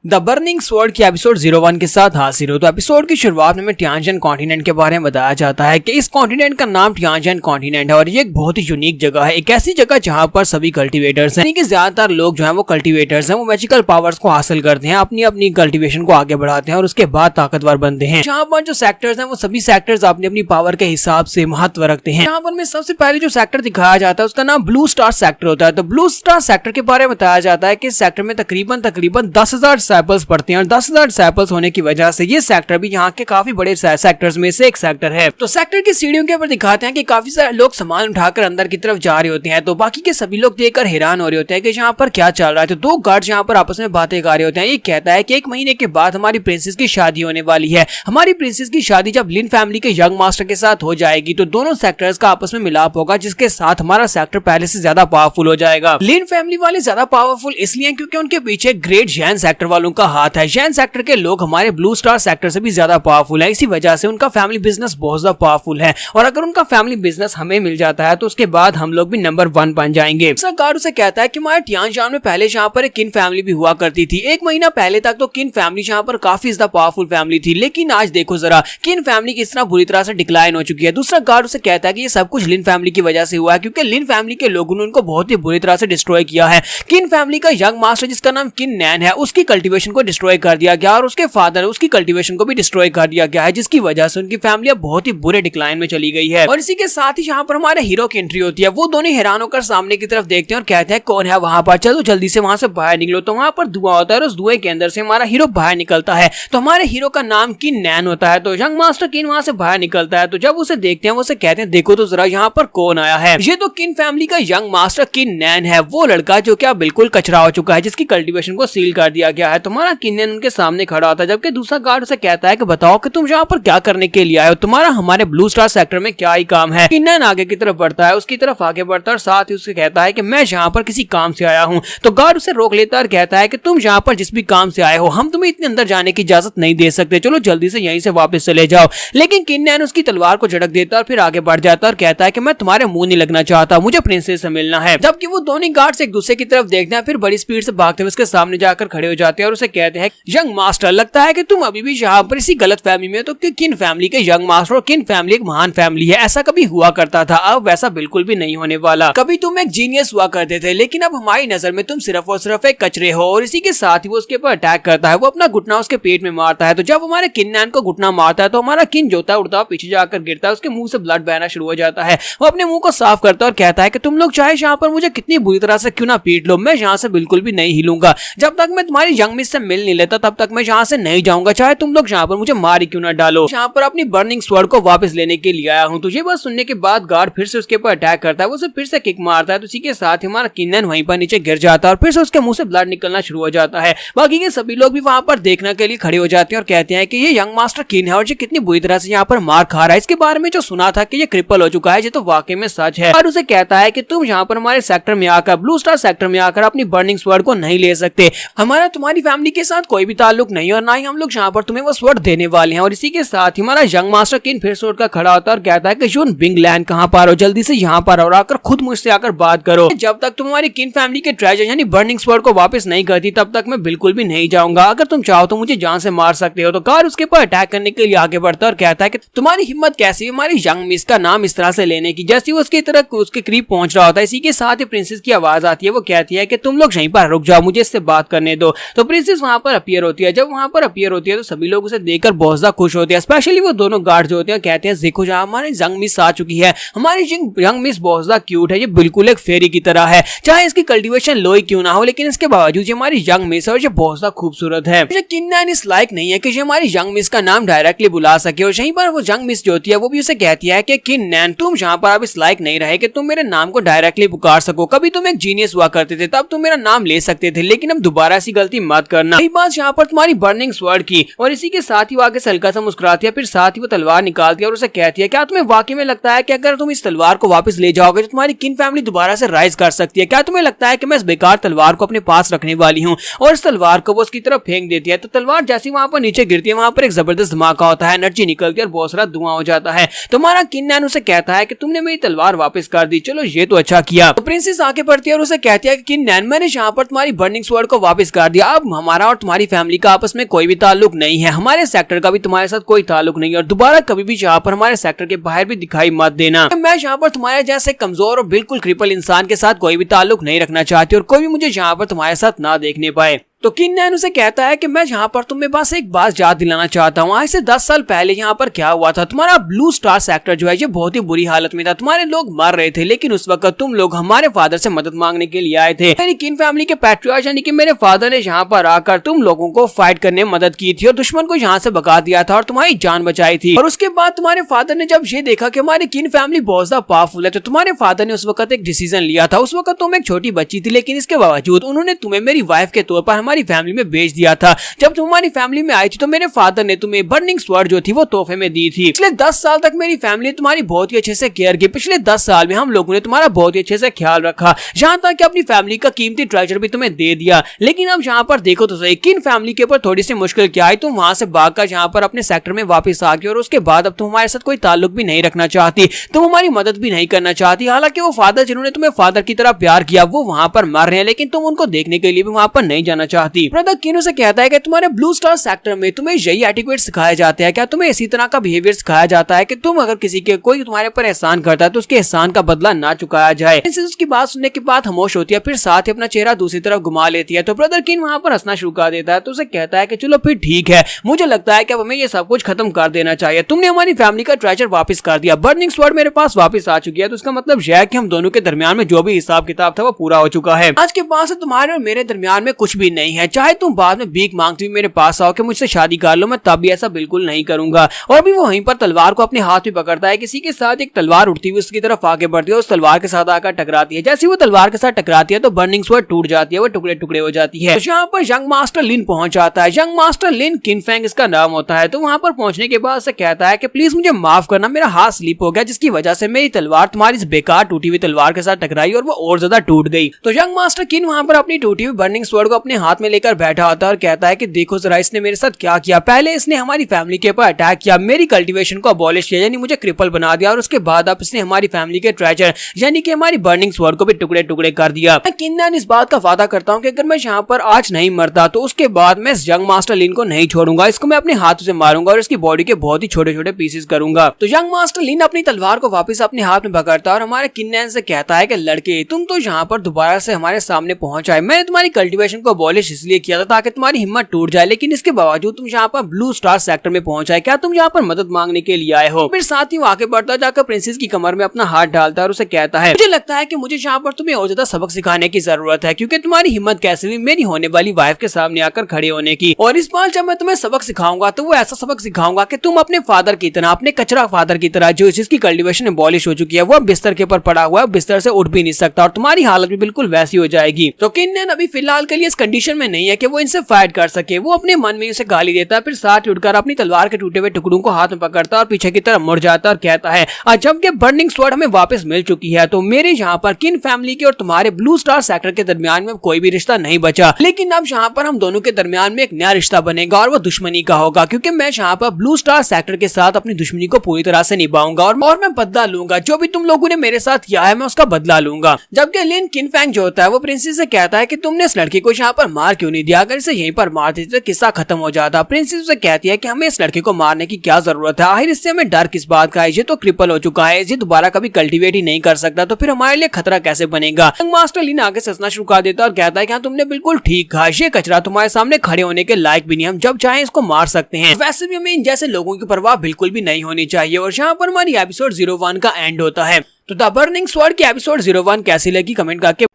The burning sword की episode 01 के साथ हाजिर हो। तो एपिसोड की शुरुआत में टियानजन कॉन्टिनेंट के बारे में बताया जाता है कि इस कॉन्टिनेंट का नाम टियानजन कॉन्टिनेंट है और ये एक बहुत ही यूनिक जगह है। एक ऐसी जगह जहां पर सभी कल्टीवेटर्स हैं, यानी कि ज्यादातर लोग जो है वो कल्टीवेटर्स हैं, वो मैजिकल पावर्स को हासिल करते हैं, अपनी अपनी कल्टीवेशन को आगे बढ़ाते हैं और उसके बाद ताकतवर बनते हैं। जहां पर जो सेक्टर्स हैं वो सभी सेक्टर्स अपनी अपनी पावर के हिसाब से महत्व रखते हैं। यहाँ पर में सबसे पहले जो सेक्टर दिखाया जाता है उसका नाम ब्लू स्टार सेक्टर होता है। तो ब्लू स्टार सेक्टर के बारे में बताया जाता है कि इस सेक्टर में तकरीबन 10,000 डिसाइपल्स पड़ते हैं और 10,000 डिसाइपल्स होने की वजह से ये सेक्टर भी यहाँ के काफी बड़े सेक्टर्स में से एक सेक्टर है। तो सेक्टर की सीढ़ियों के ऊपर दिखाते हैं कि काफी सारे लोग सामान उठाकर अंदर की तरफ जा रहे होते हैं। तो बाकी के सभी लोग देखकर हैरान हो रहे होते हैं कि यहाँ पर क्या चल रहा है। तो दो गार्ड्स यहाँ पर आपस में बातें कर रहे होते हैं। ये कहता है कि 1 महीने के बाद हमारी प्रिंसेस की शादी होने वाली है। हमारी प्रिंसेस की शादी जब लिन फैमिली के यंग मास्टर के साथ हो जाएगी तो दोनों सेक्टर्स का आपस में मिलाप होगा, जिसके साथ हमारा सेक्टर पहले से ज्यादा पावरफुल हो जाएगा। लिन फैमिली वाले ज्यादा पावरफुल इसलिए क्योंकि उनके पीछे ग्रेट जैन सेक्टर वालों का हाथ है। जैन सेक्टर के लोग हमारे ब्लू स्टार सेक्टर से भी ज्यादा पावरफुल है, इसी वजह से उनका फैमिली बिजनेस बहुत ज्यादा पावरफुल है और अगर उनका फैमिली बिजनेस हमें मिल जाता है तो उसके बाद हम लोग भी नंबर 1 बन जाएंगे। गार्ड उसे कहता है कि हमारे टियानजान में पहले यहाँ पर एक किन फैमिली भी हुआ करती थी। 1 महीना पहले तक तो किन फैमिली यहाँ पर काफी ज्यादा पावरफुल फैमिली थी, लेकिन आज देखो जरा किन फैमिली किस तरह बुरी तरह से डिक्लाइन हो चुकी है। दूसरा गार्ड उसे कहता है कि ये सब कुछ लिन फैमिली की वजह से हुआ है, क्योंकि लिन फैमिली के लोगों ने उनको बहुत ही बुरी तरह से डिस्ट्रॉय किया है। किन फैमिली का यंग मास्टर जिसका नाम किन नैन है, उसकी कल्टीवेशन को डिस्ट्रॉय कर दिया गया और उसके फादर उसकी कल्टीवेशन को भी डिस्ट्रॉय कर दिया गया है, जिसकी वजह से उनकी फैमिली अब बहुत ही बुरे डिक्लाइन में चली गई है। और इसी के साथ ही यहाँ पर हमारे हीरो की एंट्री होती है। वो दोनों हैरान होकर सामने की तरफ देखते हैं और कहते हैं कौन है वहां पर, चलो जल्दी से वहां से बाहर निकलो। तो वहां पर धुआं होता है और उस धुएं के अंदर से हमारा हीरो बाहर निकलता है। तो हमारे हीरो का नाम किन नैन होता है। तो यंग मास्टर किन वहां से बाहर निकलता है। तो जब उसे देखते हैं वो उसे कहते हैं देखो तो जरा यहाँ पर कौन आया है। ये तो किन फैमिली का यंग मास्टर किन नैन है, वो लड़का जो क्या बिल्कुल कचरा हो चुका है, जिसकी कल्टीवेशन को सील कर दिया गया है। तुम्हारा किन नैन उनके सामने खड़ा होता है, जबकि दूसरा गार्ड उसे कहता है कि बताओ कि तुम यहाँ पर क्या करने के लिए आए हो, तुम्हारा हमारे ब्लू स्टार सेक्टर में क्या ही काम है। किन नैन आगे की तरफ बढ़ता है, उसकी तरफ आगे बढ़ता है और साथ ही उससे कहता है कि मैं यहाँ पर किसी काम से आया हूँ। तो गार्ड उसे रोक लेता है और कहता है कि तुम यहाँ पर जिस भी काम से आए हो हम तुम्हें इतने अंदर जाने की इजाजत नहीं दे सकते, चलो जल्दी से यहीं से वापस चले जाओ। लेकिन किन नैन उसकी तलवार को झटक देता है और फिर आगे बढ़ जाता है और कहता है कि मैं तुम्हारे मुंह नहीं लगना चाहता, मुझे प्रिंसेस से मिलना है। जबकि वो दोनों गार्ड्स एक दूसरे की तरफ देखते हैं, फिर बड़ी स्पीड से भागते हुए उसके सामने जाकर खड़े हो जाते हैं और उसे कहते हैं यंग मास्टर लगता है कि तुम अभी भी यहाँ पर इसी गलत फैमिली में। तो किन फैमिली के यंग मास्टर और किन फैमिली एक महान फैमिली है, ऐसा कभी हुआ करता था, अब वैसा बिल्कुल भी नहीं होने वाला। कभी तुम एक जीनियस हुआ करते थे, लेकिन अब हमारी नजर में तुम सिर्फ और सिर्फ एक कचरे हो। और इसी के साथ ही वो उसके ऊपर अटैक करता है, वो अपना घुटना उसके पेट में मारता है। तो जब हमारे किन नैन को घुटना मारता है तो हमारा किन जोता उड़ता पीछे जाकर गिरता है, उसके मुंह से ब्लड बहना शुरू हो जाता है। वो अपने मुंह को साफ करता है और कहता है कि तुम लोग चाहे यहाँ पर मुझे कितनी बुरी तरह से क्यों ना पीट लो, मैं यहाँ से बिल्कुल भी नहीं हिलूंगा। जब तक मैं तुम्हारी यंग मिस से मिल नहीं लेता तब तक मैं यहाँ से नहीं जाऊंगा, चाहे तुम लोग यहाँ पर मुझे मार ही क्यों ना डालो। यहाँ पर अपनी बर्निंग स्वॉर्ड को वापस लेने के लिए आया हूँ। तो ये बात सुनने के बाद गार्ड फिर से उसके ऊपर अटैक करता है, वो उसे फिर से किक मारता है। तो इसी के साथ हमारा किन नैन वहीं पर नीचे गिर जाता है और फिर से उसके मुंह से ब्लड निकलना शुरू हो जाता है। बाकी के सभी लोग भी वहां पर देखने के लिए खड़े हो जाते हैं और कहते हैं कि ये यंग मास्टर किन है और ये कितनी बुरी तरह से यहाँ पर मार खा रहा है। इसके बारे में जो सुना था कि ये क्रिपल हो चुका है, ये तो वाकई में सच है। और उसे कहता है कि तुम यहाँ पर हमारे सेक्टर में आकर, ब्लू स्टार सेक्टर में आकर अपनी बर्निंग स्वॉर्ड को नहीं ले सकते। हमारा तुम्हारी फैमिली के साथ कोई भी ताल्लुक नहीं और ना ही हम लोग यहाँ पर तुम्हें वो स्वॉर्ड देने वाले हैं। और इसी के साथ हमारा यंग मास्टर किन फिर स्वॉर्ड का खड़ा होता है और कहता है कि जून बिंगलैंड कहाँ पर हो, जल्दी से यहाँ पर और आकर खुद मुझसे आकर बात करो। जब तक तुम्हारी किन फैमिली के ट्रेजर यानी बर्निंग स्वॉर्ड को वापस नहीं करती तब तक मैं बिल्कुल भी नहीं जाऊंगा। अगर तुम चाहो तो मुझे जान से मार सकते हो। तो कार उसके ऊपर अटैक करने के लिए आगे बढ़ता है और कहता है कि तुम्हारी हिम्मत कैसी है हमारी यंग मिस का नाम इस तरह से लेने की। जैसे वो उसकी तरफ उसके करीब पहुंच रहा होता है, इसी के साथ ही प्रिंसेस की आवाज आती है। वो कहती है कि तुम लोग यहीं पर रुक जाओ, मुझे इससे बात करने दो। तो प्रिंसेस वहां पर अपीयर होती है। जब वहां पर अपीयर होती है तो सभी लोग उसे देखकर बहुत ज्यादा खुश होते हैं, स्पेशली वो दोनों गार्ड जो होते हैं। कहते हैं देखो जहाँ हमारी यंग मिस आ चुकी है, हमारी यंग मिस बहुत ज्यादा क्यूट है, ये बिल्कुल एक फेरी की तरह है, चाहे इसकी कल्टीवेशन लो ही क्यों ना हो, लेकिन इसके बावजूद ये हमारी यंग मिस है और ये बहुत ज्यादा खूबसूरत है। किन नैन इस लायक नहीं है कि ये हमारी यंग मिस का नाम डायरेक्टली बुला सके। और यहीं पर वो यंग मिस जो होती है वो भी उसे कहती है कि किन नैन तुम यहाँ पर अब इस लायक नहीं रहे कि तुम मेरे नाम को डायरेक्टली पुकार सको। कभी तुम एक जीनियस हुआ करते थे, तब तुम मेरा नाम ले सकते थे, लेकिन अब दोबारा ऐसी गलती मत करना। यही बात यहाँ पर तुम्हारी बर्निंग स्वॉर्ड की। और इसी के साथ ही वो आगे से हल्का सा मुस्कुराती है, फिर साथ ही वो तलवार निकालती है और उसे कहती है क्या तुम्हें वाकई में लगता है कि अगर तुम इस तलवार को वापस ले जाओगे तो तुम्हारी किन फैमिली दोबारा से राइज कर सकती है? क्या तुम्हें लगता है कि मैं इस बेकार तलवार को अपने पास रखने वाली हूँ? और इस तलवार को वो उसकी तरफ फेंक देती है। तो तलवार जैसी वहां पर नीचे गिरती है वहां पर एक जबरदस्त धमाका होता है, एनर्जी निकलती है और बहुत सारा धुआं हो जाता है। तुम्हारा किन नैन उसे कहता है कि तुमने मेरी तलवार वापस कर दी, चलो ये तो अच्छा किया। तो प्रिंसेस आगे बढ़ती है और उसे कहती है कि किन नैन मैंने यहाँ पर तुम्हारी बर्निंग स्वॉर्ड को वापस कर दिया, अब हमारा और तुम्हारी फैमिली का आपस में कोई भी ताल्लुक नहीं है, हमारे सेक्टर का भी तुम्हारे साथ कोई ताल्लुक नहीं है और दोबारा कभी भी यहाँ पर हमारे सेक्टर के बाहर भी दिखाई मत देना। मैं यहाँ पर तुम्हारे जैसे कमजोर और बिल्कुल क्रिपल इंसान के साथ कोई भी ताल्लुक नहीं रखना चाहती और कोई भी मुझे यहाँ पर तुम्हारे साथ ना देखने पाए। तो किन नैन उसे कहता है कि मैं यहाँ पर तुम्हें बस एक बात याद दिलाना चाहता हूँ, आज से 10 साल पहले यहाँ पर क्या हुआ था। तुम्हारा ब्लू स्टार सेक्टर जो है ये बहुत ही बुरी हालत में था, तुम्हारे लोग मर रहे थे, लेकिन उस वक्त तुम लोग हमारे फादर से मदद मांगने के लिए आए थे। मेरी किन फैमिली के पैट्रियार्च यानी कि मेरे फादर ने यहाँ पर आकर तुम लोगों को फाइट करने में मदद की थी और दुश्मन को यहाँ से भगा दिया था और तुम्हारी जान बचाई थी। और उसके बाद तुम्हारे फादर ने जब ये देखा कि हमारी किन फैमिली बहुत ज्यादा पावरफुल है, तो तुम्हारे फादर ने उस वक्त एक डिसीजन लिया था। उस वक्त तुम एक छोटी बच्ची थी, लेकिन इसके बावजूद उन्होंने तुम्हें मेरी वाइफ के तौर पर हमारी फैमिली में दिया था। जब तुम हमारी फैमिली में आई थी तो मेरे फादर ने तुम्हें बर्निंग स्वॉर्ड जो थी वो तोहफे में दी थी। पिछले 10 साल तक मेरी फैमिली ने तुम्हारी बहुत ही अच्छे से केयर की। पिछले 10 साल में हम लोगों ने तुम्हारा बहुत ही अच्छे से ख्याल रखा, यहाँ तक कि अपनी फैमिली का कीमती ट्रेजर भी तुम्हें दे दिया। लेकिन अब यहाँ पर देखो तो सही, किन फैमिली के ऊपर थोड़ी सी मुश्किल क्या आई, तुम वहां से भागकर यहाँ पर अपने सेक्टर में वापस आ गए और उसके बाद अब तुम हमारे साथ कोई ताल्लुक भी नहीं रखना चाहती, तुम हमारी मदद भी नहीं करना चाहती। हालांकि वो फादर जिन्होंने तुम्हें फादर की तरह प्यार किया वो वहां पर मर रहे हैं, लेकिन तुम उनको देखने के लिए भी वहां पर नहीं जाना चाहती। ब्रदर किन उसे कहता है कि तुम्हारे ब्लू स्टार सेक्टर में तुम्हें यही एटिक्यूट सिखाया जाता है क्या, तुम्हें इसी तरह का बिहेवियर सिखाया जाता है कि तुम अगर किसी के कोई तुम्हारे ऊपर एहसान करता है तो उसके एहसान का बदला ना चुकाया जाए। उसकी बात सुनने के बाद खामोश होती है, फिर साथ ही अपना चेहरा दूसरी तरफ घुमा लेती है। तो ब्रदर किन वहां पर हंसना शुरू कर देता है, तो उसे कहता है कि चलो फिर ठीक है, मुझे लगता है कि अब हमें ये सब कुछ खत्म कर देना चाहिए। तुमने हमारी फैमिली का ट्रेजर वापस कर दिया, बर्निंग स्वॉर्ड मेरे पास वापस आ चुकी है, तो उसका मतलब यह है कि हम दोनों के दरमियान में जो भी हिसाब किताब था वो पूरा हो चुका है। आज के बाद से तुम्हारे और मेरे दरमियान में कुछ भी नहीं है, चाहे तुम बाद में भीख मांगती हुई मेरे पास आओ कि मुझसे शादी कर लो, मैं तब भी ऐसा बिल्कुल नहीं करूंगा। और भी वो वहीं पर तलवार को अपने हाथ में पकड़ता है, किसी के साथ एक तलवार उठती हुई उसकी तरफ आगे बढ़ती है, उस तलवार के साथ आकर टकराती है। जैसे वो तलवार के साथ टकराती है तो बर्निंग स्वॉर्ड टूट जाती है, वो टुकड़े टुकड़े हो जाती है। तो यहाँ पर यंग मास्टर लिन पहुंच जाता है, यंग मास्टर लिन किनफेंग इसका नाम होता है। तो वहां पर पहुंचने के बाद से कहता है कि प्लीज मुझे माफ करना, मेरा हाथ स्लिप हो गया जिसकी वजह से मेरी तलवार तुम्हारी इस बेकार टूटी हुई तलवार के साथ टकराई और वो और ज्यादा टूट गई। तो यंग मास्टर किन वहां पर अपनी टूटी हुई बर्निंग स्वॉर्ड को अपने हाथ में लेकर बैठा होता है और कहता है कि देखो जरा इसने मेरे साथ क्या किया, पहले इसने हमारी फैमिली के ऊपर अटैक किया, मेरी कल्टीवेशन को अबॉलिश किया यानी मुझे क्रिपल बना दिया, और उसके बाद अब इसने हमारी फैमिली के ट्रेजर यानी कि हमारी बर्निंग स्वॉर्ड को भी टुकड़े टुकड़े कर दिया। मैं किन्नन इस बात का वादा करता हूं कि अगर मैं यहाँ पर आज नहीं मरता तो उसके बाद मैं इस यंग मास्टर लिन को नहीं छोड़ूंगा, इसको मैं अपने हाथों से मारूंगा और इसकी बॉडी के बहुत ही छोटे छोटे पीसेस करूंगा। तो यंग मास्टर लिन अपनी तलवार को वापस अपने हाथ में पकड़ता है और हमारे किन्नन से कहता है कि लड़के तुम तो यहाँ पर दोबारा से हमारे सामने पहुंच आए, मैंने तुम्हारी कल्टीवेशन को अबॉलिश इसलिए किया था ताकि तुम्हारी हिम्मत टूट जाए, लेकिन इसके बावजूद तुम यहाँ पर ब्लू स्टार सेक्टर में पहुंच आए, क्या तुम यहाँ पर मदद मांगने के लिए आए हो। फिर साथ ही आगे बढ़ता जाकर प्रिंसेस की कमर में अपना हाथ डालता है और उसे कहता है मुझे लगता है कि मुझे यहाँ पर तुम्हें और ज्यादा सबक सिखाने की जरूरत है, क्योंकि तुम्हारी हिम्मत कैसे भी मेरी होने वाली वाइफ के सामने आकर खड़े होने की, और इस बार जब मैं तुम्हें सबक सिखाऊंगा तो वो ऐसा सबक सिखाऊंगा कि तुम अपने फादर की तरह, अपने कचरा फादर की तरह जो जिसकी कल्टीवेशन अबॉलिश हो चुकी है, वो बिस्तर के ऊपर पड़ा हुआ है, बिस्तर से उठ भी नहीं सकता और तुम्हारी हालत भी बिल्कुल वैसी हो जाएगी। तो किन्नन अभी फिलहाल के लिए इस कंडीशन में नहीं है कि वो इनसे फाइट कर सके, वो अपने मन में उसे गाली देता है, फिर साथ उठकर अपनी तलवार के टूटे हुए टुकड़ों को हाथ में पकड़ता है और पीछे की तरफ मुड़ जाता है और कहता है जबकि बर्निंग स्वॉर्ड हमें वापस मिल चुकी है तो मेरे यहाँ पर किन फैमिली के और तुम्हारे ब्लू स्टार सेक्टर के दरमियान में कोई भी रिश्ता नहीं बचा, लेकिन अब यहाँ पर हम दोनों के दरमियान में एक नया रिश्ता बनेगा और वो दुश्मनी का होगा, क्योंकि मैं यहाँ पर ब्लू स्टार सेक्टर के साथ अपनी दुश्मनी को पूरी तरह से निभाऊंगा और मैं बदला लूंगा, जो भी तुम लोगों ने मेरे साथ किया है मैं उसका बदला लूंगा। जबकि लिन किनफेंग जो होता है वो प्रिंसेस से कहता है कि तुमने इस लड़की को यहाँ पर मार क्यों नहीं दिया, अगर इसे यहीं पर मार देते तो किस्सा खत्म हो जाता। प्रिंसेस से कहती है कि हमें इस लड़के को मारने की क्या जरूरत है, आखिर इससे हमें डर किस बात का है, ये तो क्रिपल हो चुका है, ये दोबारा कभी कल्टीवेट ही नहीं कर सकता, तो फिर हमारे लिए खतरा कैसे बनेगा। मास्टर लिन आगे से हंसना शुरू कर देता और कहता है कि हाँ तुमने बिल्कुल ठीक कहा, ये कचरा तुम्हारे सामने खड़े होने के लायक भी नहीं, हम जब चाहे इसको मार सकते हैं, वैसे भी हमें इन जैसे लोगों की परवाह बिल्कुल भी नहीं होनी चाहिए। और यहाँ पर हमारी एपिसोड 01 का एंड होता है। तो द बर्निंग स्वॉर्ड की एपिसोड 01 कैसी लगी कमेंट करके।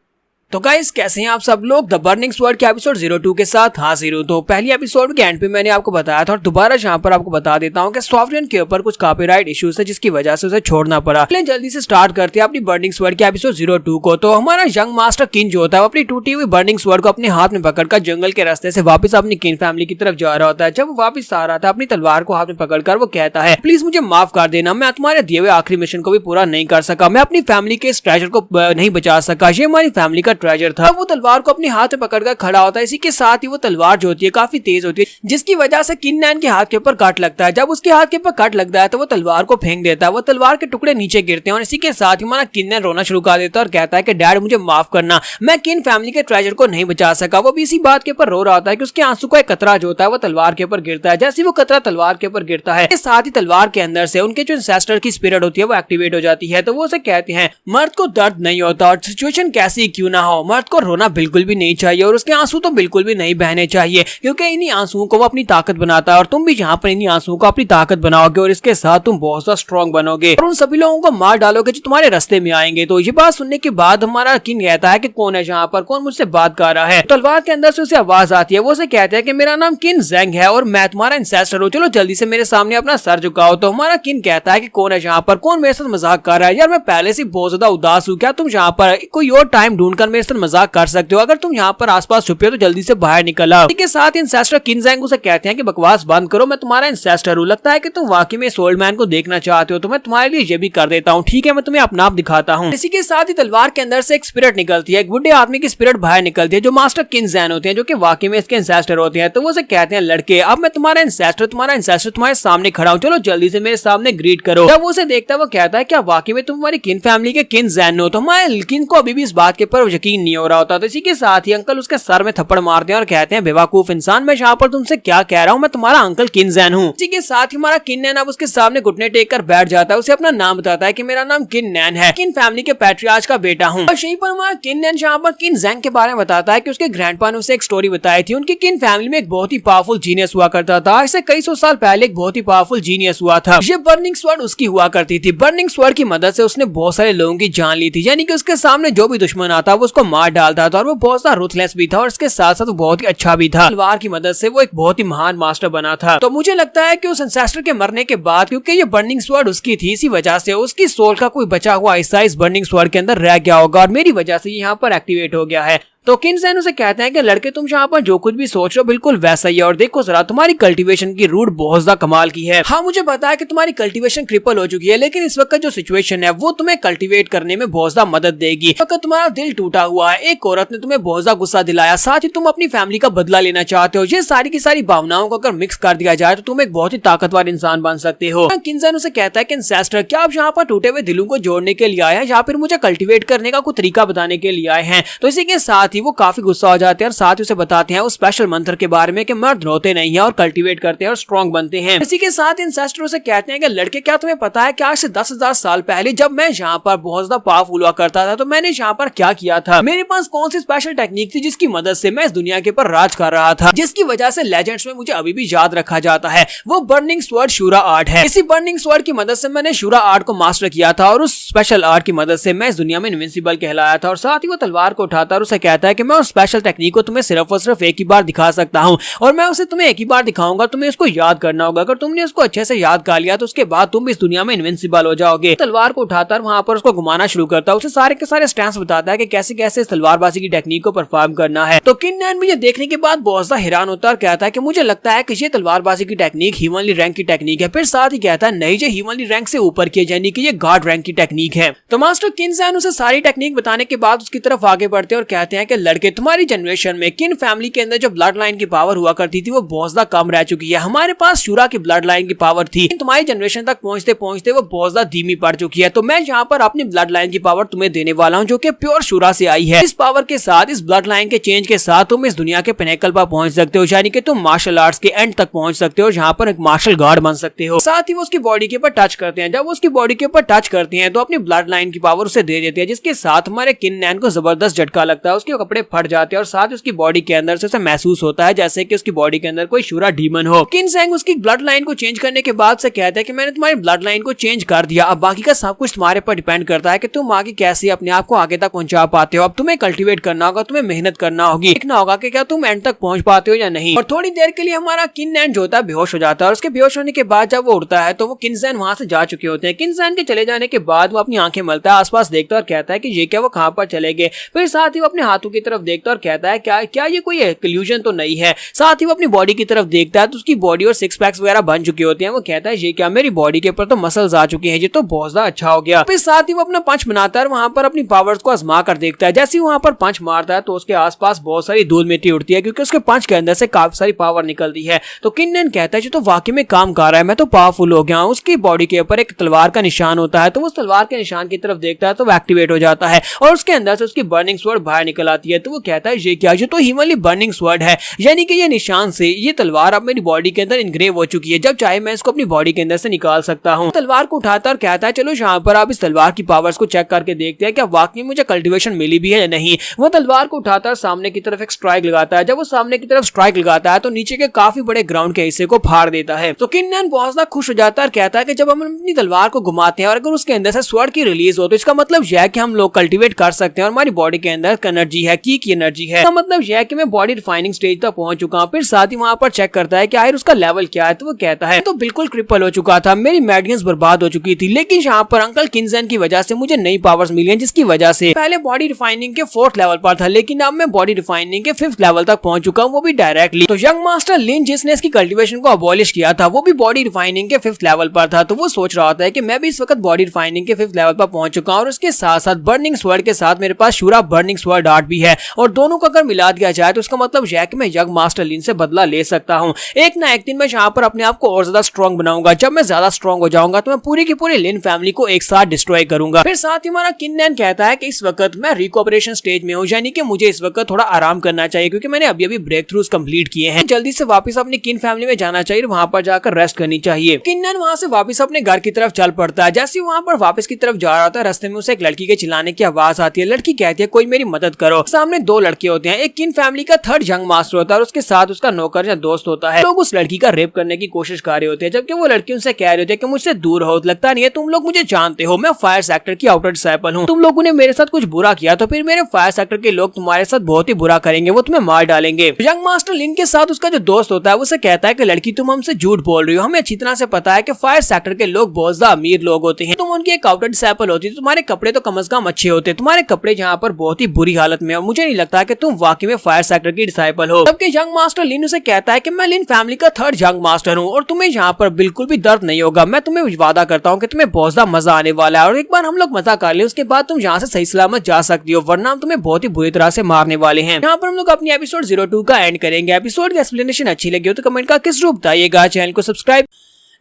तो गाइस कैसे हैं आप सब लोग। द बर्निंग स्वॉर्ड के एपिसोड 02 के साथ हाजिर हूं। तो पहली एपिसोड के एंड पे मैंने आपको बताया था और दोबारा यहाँ पर आपको बता देता हूं कि सॉफ्टवेयर के ऊपर कुछ कॉपीराइट इश्यूज है जिसकी वजह से उसे छोड़ना पड़ा। लेकिन जल्दी से स्टार्ट करते हैं अपनी बर्निंग स्वॉर्ड के एपिसोड 02 को। तो हमारा यंग मास्टर किन जो होता है वो अपनी टूटी हुई बर्निंग स्वॉर्ड को अपने हाथ में पकड़कर जंगल के रास्ते से वापस अपनी किन फैमिली की तरफ जा रहा होता है। जब वो वापस आ रहा था अपनी तलवार को हाथ में पकड़कर वो कहता है प्लीज मुझे माफ कर देना, मैं तुम्हारे दिए हुए आखिरी मिशन को भी पूरा नहीं कर सका, मैं अपनी फैमिली के इस ट्रेजर को नहीं बचा सका, ये हमारी फैमिली का ट्रेजर था। वो तलवार को अपने हाथ में पकड़कर खड़ा होता है। इसी के साथ ही वो तलवार जो होती है काफी तेज होती है, जिसकी वजह से किन्नैन के हाथ के ऊपर कट लगता है। जब उसके हाथ के ऊपर कट लगता है तो वो तलवार को फेंक देता है। वो तलवार के टुकड़े नीचे गिरते हैं और इसी के साथ ही हमारा किन्नैन रोना शुरू कर देता है और कहता है कि डैड मुझे माफ करना, मैं किन फैमिली के ट्रेजर को नहीं बचा सका। वो भी इसी बात के ऊपर रो रहा होता है कि उसके आंसू का एक कतरा जो होता है वो तलवार के ऊपर गिरता है। जैसे वो कतरा तलवार के ऊपर गिरता है, साथ ही तलवार के अंदर से उनके जो इंसेस्टर की स्पिरिट होती है वो एक्टिवेट हो जाती है। तो वो उसे कहते हैं मर्द को दर्द नहीं होता और सिचुएशन कैसी क्यों ना हो, मर्द को रोना बिल्कुल भी नहीं चाहिए और उसके आंसू तो बिल्कुल भी नहीं बहने चाहिए, क्योंकि इन्हीं आंसुओं को वो अपनी ताकत बनाता है और तुम भी यहाँ पर इन्हीं आंसुओं को अपनी ताकत बनाओगे और इसके साथ तुम बहुत ज्यादा स्ट्रॉन्ग बनोगे और उन सभी लोगों को मार डालोगे जो तुम्हारे रास्ते में आएंगे। तो ये बात सुनने के बाद हमारा किंग कहता है कि कौन है यहाँ पर, कौन मुझसे बात कर रहा है। तलवार के अंदर से उसे आवाज आती है। वो उसे कहते हैं कि मेरा नाम किन ज़ेंग है और मैं तुम्हारा इंसेस्टर हूँ, चलो जल्दी से मेरे सामने अपना सर झुकाओ। तो हमारा किन कहता है कि कौन है यहाँ पर, कौन मेरे साथ मजाक कर रहा है, यार मैं पहले से बहुत ज्यादा उदास हूँ, क्या तुम यहाँ पर कोई और टाइम ढूंढकर मेरे साथ मजाक कर सकते हो, अगर तुम यहाँ पर आसपास छुपे हो तो जल्दी से बाहर निकल आओ। इसके साथ इंसेस्टर किन ज़ेंग उसे कहते हैं कि बकवास बंद करो, मैं तुम्हारा इंसेस्टर हूँ, लगता है कि तुम वाकई में इस ओल्ड मैन को देखना चाहते हो तो मैं तुम्हारे लिए ये भी कर देता हूँ, ठीक है मैं तुम्हें अपना आप दिखाता हूँ। इसी के साथ ही तलवार के अंदर से एक स्पिरिट निकलती है, एक बुढ़े आदमी की स्पिरिट बाहर निकलती है जो मास्टर किन ज़ेंग होते हैं, जो कि वाकई में इसके इंसेस्टर होते हैं। तो वो उसे कहते हैं लड़के अब मैं तुम्हारा इंसेस्टर तुम्हारे सामने खड़ा हूँ, चलो जल्दी से मेरे सामने ग्रीट करो। जब वो उसे देखता है वो कहता है क्या वाकई में तुम हमारी किन फैमिली के किन ज़ेंग हो। तो हमारे किन को अभी भी इस बात के ऊपर यकीन नहीं हो रहा होता। तो इसी के साथ ही अंकल उसके सर में थप्पड़ मारते हैं और कहते हैं बेवकूफ इंसान, मैं यहाँ पर तुमसे क्या कह रहा हूँ, मैं तुम्हारा अंकल किन ज़ेंग हूँ। इसी के साथ ही हमारा किन्नैन अब उसके सामने घुटने टेक कर बैठ जाता है, उसे अपना नाम बताता है कि मेरा नाम किन्नैन है, किन फैमिली के पैट्रियार्च का बेटा हूँ। और यहीं पर हमारा किन्नैन यहाँ पर किन ज़ेंग के बारे में बताता है कि उसके ग्रैंडपा ने उसे एक स्टोरी बताई थी, उनकी किन फैमिली में एक बहुत ही पावरफुल जीनियस हुआ करता था। ऐसे कई सौ साल पहले एक बहुत ही पावरफुल जीनियस हुआ था, ये बर्निंग स्वॉर्ड उसकी हुआ करती थी। बर्निंग स्वॉर्ड की मदद से उसने बहुत सारे लोगों की जान ली थी, यानी कि उसके सामने जो भी दुश्मन आता वो उसको मार डालता था और वो बहुत ज्यादा रुथलेस भी था और इसके साथ साथ बहुत ही अच्छा भी था। तलवार की मदद से वो एक बहुत ही महान मास्टर बना था। तो मुझे लगता है कि उस इंसेस्टर के मरने के बाद क्योंकि ये बर्निंग स्वॉर्ड उसकी थी, इसी वजह से उसकी सोल का कोई बचा हुआ हिस्सा इस बर्निंग स्वॉर्ड के अंदर रह गया होगा और मेरी वजह से यहाँ पर एक्टिवेट हो गया है। तो किन ज़ेंग उसे कहते हैं कि लड़के तुम यहाँ पर जो कुछ भी सोच रहे हो बिल्कुल वैसा ही है और देखो जरा तुम्हारी कल्टीवेशन की रूट बहुत ज्यादा कमाल की है। हाँ मुझे पता है कि तुम्हारी कल्टीवेशन क्रिपल हो चुकी है, लेकिन इस वक्त जो सिचुएशन है वो तुम्हें कल्टीवेट करने में बहुत ज्यादा मदद देगी। इस वक्त तुम्हारा दिल टूटा हुआ है, एक औरत ने तुम्हें बहुत ज्यादा गुस्सा दिलाया, साथ ही तुम अपनी फैमिली का बदला लेना चाहते हो, ये सारी की सारी भावनाओं को अगर मिक्स कर दिया जाए तो तुम एक बहुत ही ताकतवर इंसान बन सकते हो। किन ज़ेंग उसे कहता है कि इंसेस्टर क्या आप यहाँ पर टूटे हुए दिलों को जोड़ने के लिए आए हैं या फिर मुझे कल्टीवेट करने का कोई तरीका बताने के लिए आए हैं। तो इसी के साथ ही वो काफी गुस्सा हो जाते हैं और साथ ही उसे बताते हैं उस स्पेशल मंत्र के बारे में कि मर्द रोते नहीं है और कल्टीवेट करते हैं और स्ट्रॉन्ग बनते हैं। इसी के साथ इंसेस्टर उसे कहते हैं कि लड़के क्या तुम्हें पता है कि आज से 10,000 साल पहले जब मैं यहाँ पर बहुत ज्यादा पावरफुल हुआ करता था तो मैंने यहाँ पर क्या किया था, मेरे पास कौन सी स्पेशल टेक्निक थी जिसकी मदद से मैं इस दुनिया के ऊपर राज कर रहा था, जिसकी वजह से लेजेंड्स में मुझे अभी भी याद रखा जाता है। वो बर्निंग स्वॉर्ड शूरा आर्ट है। इसी बर्निंग स्वॉर्ड की मदद से मैंने शूरा आर्ट को मास्टर किया था और उस स्पेशल आर्ट की मदद से मैं इस दुनिया में इनविंसिबल कहलाया था। और साथ ही वो तलवार को उठाता है और उसे कहता है कि मैं उस स्पेशल टेक्निक को तुम्हें सिर्फ और सिर्फ एक ही बार दिखा सकता हूँ और मैं उसे तुम्हें एक ही बार दिखाऊंगा, तुम्हें उसको याद करना होगा। अगर तुमने उसको अच्छे से याद कर लिया तो उसके बाद तुम इस दुनिया में इनविंसिबल हो जाओगे। तलवार को उठाता है वहां पर उसको घुमाना शुरू करता है, उसे सारे के सारे स्टैंस बताता है कि कैसे कैसे इस तलवारबाजी की टेक्निक को परफॉर्म करना है। तो किन्नैन मुझे देखने के बाद बहुत ज्यादा हैरान होता है और कहता है कि मुझे लगता है कि ये तलवारबाजी की टेक्निक ह्यूमनली रैंक की टेक्निक है। फिर साथ ही कहता है नहीं, ये ह्यूमनली रैंक से ऊपर की यानी कि ये गॉड रैंक की टेक्निक है। तो मास्टर किन ज़ेंग उसे सारी टेक्निक बताने के बाद उसकी तरफ आगे बढ़ते हैं और कहते हैं कि लड़के तुम्हारी जनरेशन में किन फैमिली के अंदर जो ब्लड लाइन की पावर हुआ करती थी वो बहुत ज्यादा कम रह चुकी है। हमारे पास शूरा की ब्लड लाइन की पावर थी, तुम्हारी जनरेशन तक पहुंचते पहुंचते वो बहुत ज्यादा धीमी पड़ चुकी है। तो मैं यहाँ पर अपनी ब्लड लाइन की पावर तुम्हें देने वाला हूँ जो कि प्योर शूरा से आई है। इस पावर के साथ, इस ब्लड लाइन के चेंज के साथ तुम इस दुनिया के पिनेकल पर पहुंच सकते हो, यानी कि तुम मार्शल आर्ट्स के एंड तक पहुंच सकते हो, जहाँ पर एक मार्शल गार्ड बन सकते हो। साथ ही वो उसकी बॉडी के ऊपर टच करते हैं। जब वो उसकी बॉडी के ऊपर टच करते हैं तो अपनी ब्लड लाइन की पावर उसे दे देते हैं, जिसके साथ हमारे किन्नैन को जबरदस्त झटका लगता है, उसके कपड़े फट जाते हैं और साथ ही उसकी बॉडी के अंदर से उसे महसूस होता है जैसे कि उसकी बॉडी के अंदर कोई शूरा डीमन हो। किन ज़ेंग उसकी ब्लड लाइन को चेंज करने के बाद से कहता है कि मैंने तुम्हारी ब्लड लाइन को चेंज कर दिया, अब बाकी का सब कुछ तुम्हारे पर डिपेंड करता है कि तुम आगे कैसे अपने आप को आगे तक पहुंचा पाते हो। अब तुम्हें कल्टीवेट करना होगा, तुम्हें मेहनत करना होगी, देखना होगा कि क्या तुम एंड तक पहुंच पाते हो या नहीं। और थोड़ी देर के लिए हमारा किन्नैन जो होता है बेहोश हो जाता है और उसके बेहोश होने के बाद जब वो उठता है तो वो किन ज़ेंग वहां से जा चुके होते हैं। किन ज़ेंग के चले जाने के बाद वो अपनी आंखें मलता है, आसपास देखता है और कहता है कि ये क्या, वो कहां पर चले गए। फिर साथ ही वो अपने हाथों की तरफ देखता है और कहता है क्या क्या ये कोई इल्यूजन तो नहीं है। साथ ही वो अपनी बॉडी की तरफ देखता है तो उसकी बॉडी और सिक्स पैक्स वगैरह बन चुके होते हैं। वो कहता है ये क्या, मेरी बॉडी के ऊपर तो मसल्स आ चुके हैं, ये तो बहुत ज्यादा अच्छा हो गया। फिर साथ ही वो अपना पंच बनाता है, वहां पर अपनी पावर्स को आजमा कर देखता है। जैसे ही वहां पर पंच मारता है तो उसके आसपास बहुत सारी धूल मिट्टी उड़ती है क्योंकि उसके पंच के अंदर से काफी सारी पावर निकलती है। तो किन्नन कहता है जो तो वाकई में काम कर रहा है, मैं तो पावरफुल हो गया हूँ। उसकी बॉडी के ऊपर एक तलवार का निशान होता है तो वो तलवार के निशान की तरफ देखता है तो वो एक्टिवेट हो जाता है और उसके अंदर से उसकी बर्निंग स्वॉर्ड बाहर निकल आती है। तो वो कहता है ये क्या, ये तो हिमली बर्निंग स्वॉर्ड है, यानी कि ये निशान से ये तलवार अब मेरी बॉडी के अंदर इनग्रेव हो चुकी है, जब चाहे मैं इसको अपनी बॉडी के अंदर से निकाल सकता हूँ। तलवार को उठाता और कहता है चलो यहाँ पर आप इस तलवार की पावर्स को चेक करके देखते हैं क्या वाकई मुझे कल्टीवेशन मिली भी है या नहीं। वो तलवार को उठाता है, सामने की तरफ एक स्ट्राइक लगाता है। जब वो सामने की तरफ स्ट्राइक लगाता है तो नीचे के काफी बड़े ग्राउंड के हिस्से को फाड़ देता है। तो किन्नन बहुत ज्यादा खुश हो जाता है और कहता है कि जब हम अपनी तलवार को घुमाते हैं और अगर उसके अंदर से स्वॉर्ड की रिलीज हो तो इसका मतलब यह है कि हम लोग कल्टीवेट कर सकते हैं और हमारी बॉडी के अंदर एनर्जी है, की एनर्जी है। इसका मतलब यह है कि मैं बॉडी रिफाइनिंग स्टेज तक पहुंच चुका हूं। फिर साथ ही वहां पर चेक करता है कि आखिर उसका लेवल क्या है। तो वो कहता है तो बिल्कुल क्रिपल हो चुका था, मेरी मेडियंस बर्बाद हो चुकी थी, लेकिन यहाँ पर अंकल किन्जन की वजह से मुझे नई पावर्स मिली हैं, जिसकी वजह से पहले बॉडी रिफाइनिंग के 4th लेवल पर था लेकिन अब मैं बॉडी रिफाइनिंग के 5th लेवल तक पहुंच चुका हूँ, वो भी डायरेक्टली। तो यंग मास्टर लिन जिसने इसकी कल्टीवेशन को अबॉलिश किया था वो भी बॉडी रिफाइनिंग के 5th लेवल पर था। तो वो सोच रहा होता है कि मैं भी इस वक्त बॉडी रिफाइनिंग के 5th लेवल पर पहुंच चुका हूं और उसके साथ साथ बर्निंग स्वॉर्ड के साथ मेरे पास शूरा बर्निंग स्वॉर्ड आर्ट भी है और दोनों को अगर मिला दिया जाए तो इसका मतलब यह है कि मैं यंग मास्टर लिन से बदला ले सकता हूं। एक ना एक दिन मैं यहाँ पर अपने आप को और ज्यादा स्ट्रॉन्ग बनाऊंगा। जब मैं ज्यादा स्ट्रॉन्ग हो जाऊंगा तो मैं पूरी की पूरी लिन फैमिली को एक साथ डिस्ट्रॉय करूंगा। फिर साथ ही हमारा किन्नन कहता है कि इस वक्त मैं रिकॉपरेशन स्टेज में हूँ, यानी कि मुझे इस वक्त थोड़ा आराम करना चाहिए क्योंकि मैंने अभी अभी ब्रेक थ्रूज कंप्लीट किए हैं। जल्दी से वापस अपनी किन फैमिली में जाना चाहिए, वहां पर जाकर रेस्ट करनी चाहिए। किन्नन वहां से वापस अपने घर की तरफ चल पड़ता है। जैसे वहां पर वापस की तरफ जा रहा था रास्ते में उसे एक लड़की के चिल्लाने की आवाज आती है। लड़की कहती है कोई मेरी मदद करो। सामने 2 लड़के होते हैं, एक किन फैमिली का 3rd यंग मास्टर होता है और उसके साथ उसका नौकर या दोस्त होता है। लोग उस लड़की का रेप करने की कोशिश कर रहे होते हैं जबकि वो लड़की उनसे कह रहे होते हैं कि मुझसे दूर हो, लगता नहीं है तुम लोग मुझे जानते हो, मैं फायर सेक्टर की आउटर डिसाइपल हूँ, तुम लोगों ने मेरे साथ कुछ बुरा किया तो फिर मेरे फायर सेक्टर के लोग तुम्हारे साथ बहुत ही बुरा करेंगे, वो तुम्हें मार डालेंगे। यंग मास्टर लिन के साथ उसका जो दोस्त होता है उसे कहता है कि लड़की तुम हमसे झूठ बोल रही हो, हमें अच्छी तरह से पता है कि फायर सेक्टर के लोग बहुत ज्यादा अमीर लोग होते हैं, तुम उनकी एक आउटर डिसाइपल होती है, तुम्हारे कपड़े तो कम से कम अच्छे होते, तुम्हारे कपड़े यहाँ पर बहुत ही बुरी हालत में, और मुझे नहीं लगता कि तुम वाकई में फायर सेक्टर की डिसाइपल हो। जबकि यंग मास्टर लिन उसे कहता है कि मैं लिन फैमिली का 3rd यंग मास्टर हूँ और तुम्हें यहाँ पर बिल्कुल भी दर्द नहीं होगा, मैं तुम्हें वादा करता हूँ कि तुम्हें बहुत ज्यादा मजा आने वाला है और एक बार हम लोग मजा कर ले उसके बाद तुम यहाँ से सही सलामत जा सकती हो, वरना हम तुम्हें बहुत ही बुरी तरह से मारने वाले हैं। यहाँ पर हम लोग अपनी एपिसोड 02 का एंड करेंगे। एपिसोड की एक्सप्लेनेशन अच्छी लगी हो तो कमेंट का किस रूप बताइएगा, चैनल को सब्सक्राइब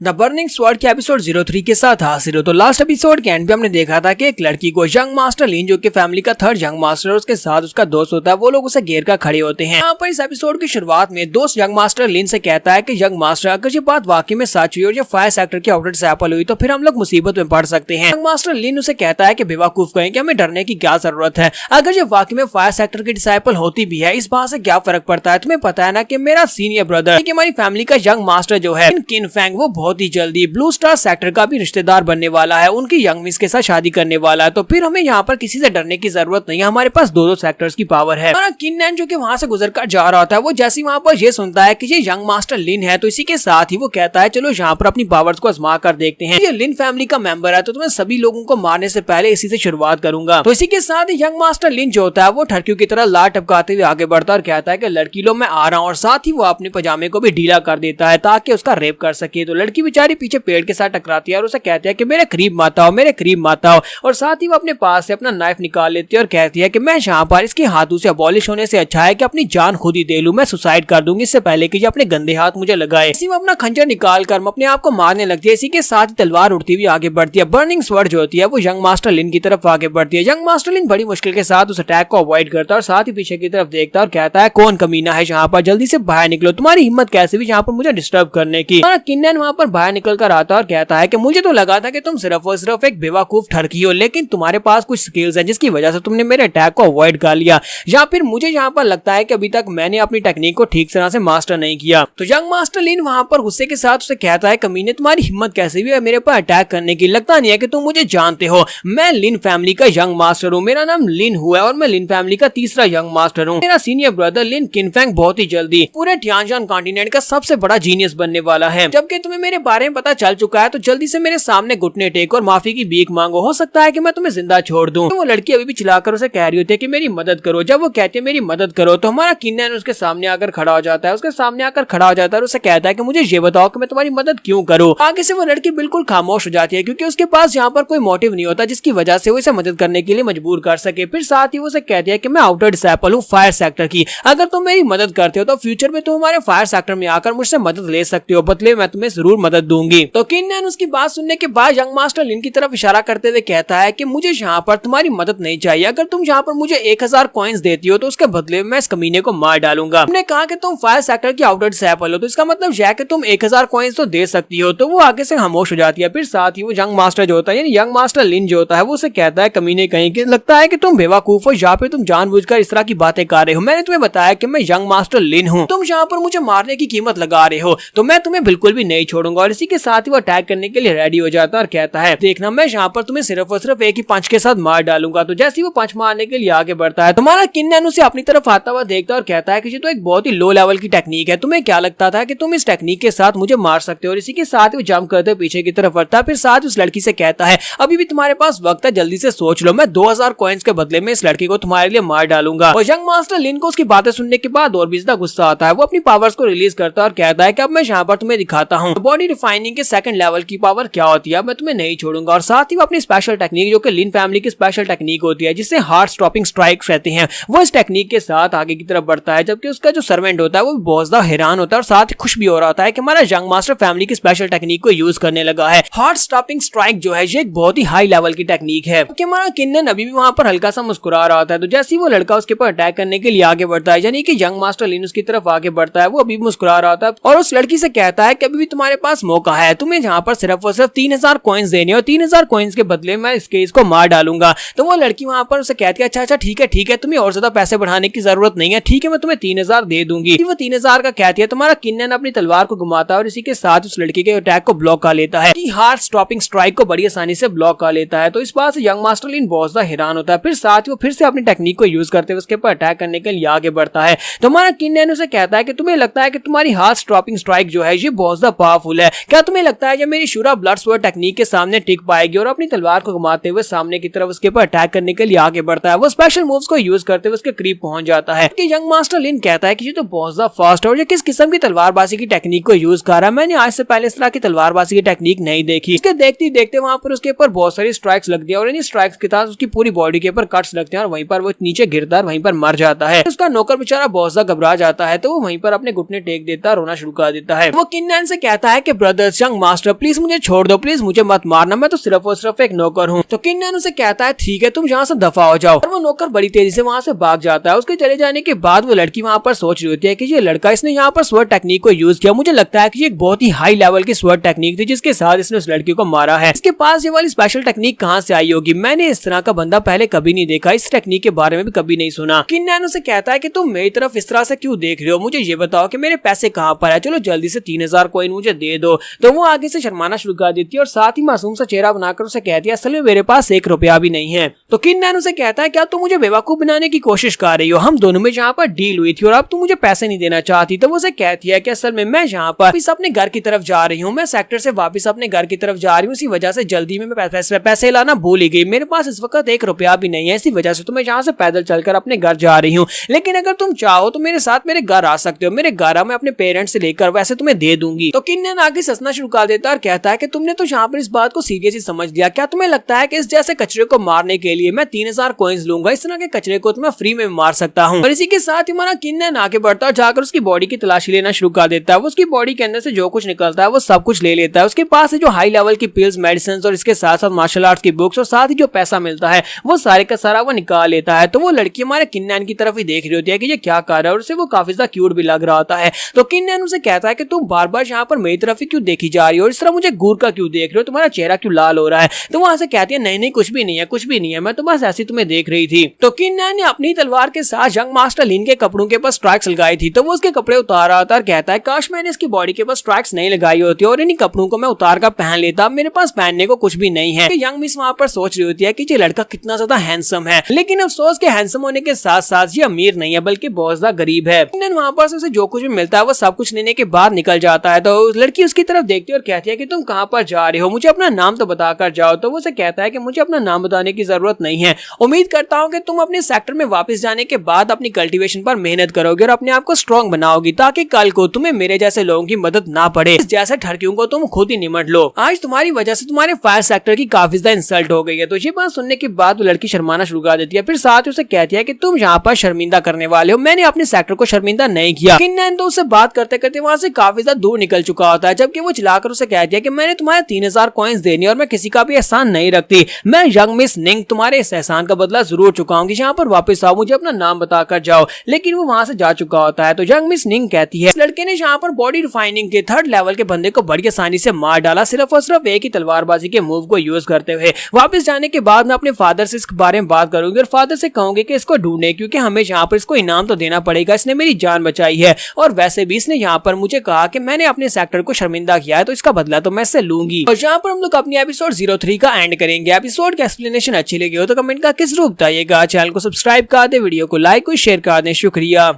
द बर्निंग स्वॉर्ड के एपिसोड 03 के साथ हाजिर हो। तो लास्ट एपिसोड के एंड पे हमने देखा था कि एक लड़की को यंग मास्टर लिन जो कि फैमिली का 3rd यंग मास्टर और उसके साथ उसका दोस्त होता है, वो लोग उसे घेर कर खड़े होते हैं। यहाँ पर इस एपिसोड की शुरुआत में दोस्त यंग मास्टर लिन से कहता है कि यंग मास्टर अगर ये बात वाकई में सच हुई और ये फायर सेक्टर की आउटर डिसाइपल हुई तो फिर हम लोग मुसीबत में पड़ सकते हैं। यंग मास्टर लिन उसे कहता है कि बेवकूफ कहें कि हमें डरने की क्या जरूरत है, अगर ये वाकई में फायर सेक्टर की डिसाइपल होती भी है इस बात से क्या फर्क पड़ता है, तुम्हें पता है ना कि मेरा सीनियर ब्रदर हमारी फैमिली का यंग मास्टर जो है किन फैंग वो बहुत ही जल्दी ब्लू स्टार सेक्टर का भी रिश्तेदार बनने वाला है, उनकी यंग मिस के साथ शादी करने वाला है, तो फिर हमें यहाँ पर किसी से डरने की जरूरत नहीं है, हमारे पास 2 सेक्टर्स की पावर है। किन्नन जो कि वहां से गुजर कर जा रहा होता है वो जैसे ही वहां पर ये सुनता है कि ये यंग मास्टर लिन है तो इसी के साथ ही वो कहता है चलो यहाँ पर अपनी पावर्स को आजमा कर देखते हैं, ये लिन फैमिली का मेंबर है तो मैं सभी लोगों को मारने से पहले इसी से शुरुआत करूंगा। तो इसी के साथ ही यंग मास्टर लिन जो होता है वो ठरकियों की तरह लार टपकाते हुए आगे बढ़ता और कहता है कि लड़की लो मैं आ रहा हूँ, और साथ ही वो अपने पजामे को भी ढीला कर देता है ताकि उसका रेप कर सके। तो लड़की बेचारी पीछे पेड़ के साथ टकराती है और उसे कहती है कि मेरे करीब मत आओ, मेरे करीब मत आओ, और साथ ही वो अपने पास से अपना नाइफ निकाल लेती है और कहती है कि मैं यहाँ पर इसके हाथों से अबॉलिश होने से अच्छा है कि अपनी जान खुद ही दे लूं, मैं सुसाइड कर दूंगी इससे पहले कि ये अपने गंदे हाथ मुझे लगाए। इसी में अपना खंजर निकाल कर अपने आप को मारने लगती है। इसी के साथ ही तलवार उड़ती हुई आगे बढ़ती है। बर्निंग स्वॉर्ड जो होती है वो यंग मास्टर लिन की तरफ आगे बढ़ती है। यंग मास्टर लिन बड़ी मुश्किल के साथ उस अटैक को अवॉइड करता है और साथ ही पीछे की तरफ देखता है और कहता है कौन कमीना है यहाँ पर, जल्दी से बाहर निकलो, तुम्हारी हिम्मत कैसे भी यहाँ पर मुझे डिस्टर्ब करने की। किन्नन वहाँ पर बाहर निकल कर आता है और कहता है कि मुझे तो लगा था कि तुम सिर्फ और सिर्फ एक बेवकूफ ठरकी हो, लेकिन तुम्हारे पास कुछ स्किल्स हैं जिसकी वजह से तुमने मेरे अटैक को अवॉइड कर लिया, या फिर मुझे यहाँ पर लगता है कि अभी तक मैंने अपनी टेक्निक को ठीक तरह से मास्टर नहीं किया। तो यंग मास्टर लिन वहाँ पर गुस्से के साथ उसे कहता है कमीने तुम्हारी हिम्मत कैसे भी है मेरे पर अटैक करने की, लगता नहीं है कि तुम मुझे जानते हो, मैं लिन फैमिली का यंग मास्टर हूँ, मेरा नाम लिन हुआ है और मैं लिन फैमिली का 3रा यंग मास्टर हूँ। मेरा सीनियर ब्रदर लिन किनफैंग बहुत ही जल्दी पूरे टियानशान कॉन्टिनेंट का सबसे बड़ा जीनियस बनने वाला है, जबकि तुम्हें मेरे मेरे बारे में पता चल चुका है तो जल्दी से मेरे सामने घुटने टेक और माफी की भीख मांगो, हो सकता है कि मैं तुम्हें जिंदा छोड़ दूं। तो वो लड़की अभी भी चिल्लाकर उसे कह रही होती है कि मेरी मदद करो। जब वो कहती है मेरी मदद करो तो हमारा किन्नन उसके सामने आकर खड़ा हो जाता है, उसके सामने आकर खड़ा हो जाता है और उसे कहता है कि मुझे ये बताओ कि मैं तुम्हारी मदद क्यों करूं। आगे से वो लड़की बिल्कुल खामोश हो जाती है क्योंकि उसके पास यहाँ पर कोई मोटिव नहीं होता जिसकी वजह से वो इसे मदद करने के लिए मजबूर कर सके। फिर साथ ही वो उसे कहती है कि मैं आउटर डिसेबल हूँ फायर सेक्टर की, अगर तुम मेरी मदद करते हो तो फ्यूचर में तुम हमारे फायर सेक्टर में आकर मुझसे मदद ले सकते हो, बदले मैं तुम्हें जरूर मदद दूंगी। तो किन्नन उसकी बात सुनने के बाद यंग मास्टर लिन की तरफ इशारा करते हुए कहता है कि मुझे यहाँ पर तुम्हारी मदद नहीं चाहिए, अगर तुम यहाँ पर मुझे 1000 कॉइन्स देती हो तो उसके बदले में मैं इस कमीने को मार डालूंगा। तुमने कहा कि तुम फायर सेक्टर की आउटर डिसेबल हो तो इसका मतलब यह है कि तुम 1000 कॉइन्स तो दे सकती हो। तो वो आगे से खामोश हो जाती है। फिर साथ ही वो यंग मास्टर जो होता है यानी यंग मास्टर लिन जो होता है वो उसे कहता है कमीने कहीं कि लगता है कि तुम बेवकूफ हो या फिर तुम जानबूझकर इस तरह की बातें कर रहे हो। मैंने तुम्हें बताया कि मैं यंग मास्टर लिन हूँ, तुम यहाँ पर मुझे मारने की कीमत लगा रहे हो तो मैं तुम्हें बिल्कुल भी नहीं छोड़ूंगा। और इसी के साथ ही वो अटैक करने के लिए रेडी हो जाता है और कहता है देखना मैं यहाँ पर तुम्हें सिर्फ और सिर्फ एक ही पंच के साथ मार डालूंगा। तो जैसे ही वो पंच मारने के लिए आगे बढ़ता है तुम्हारा किन्नन उसे अपनी तरफ आता हुआ देखता है और कहता है कि ये तो एक बहुत ही लो लेवल की टेक्निक है, तुम्हें क्या लगता था कि तुम इस टेक्निक के साथ मुझे मार सकते हो। और इसी के साथ ही वो जंप करते पीछे की तरफ बढ़ता है। फिर साथ उस लड़की से कहता है अभी भी तुम्हारे पास वक्त है, जल्दी से सोच लो, मैं 2000 कॉइन्स के बदले में इस लड़की को तुम्हारे लिए मार डालूंगा। और यंग मास्टर लिन को उसकी बातें सुनने के बाद और भी ज्यादा गुस्सा आता है। वो अपनी पावर्स को रिलीज करता है और कहता है कि अब मैं यहाँ पर तुम्हें दिखाता हूँ बॉडी रिफाइनिंग के सेकंड लेवल की पावर क्या होती है, मैं तुम्हें नहीं छोड़ूंगा। और साथ ही वो अपनी स्पेशल टेक्निक जो कि लिन फैमिली की स्पेशल टेक्निक होती है जिससे हार्ट स्टॉपिंग स्ट्राइक रहते हैं, वो इस टेक्निक के साथ आगे की तरफ बढ़ता है। जबकि उसका जो सर्वेंट होता है वो बहुत ज्यादा हैरान होता है और साथ ही खुश भी हो रहा होता है कि हमारा यंग मास्टर फैमिली की स्पेशल टेक्निक को यूज करने लगा है। हार्ट स्टॉपिंग स्ट्राइक जो है ये एक बहुत ही हाई लेवल की टेक्निक है। कि हमारा किन्नन अभी भी वहां पर हल्का सा मुस्कुरा रहा होता है। तो जैसे ही वो लड़का उसके ऊपर अटैक करने के लिए आगे बढ़ता है यानी कि यंग मास्टर लिन उसकी तरफ आगे बढ़ता है, वो अभी भी मुस्कुरा रहा होता है और उस लड़की से कहता है कि अभी भी तुम्हारे पास मौका है, तुम्हें यहाँ पर सिर्फ और सिर्फ 3000 कॉइन्स देने और 3000 कॉइन्स के बदले मैं इस केस को मार डालूंगा। तो वो लड़की वहां पर उसे कहती है अच्छा ठीक है तुम्हें और ज्यादा पैसे बढ़ाने की जरूरत नहीं है, ठीक है मैं तुम्हें 3000 दे दूंगी। वो 3000 का कहती है। तुम्हारा किन्नन अपनी तलवार को घुमाता है और इसी के साथ उस लड़की के अटैक को ब्लॉक कर लेता है, हार्ट स्टॉपिंग स्ट्राइक को बड़ी आसानी से ब्लॉक कर लेता है। तो इस बात से यंग मास्टर लिन बहुत ज्यादा हैरान होता है। फिर साथ ही वो फिर से अपनी टेक्निक को यूज करते हुए उसके ऊपर अटैक करने के लिए आगे बढ़ता है। तो हमारा किन्नन उसे कहता है कि तुम्हें लगता है कि तुम्हारी हार्ट स्टॉपिंग स्ट्राइक जो है ये बहुत ज्यादा पावरफुल है, क्या तुम्हें लगता है जब मेरी शूरा ब्लड स्वॉर्ड टेक्निक के सामने टिक पाएगी। और अपनी तलवार को घुमाते हुए सामने की तरफ उसके ऊपर अटैक करने के लिए आगे बढ़ता है। वो स्पेशल मूव्स को यूज करते हुए उसके करीब पहुंच जाता है कि यंग मास्टर लिन कहता है कि ये तो बहुत ज्यादा फास्ट है और ये किस किस्म की तलवारबाजी की टेक्निक को यूज कर रहा है, मैंने आज से पहले इस तरह की तलवारबाजी की टेक्निक नहीं देखी। इसके देखते ही देखते वहां पर उसके ऊपर बहुत सारी स्ट्राइक्स लगती है और इन स्ट्राइक्स के साथ उसकी पूरी बॉडी के ऊपर कट्स लगते हैं और वहीं पर वो नीचे गिरता है, वहीं पर मर जाता है। उसका नौकर बेचारा बहुत ज्यादा घबरा जाता है तो वो वहीं पर अपने घुटने टेक देता है, रोना शुरू कर देता है। वो किन्नन से कहता है कि ब्रदर्स यंग मास्टर प्लीज मुझे छोड़ दो, प्लीज मुझे मत मारना, मैं तो सिर्फ और सिर्फ एक नौकर हूँ। तो किन्नन उसे कहता है ठीक है तुम यहाँ से दफा हो जाओ। और वो नौकर बड़ी तेजी से वहाँ से भाग जाता है। उसके चले जाने के बाद वो लड़की वहाँ पर सोच रही होती है कि ये लड़का इसने यहाँ पर स्वॉर्ड टेक्निक को यूज किया, मुझे लगता है कि ये एक बहुत ही हाई लेवल की स्वॉर्ड टेक्निक थी जिसके साथ इसने उस लड़की को मारा है। इसके पास ये वाली स्पेशल टेक्निक कहाँ से आई होगी, मैंने इस तरह का बंदा पहले कभी नहीं देखा, इस टेक्निक के बारे में भी कभी नहीं सुना। किन्नन उसे कहता है कि तुम मेरी तरफ इस तरह से क्यों देख रहे हो, मुझे ये बताओ कि मेरे पैसे कहाँ पर है, चलो जल्दी से 3000 कॉइन मुझे दे दो। तो वो आगे से शर्माना शुरू कर देती है और साथ ही मासूम सा चेहरा बनाकर उसे कहती है असल में मेरे पास 1 रुपया भी नहीं है। तो किन्नन उसे कहता है क्या तुम मुझे बेवकूफ बनाने की कोशिश कर रही हो, हम दोनों में यहाँ पर डील हुई थी और अब तुम मुझे पैसे नहीं देना चाहती। तो वो उसे कहती है कि असल में मैं यहाँ पर वापिस अपने घर की तरफ जा रही हूँ, मैं सेक्टर से वापिस अपने घर की तरफ जा रही हूँ, इसी वजह से जल्दी में मैं पैसे लाना भूल ही गई, मेरे पास इस वक्त 1 रुपया भी नहीं है, इसी वजह से तो मैं यहाँ से पैदल चलकर अपने घर जा रही हूँ। लेकिन अगर तुम चाहो तो मेरे साथ मेरे घर आ सकते हो, मेरे घर मैं अपने पेरेंट्स से लेकर वैसे तुम्हें दे दूंगी। तो किन्नन आगे ससना शुरू कर देता है और कहता है कि तुमने तो यहाँ पर इस बात को सीरियसली समझ लिया, क्या तुम्हें लगता है कि इस जैसे कचरे को मारने के लिए मैं 3000 कॉइन्स लूंगा, इस तरह के कचरे को तो मैं फ्री में मार सकता हूँ। और इसी के साथ ही हमारा किन्नन आगे बढ़ता है, जाकर उसकी बॉडी की तलाशी लेना शुरू कर देता है। वो उसकी बॉडी के अंदर से जो कुछ निकलता है वो सब कुछ ले लेता है। उसके पास जो हाई लेवल की पिल्स, मेडिसिन और इसके साथ साथ मार्शल आर्ट्स की बुक्स और साथ ही जो पैसा मिलता है वो सारे का सारा वो निकाल लेता है। तो वो लड़की हमारे किन्नन की तरफ ही देख रही होती है कि ये क्या कर रहा है और उसे वो काफी ज्यादा क्यूट भी लग रहा होता है। तो किन्नन उसे कहता है कि तुम बार बार यहाँ पर मेरी तरफ ही क्यों देखी जा रही हो, इस तरह मुझे घूर का क्यों देख रहे हो, तुम्हारा चेहरा क्यों लाल हो रहा है। तो वहां से कहती है नहीं कुछ भी नहीं है, कुछ भी नहीं है, मैं तो बस ऐसी तुम्हें देख रही थी। तो किन्नन ने अपनी तलवार के साथ यंग मास्टर लिन के कपड़ों के ऊपर स्ट्राइक्स लगाई थी। तो वो उसके कपड़े उतार रहा था और कहता है काश मैंने इसकी बॉडी के ऊपर स्ट्राइक्स नहीं लगाई होती और इन्हीं कपड़ों को मैं उतार कर पहन लेता, मेरे पास पहनने को कुछ भी नहीं है। यंग मिस वहां पर सोच रही होती है कि ये लड़का कितना ज्यादा हैंडसम है, लेकिन अफसोस के हैंडसम होने के साथ साथ ये अमीर नहीं है बल्कि बहुत ज्यादा गरीब है। किन्नन वहां पर उसे जो कुछ भी मिलता है वो सब कुछ लेने के बाद निकल जाता है। तो लड़की लड़की उसकी तरफ देखती है और कहती है कि तुम कहाँ पर जा रहे हो, मुझे अपना नाम तो बताकर जाओ। तो वो उसे कहता है कि मुझे अपना नाम बताने की जरूरत नहीं है, उम्मीद करता हूँ कि तुम अपने सेक्टर में वापस जाने के बाद अपनी कल्टीवेशन पर मेहनत करोगे और अपने आप को स्ट्रॉन्ग बनाओगी, ताकि कल को तुम्हें मेरे जैसे लोगों की मदद ना पड़े। इस जैसे ठरकियों को तुम खुद ही निमट लो, आज तुम्हारी वजह से तुम्हारे फायर सेक्टर की काफी ज्यादा इंसल्ट हो गई है। तो ये बात सुनने के बाद वो लड़की शर्माना शुरू कर देती है, फिर साथ ही उसे कहती है कि तुम यहाँ पर शर्मिंदा करने वाले हो, मैंने अपने सेक्टर को शर्मिंदा नहीं किया। किन्नैन तो उससे बात करते करते वहाँ से काफी ज्यादा दूर निकल चुका होता है, जबकि वो चिल्लाकर उसे कहती है कि मैंने तुम्हारे 3000 कॉइन्स देने और मैं किसी का भी एहसान नहीं रखती, मैं यंग मिस निंग तुम्हारे इस एहसान का बदला जरूर चुकाऊंगी, यहाँ पर वापस आओ, मुझे अपना नाम बताकर जाओ। लेकिन वो वहाँ से जा चुका होता है। तो यंग मिस निंग कहती है इस लड़के ने यहाँ पर बॉडी रिफाइनिंग के 3rd लेवल के बंदे को बड़ी आसानी से मार डाला, सिर्फ और सिर्फ एक ही तलवारबाजी के मूव को यूज करते हुए। वापस जाने के बाद मैं अपने फादर से इसके बारे में बात करूंगी और फादर से कहूंगी कि इसको ढूंढे, क्योंकि हमें यहाँ पर इसको इनाम तो देना पड़ेगा, इसने मेरी जान बचाई है और वैसे भी इसने यहाँ पर मुझे कहा कि मैंने अपने सेक्टर को शर्मिंदा किया है, तो इसका बदला तो मैं इससे लूंगी। और यहाँ पर हम लोग अपनी एपिसोड 03 का एंड करेंगे। एपिसोड की एक्सप्लेनेशन अच्छी लगी हो तो कमेंट का किस रूप बताइएगा, चैनल को सब्सक्राइब कर दे, वीडियो को लाइक और शेयर कर दें। शुक्रिया।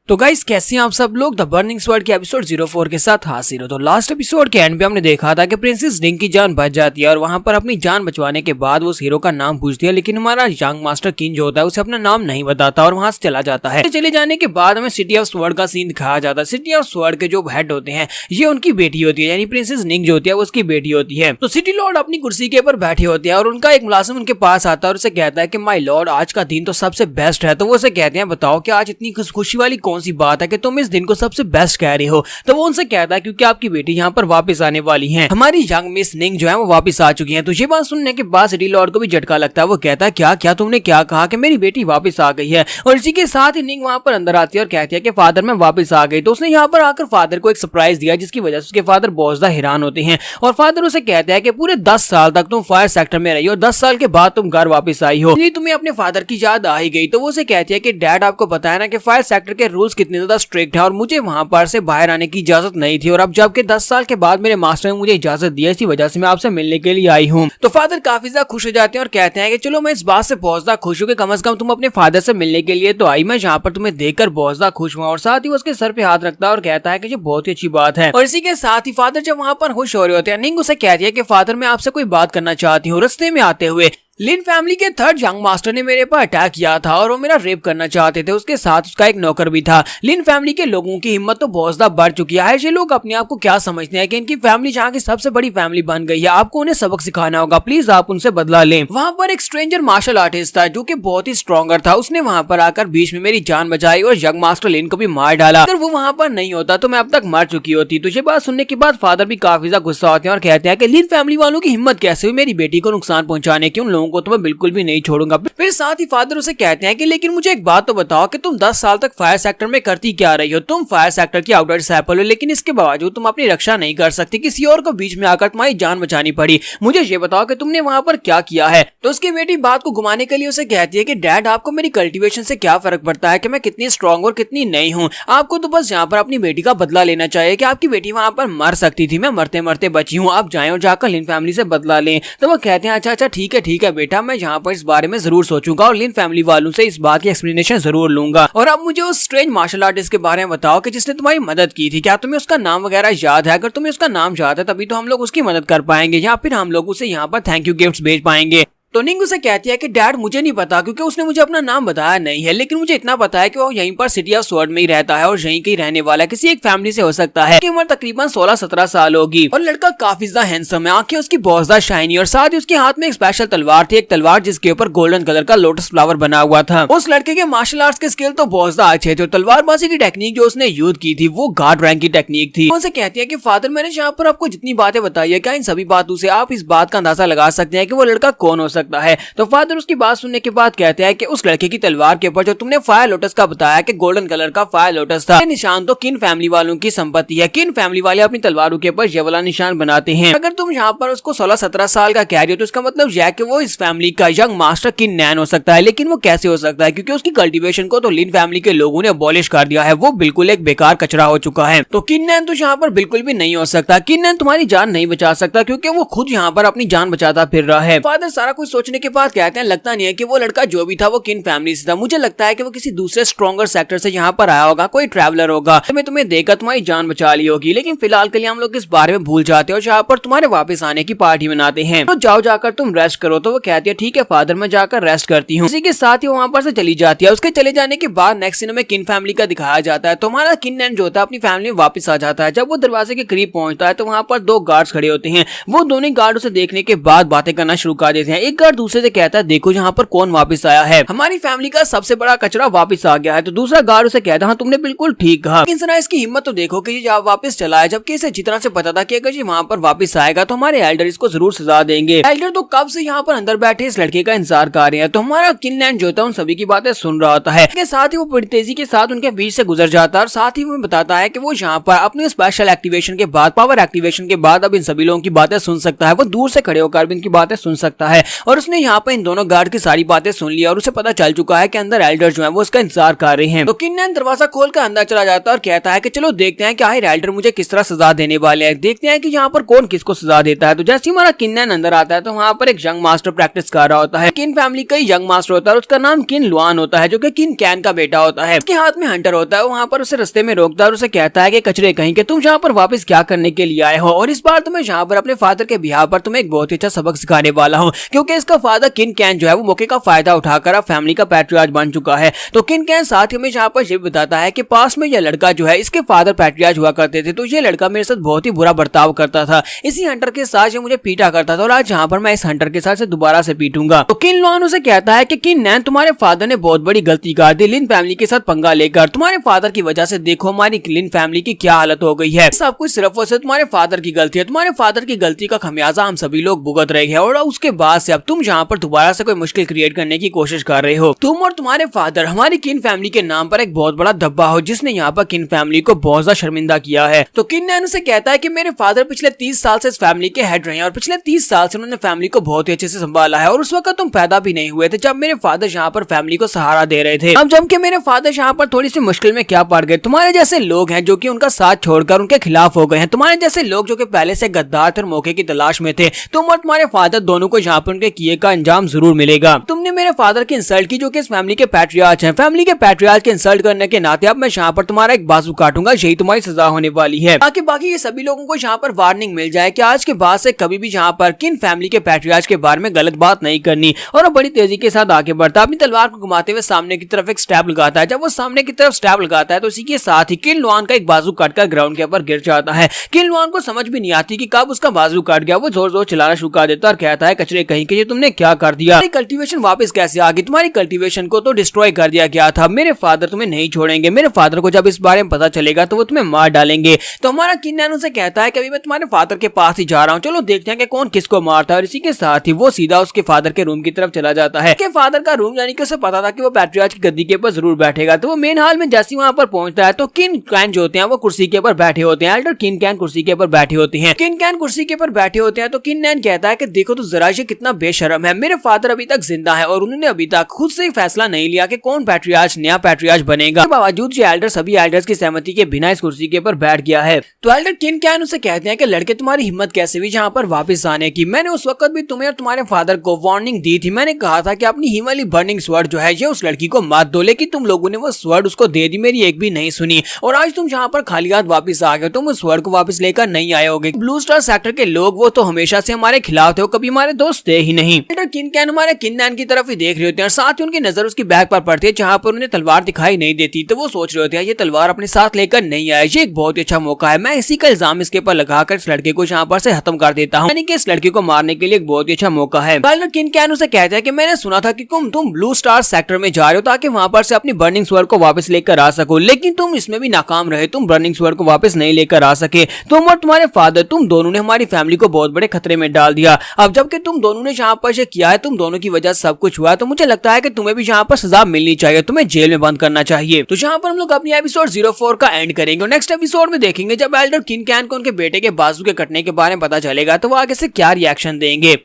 तो गाइस कैसे हैं आप सब लोग, द बर्निंग स्वर्ड के एपिसोड 04 के साथ हाजिर हो। तो लास्ट एपिसोड के एंड पे हमने देखा था कि प्रिंसेस निंग की जान बच जाती है और वहां पर अपनी जान बचवाने के बाद वो उस हीरो का नाम पूछती है, लेकिन हमारा यंग मास्टर किन जो होता है उसे अपना नाम नहीं बताता और वहां से चला जाता है। चले जाने के बाद हमें सिटी ऑफ स्वर्ड का सीन दिखाया जाता है। सिटी ऑफ स्वर्ड के जो हेड होते हैं ये उनकी बेटी होती है, यानी प्रिंसेस निंग जो होती है वो उसकी बेटी होती है। तो सिटी लॉर्ड अपनी कुर्सी के ऊपर बैठे होते हैं और उनका एक मुलाजिम उनके पास आता है और उसे कहता है कि माय लॉर्ड आज का दिन तो सबसे बेस्ट है। तो वो उसे कहते हैं बताओ कि आज इतनी खुशी वाली कौन सी बात है कि तुम इस दिन को सबसे बेस्ट कह रहे हो। तो वो उनसे कहता है क्योंकि आपकी बेटी यहाँ पर वापस आने वाली है, हमारी यंग मिस निंग जो है वो वापस आ चुकी है। तो ये बात सुनने के बाद सिटी लॉर्ड को भी झटका लगता है। वो कहता है क्या क्या तुमने क्या कहा कि मेरी बेटी वापस आ गई है। और इसी के साथ ही निंग वहां पर अंदर आती है और कहती है कि फादर मैं वापस आ गई। तो उसने यहाँ पर आकर फादर को एक सरप्राइज दिया जिसकी वजह से उसके फादर बहुत ज्यादा हैरान होते हैं और फादर उसे कहते हैं कि पूरे 10 साल तक तुम फायर सेक्टर में रही हो, 10 साल के बाद तुम घर वापस आई हो, तुम्हें अपने फादर की याद आ ही गई। तो वो उसे कहती है कि डैड आपको पता है ना कि फायर सेक्टर के रूल्स कितने ज्यादा स्ट्रिक्ट है और मुझे वहां पर से बाहर आने की इजाजत नहीं थी, और अब जबकि 10 साल के बाद मेरे मास्टर ने मुझे इजाजत दी है, इसी वजह से मैं आपसे मिलने के लिए आई हूँ। तो फादर काफी ज्यादा खुश हो जाते हैं और कहते हैं कि चलो मैं इस बात से बहुत ज्यादा खुश हूँ कि कम से कम तुम अपने फादर से मिलने के लिए तो आई, मैं यहाँ पर तुम्हें देखकर बहुत ज्यादा खुश हुआ। और साथ ही उसके सर पे हाथ रखता है और कहता है कि ये बहुत ही अच्छी बात है। और इसी के साथ ही फादर जब वहाँ पर खुश हो रहे होते हैं, निंग उसे कहती है कि फादर मैं आपसे कोई बात करना चाहती हूँ। रास्ते में आते हुए लिन फैमिली के 3rd यंग मास्टर ने मेरे पर अटैक किया था और वो मेरा रेप करना चाहते थे, उसके साथ उसका एक नौकर भी था। लिन फैमिली के लोगों की हिम्मत तो बहुत ज्यादा बढ़ चुकी है। ये लोग अपने आप को क्या समझते हैं कि इनकी फैमिली जहाँ की सबसे बड़ी फैमिली बन गई है, आपको उन्हें सबक सिखाना होगा, प्लीज आप उनसे बदला लें। वहाँ पर एक स्ट्रेंजर मार्शल आर्टिस्ट था जो कि बहुत ही स्ट्रॉन्गर था, उसने वहाँ पर आकर बीच में मेरी जान बचाई और यंग मास्टर लिन को भी मार डाला। अगर वो वहाँ पर नहीं होता तो मैं अब तक मर चुकी होती। तो ये बात सुनने के बाद फादर भी काफी ज्यादा गुस्सा होते हैं और कहते हैं कि लिन फैमिली वालों की हिम्मत कैसे हुई मेरी बेटी को नुकसान पहुंचाने की, उन लोगों को तो मैं बिल्कुल भी नहीं छोड़ूंगा। फिर साथ ही फादर उसे कहते हैं कि लेकिन मुझे एक बात तो बताओ कि तुम 10 साल तक फायर सेक्टर में करती क्या रही हो, तुम फायर सेक्टर की आउटर डिसाइपल हो, लेकिन इसके बावजूद तुम अपनी रक्षा नहीं कर सकती, किसी और को बीच में आकर तुम्हारी जान बचानी पड़ी। मुझे ये बताओ कि तुमने वहां पर क्या किया है। तो उसकी बेटी बात को घुमाने के लिए उसे कहती है कि डैड आपको मेरी कल्टीवेशन से क्या फर्क पड़ता है कि मैं कितनी स्ट्रॉन्ग और कितनी नहीं हूँ, आपको तो बस यहाँ पर अपनी बेटी का बदला लेना चाहिए कि आपकी बेटी वहां पर मर सकती थी, मैं मरते मरते बची हूँ, आप जाए और जाकर लिन फैमिली से बदला लें। तो वो कहते हैं अच्छा ठीक है बेटा, मैं यहाँ पर इस बारे में जरूर सोचूंगा और लिन फैमिली वालों से इस बात की एक्सप्लेनेशन जरूर लूंगा। और अब मुझे उस स्ट्रेंज मार्शल आर्टिस्ट के बारे में बताओ कि जिसने तुम्हारी मदद की थी, क्या तुम्हें उसका नाम वगैरह याद है? अगर तुम्हें उसका नाम याद है तभी तो हम लोग उसकी मदद कर पाएंगे या फिर हम लोग उसे यहाँ पर थैंक यू गिफ्ट्स भेज पाएंगे। तो निंग उसे कहती है कि डैड मुझे नहीं पता क्योंकि उसने मुझे अपना नाम बताया नहीं है, लेकिन मुझे इतना पता है कि वो यहीं पर सिटी ऑफ स्वर्ड में ही रहता है और यहीं कहीं रहने वाला है, किसी एक फैमिली से हो सकता है। उसकी उम्र तकरीबन 16-17 साल होगी और लड़का काफी ज्यादा हैंडसम है, आंखें उसकी बहुत ज्यादा शाइनी और साथ ही उसके हाथ में एक स्पेशल तलवार थी, एक तलवार जिसके ऊपर गोल्डन कलर का लोटस फ्लावर बना हुआ था। उस लड़के के मार्शल आर्ट्स के स्किल तो बहुत ज्यादा अच्छे थे और तलवारबाजी की टेक्निक जो उसने यूज की थी वो गार्ड रैंक की टेक्निक थी। उनसे कहती है कि फादर मैंने यहाँ पर आपको जितनी बातें बताई है, क्या इन सभी बातों से आप इस बात का अंदाजा लगा सकते हैं कि वो लड़का कौन हो सकता है? तो फादर उसकी बात सुनने के बाद कहते हैं कि उस लड़के की तलवार के ऊपर जो तुमने फायर लोटस का बताया कि गोल्डन कलर का फायर लोटस था, ये निशान तो किन फैमिली वालों की संपत्ति है, किन फैमिली वाले अपनी तलवारों के ऊपर ये वाला निशान बनाते हैं। अगर तुम यहाँ पर उसको 16-17 साल का कह रही हो तो इसका मतलब यह कि वो इस फैमिली का यंग मास्टर किन नैन हो सकता है, लेकिन वो कैसे हो सकता है क्योंकि उसकी कल्टीवेशन को तो लिन फैमिली के लोगों ने अबॉलिश कर दिया है, वो बिल्कुल एक बेकार कचरा हो चुका है। तो किन नैन तो यहाँ पर बिल्कुल भी नहीं हो सकता, किन नैन तुम्हारी जान नहीं बचा सकता क्योंकि वो खुद यहाँ पर अपनी जान बचाता फिर रहा है। फादर सारा कुछ सोचने के बाद कहते हैं लगता नहीं है कि वो लड़का जो भी था वो किन फैमिली से था, मुझे लगता है कि वो किसी दूसरे स्ट्रॉन्गर सेक्टर से यहाँ पर आया होगा, कोई ट्रैवलर होगा, तुम्हें देखा तुम्हारी जान बचा ली होगी। लेकिन फिलहाल के लिए हम लोग इस बारे में भूल जाते हैं और यहाँ पर तुम्हारे वापस आने की पार्टी मनाते हैं, तो जाओ जाकर तुम रेस्ट करो। तो वो कहती है ठीक है फादर, मैं जाकर रेस्ट करती हूँ। इसी के साथ ही वहाँ पर से चली जाती है। उसके चले जाने के बाद नेक्स्ट सीन में किन फैमिली का दिखाया जाता है। तो हमारा किन जो होता है अपनी फैमिली में वापस आ जाता है। जब वो दरवाजे के करीब पहुंचता है तो वहाँ पर दो गार्ड्स खड़े होते हैं। वो दोनों गार्ड उसे देखने के बाद बातें करना शुरू कर देते हैं। एक गार्ड दूसरे से कहता है देखो यहाँ पर कौन वापस आया है, हमारी फैमिली का सबसे बड़ा कचरा वापस आ गया है। तो दूसरा गार्ड उसे कहता है हाँ तुमने बिल्कुल ठीक कहा, लेकिन जरा इसकी हिम्मत तो देखो कि ये वापस चला है, जबकि इसे जितना से पता था कि अगर ये वहाँ पर वापस आएगा तो हमारे एल्डर इसको जरूर सजा देंगे। एल्डर तो कब से यहाँ पर अंदर बैठे इस लड़के का इंतजार कर रहे हैं। तो हमारा किनलैंड जो होता है उन सभी की बातें सुन रहा होता है। इसके साथ ही वो बड़ी तेजी के साथ उनके बीच से गुजर जाता है और साथ ही वो बताता है कि वो यहाँ पर अपने स्पेशल एक्टिवेशन के बाद, पावर एक्टिवेशन के बाद अब इन सभी लोगों की बातें सुन सकता है। वो दूर से खड़े होकर भी इनकी बातें सुन सकता है और उसने यहाँ पर इन दोनों गार्ड की सारी बातें सुन ली और उसे पता चल चुका है कि अंदर एल्डर जो है वो उसका इंतजार कर रहे हैं। तो किनलैंड दरवाजा खोलकर अंदर चला जाता है और कहता है कि चलो देखते हैं कि आखिर एल्डर मुझे किस तरह सजा देने वाले हैं, देखते हैं कि यहाँ पर कौन किसको सजा देता है। तो जैसे ही हमारा किनलैंड अंदर आता है तो वहाँ पर एक यंग मास्टर प्रैक्टिस कर रहा होता है। किन फैमिली का यंग मास्टर होता है, उसका नाम किन लुआन होता है जो कि किन कैन का बेटा होता है। उसके हाथ में हंटर होता है। वहाँ पर उसे रास्ते में रोकता है और उसे कहता है कि कचरे कहीं के तुम यहाँ पर वापस क्या करने के लिए आए हो, और इस बार तुम्हें यहाँ पर अपने फादर के बिहार पर तुम्हें एक बहुत ही अच्छा सबक सिखाने वाला हूँ, क्योंकि इसका फादर किन कैन जो है वो मौके का फायदा उठाकर अब फैमिली का पैट्रियार्च बन चुका है। तो किन कैन साथ ही में यहाँ पर ये बताता है कि पास में यह लड़का जो है इसके फादर पैट्रियार्च हुआ करते थे, तो ये लड़का मेरे साथ बहुत ही बुरा बर्ताव करता था, इसी हंटर के साथ ये मुझे पीटा करता था और आज यहाँ पर मैं इस हंटर के साथ से दोबारा से पीटूंगा। तो किन लुआन उसे कहता है कि किन नैन तुम्हारे फादर ने बहुत बड़ी गलती कर दी लिन फैमिली के साथ पंगा लेकर, तुम्हारे फादर की वजह से देखो हमारी लिन फैमिली की क्या हालत हो गई है, सब कुछ सिर्फ और सिर्फ तुम्हारे फादर की गलती है, तुम्हारे फादर की गलती का खमियाजा हम सभी लोग भुगत रहे हैं और उसके बाद से अब तुम यहाँ पर दोबारा से कोई मुश्किल क्रिएट करने की कोशिश कर रहे हो। तुम और तुम्हारे फादर हमारी किन फैमिली के नाम पर एक बहुत बड़ा धब्बा हो जिसने यहाँ पर किन फैमिली को बहुत ज्यादा शर्मिंदा किया है। तो किन नैन उसे कहता है कि मेरे फादर पिछले 30 साल से इस फैमिली के हेड रहे हैं और पिछले 30 साल से उन्होंने फैमिली को बहुत ही अच्छे से संभाला है, और उस वक्त तुम पैदा भी नहीं हुए थे जब मेरे फादर यहाँ पर फैमिली को सहारा दे रहे थे। अब जबकि मेरे फादर यहाँ पर थोड़ी सी मुश्किल में क्या पड़ गए, तुम्हारे जैसे लोग हैं जो कि उनका साथ छोड़कर उनके खिलाफ हो गए हैं, तुम्हारे जैसे लोग जो कि पहले से गद्दार थे और मौके की तलाश में थे, तुम और तुम्हारे फादर दोनों को यहाँ पर उनके किए का अंजाम जरूर मिलेगा। तुमने मेरे फादर की इंसल्ट की जो कि इस फैमिली के पैट्रियार्च हैं, फैमिली के पैट्रियार्च के इंसल्ट करने के नाते अब मैं यहाँ पर तुम्हारा एक बाजू काटूंगा, यही तुम्हारी सजा होने वाली है। बाकी ये सभी लोगों को यहाँ पर वार्निंग मिल जाए कि आज के बाद से कभी भी यहाँ पर किन फैमिली के पैट्रियार्च के बारे में गलत बात नहीं करनी। और वो बड़ी तेजी के साथ आगे बढ़ता अपनी तलवार को घुमाते हुए सामने की तरफ एक स्टैब लगाता है। जब वो सामने की तरफ स्टैब लगाता है तो इसी के साथ ही किन लुआन का एक बाजू काटकर ग्राउंड के ऊपर गिर जाता है। किन लुआन को समझ भी नहीं आती कि कब उसका बाजू काट गया। वो जोर जोर चिल्लाना शुरू कर देता और कहता है कचरे कहीं के ये तुमने क्या कर दिया, कल्टीवेशन वापस कैसे आ गई, तुम्हारी कल्टीवेशन को तो डिस्ट्रॉय कर दिया गया था, मेरे फादर तुम्हें नहीं छोड़ेंगे, मेरे फादर को जब इस बारे में पता चलेगा तो वो तुम्हें मार डालेंगे। तो हमारा किन्नैन उसे कहता है कि अभी मैं तुम्हारे फादर के पास ही जा रहा हूँ, चलो देखते हैं कि कौन किसको मारता है। और इसी के साथ ही वो सीधा उसके फादर के रूम की तरफ चला जाता है। फादर का रूम यानी कि उसे पता था कि वो पैट्रियार्च की गद्दी के ऊपर जरूर बैठेगा। तो वो मेन हाल में जैसे वहां पर पहुंचता है तो किन कैन जो होते हैं वो कुर्सी के ऊपर बैठे होते हैं। एल्डर किन कैन कुर्सी के ऊपर बैठे होते हैं। किन कैन कुर्सी के ऊपर बैठे होते हैं तो किन नैन कहता है कि देखो तो जरा ये कितना बेशर्म है, मेरे फादर अभी तक जिंदा है और उन्होंने अभी तक खुद से फैसला नहीं लिया कि कौन पैट्रियार्च नया पैट्रियार्च बनेगा। बावजूद ये एल्डर सभी एल्डर्स की सहमति के बिना इस कुर्सी के ऊपर बैठ गया है। तो एल्डर किन कैन उसे कहते हैं कि लड़के तुम्हारी हिम्मत कैसे हुई यहाँ पर वापस आने की, मैंने उस वक्त भी तुम्हें और तुम्हारे फादर को वार्निंग दी थी, मैंने कहा था कि अपनी ही वाली बर्निंग स्वर्ड जो है ये उस लड़की को मार दो, लेकिन तुम लोगों ने वो स्वर्ड उसको दे दी, मेरी एक भी नहीं सुनी और आज तुम यहाँ पर खाली हाथ वापस आ गए, तुम उस स्वर्ड को वापस लेकर नहीं आए होगे। ब्लू स्टार सेक्टर के लोग वो तो हमेशा से हमारे खिलाफ थे, वो कभी हमारे दोस्त थे ही नहीं। किन कैन हमारे किन नैन की तरफ ही देख रहे होते हैं और साथ ही उनकी नजर उसकी बैग पर पड़ती है जहाँ पर उन्हें तलवार दिखाई नहीं देती। तो वो सोच रहे होते हैं ये तलवार अपने साथ लेकर नहीं आए, ये एक बहुत ही अच्छा मौका है, मैं इसी का इल्जाम इसके ऊपर लगाकर इस लड़के को यहाँ पर से खत्म कर देता हूँ, यानी कि इस लड़के को मारने के लिए एक बहुत ही अच्छा मौका है। किन कैन उसे कहता है कि मैंने सुना था कि तुम ब्लू स्टार सेक्टर में जा रहे हो ताकि वहां पर से अपनी बर्निंग स्वर्ड को वापस लेकर आ सको, लेकिन तुम इसमें भी नाकाम रहे, तुम बर्निंग स्वर्ड को वापस नहीं लेकर आ सके। तुम और तुम्हारे फादर तुम दोनों ने हमारी फैमिली को बहुत बड़े खतरे में डाल दिया। अब जबकि तुम दोनों ने यहाँ पर किया है, तुम दोनों की वजह सब कुछ हुआ है, तो मुझे लगता है कि तुम्हें भी यहाँ पर सजा मिलनी चाहिए, तुम्हें जेल में बंद करना चाहिए। तो यहाँ पर हम लोग अपनी एपिसोड 04 का एंड करेंगे और नेक्स्ट एपिसोड में देखेंगे जब एल्डर किन कैन को उनके बेटे के बाजू के कटने के बारे में पता चलेगा तो वो आगे से क्या रिएक्शन देंगे।